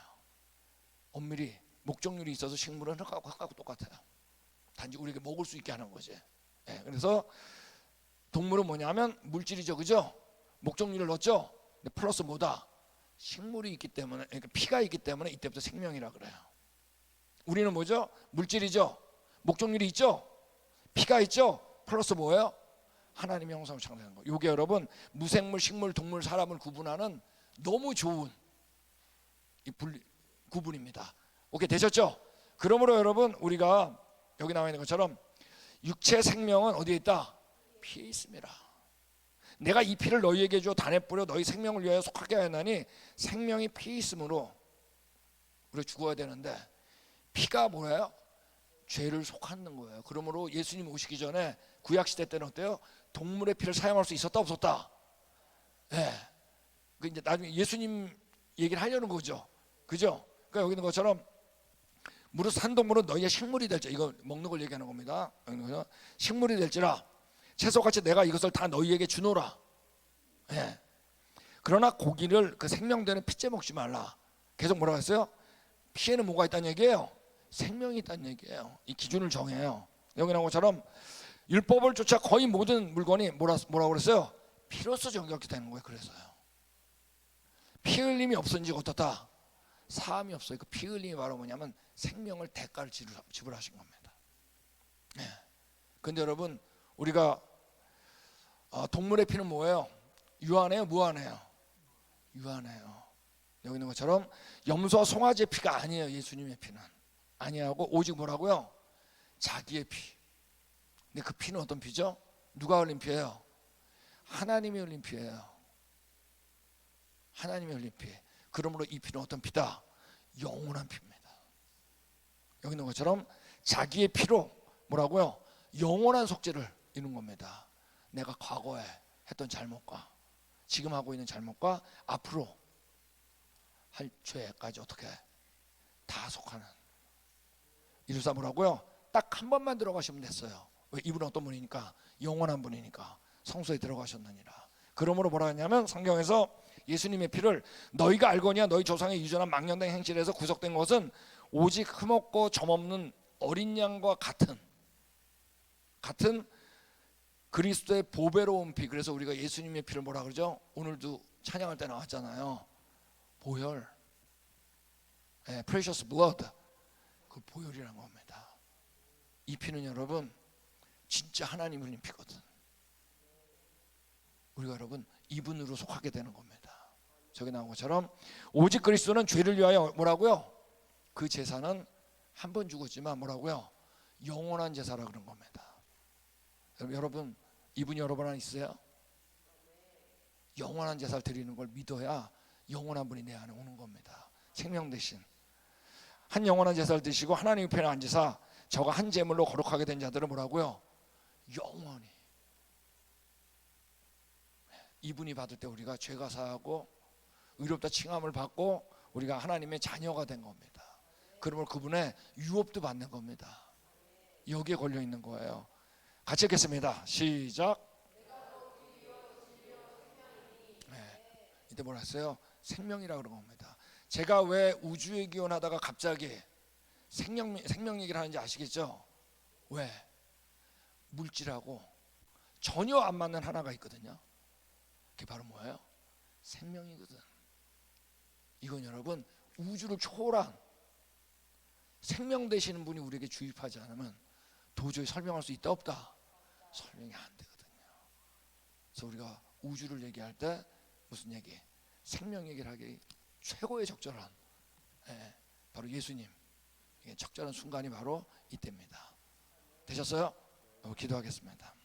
엄밀히 목적률이 있어서 식물은 흙하고 똑같아요. 단지 우리에게 먹을 수 있게 하는 거지. 네, 그래서 동물은 뭐냐면 물질이죠, 그죠? 목적률을 넣었죠. 근데 플러스 뭐다? 식물이 있기 때문에, 그러니까 피가 있기 때문에 이때부터 생명이라 그래요. 우리는 뭐죠? 물질이죠. 목적률이 있죠. 피가 있죠. 플러스 뭐예요? 하나님의 형상으로 창조된 거. 이게 여러분 무생물, 식물, 동물, 사람을 구분하는 너무 좋은 이 구분입니다. 오케이, 되셨죠? 그러므로 여러분, 우리가 여기 나와 있는 것처럼 육체 생명은 어디에 있다? 피에 있습니다. 내가 이 피를 너희에게 주어 단에 뿌려 너희 생명을 위하여 속하게 하였나니, 생명이 피에 있으므로 우리가 죽어야 되는데, 피가 뭐예요? 죄를 속하는 거예요. 그러므로 예수님 오시기 전에 구약시대 때는 어때요? 동물의 피를 사용할 수 있었다 없었다? 네. 그 이제 나중에 예수님 얘기를 하려는 거죠. 그죠? 그러니까 여기 있는 것처럼 무릇 산 동물은 너희의 식물이 될지라, 이거 먹는 걸 얘기하는 겁니다. 식물이 될지라 채소같이 내가 이것을 다 너희에게 주노라. 네. 그러나 고기를 그 생명되는 피째 먹지 말라. 계속 뭐라고 했어요? 피에는 뭐가 있다는 얘기예요? 생명이 있다는 얘기예요. 이 기준을 정해요. 여기 나온 것처럼 율법을 쫓아 거의 모든 물건이 뭐라고 그랬어요? 피로써 정결케 되는 거예요. 그래서요. 피 흘림이 없은지 어떻다? 사함이 없어요. 그 피 흘림이 바로 뭐냐면 생명을 대가를 지불하신 겁니다. 네. 근데 여러분, 우리가 동물의 피는 뭐예요? 유한해요? 무한해요? 유한해요. 여기 있는 것처럼 염소와 송아지의 피가 아니에요. 예수님의 피는 아니하고 오직 뭐라고요? 자기의 피. 근데 그 피는 어떤 피죠? 누가 흘린 피예요? 하나님이 흘린 피예요. 하나님이 흘린 피. 그러므로 이 피는 어떤 피다? 영원한 피입니다. 여기 있는 것처럼 자기의 피로 뭐라고요? 영원한 속죄를 이룬 겁니다. 내가 과거에 했던 잘못과 지금 하고 있는 잘못과 앞으로 할 죄까지 어떻게 다 속하는, 이루사 뭐라고요? 딱 한 번만 들어가시면 됐어요. 왜? 이분은 어떤 분이니까? 영원한 분이니까. 성소에 들어가셨느니라. 그러므로 뭐라 하냐면 성경에서 예수님의 피를 너희가 알거니와 너희 조상의 유전한 망령된 행실에서 구속된 것은 오직 흠없고 점없는 어린 양과 같은 그리스도의 보배로운 피. 그래서 우리가 예수님의 피를 뭐라 그러죠? 오늘도 찬양할 때 나왔잖아요. 보혈, precious blood. 그 보혈이란 겁니다. 이 피는 여러분 진짜 하나님 흘린 피거든. 우리가 여러분 이분으로 속하게 되는 겁니다. 저기 나온 것처럼 오직 그리스도는 죄를 위하여 뭐라고요? 그 제사는 한 번 죽었지만 뭐라고요? 영원한 제사라 그런 겁니다. 여러분 이분이 여러분 안에 있어요? 영원한 제사를 드리는 걸 믿어야 영원한 분이 내 안에 오는 겁니다. 생명 대신 한 영원한 제사를 드시고 하나님 편에 앉으사 저가 한 제물로 거룩하게 된 자들은 뭐라고요? 영원히. 이분이 받을 때 우리가 죄가 사하고 의롭다 칭함을 받고 우리가 하나님의 자녀가 된 겁니다. 그러면 그분의 유업도 받는 겁니다. 여기에 걸려 있는 거예요. 같이 읽겠습니다. 시작. 이때 뭐라 했어요? 생명이라 그런 겁니다. 제가 왜 우주에 기원하다가 갑자기 생명 얘기를 하는지 아시겠죠? 왜? 물질하고 전혀 안 맞는 하나가 있거든요. 그게 바로 뭐예요? 생명이거든. 이건 여러분 우주를 초월한 생명 되시는 분이 우리에게 주입하지 않으면 도저히 설명할 수 있다 없다? 설명이 안 되거든요. 그래서 우리가 우주를 얘기할 때 무슨 얘기? 생명 얘기를 하기 최고의 적절한 바로 예수님. 적절한 순간이 바로 이때입니다. 되셨어요? 기도하겠습니다.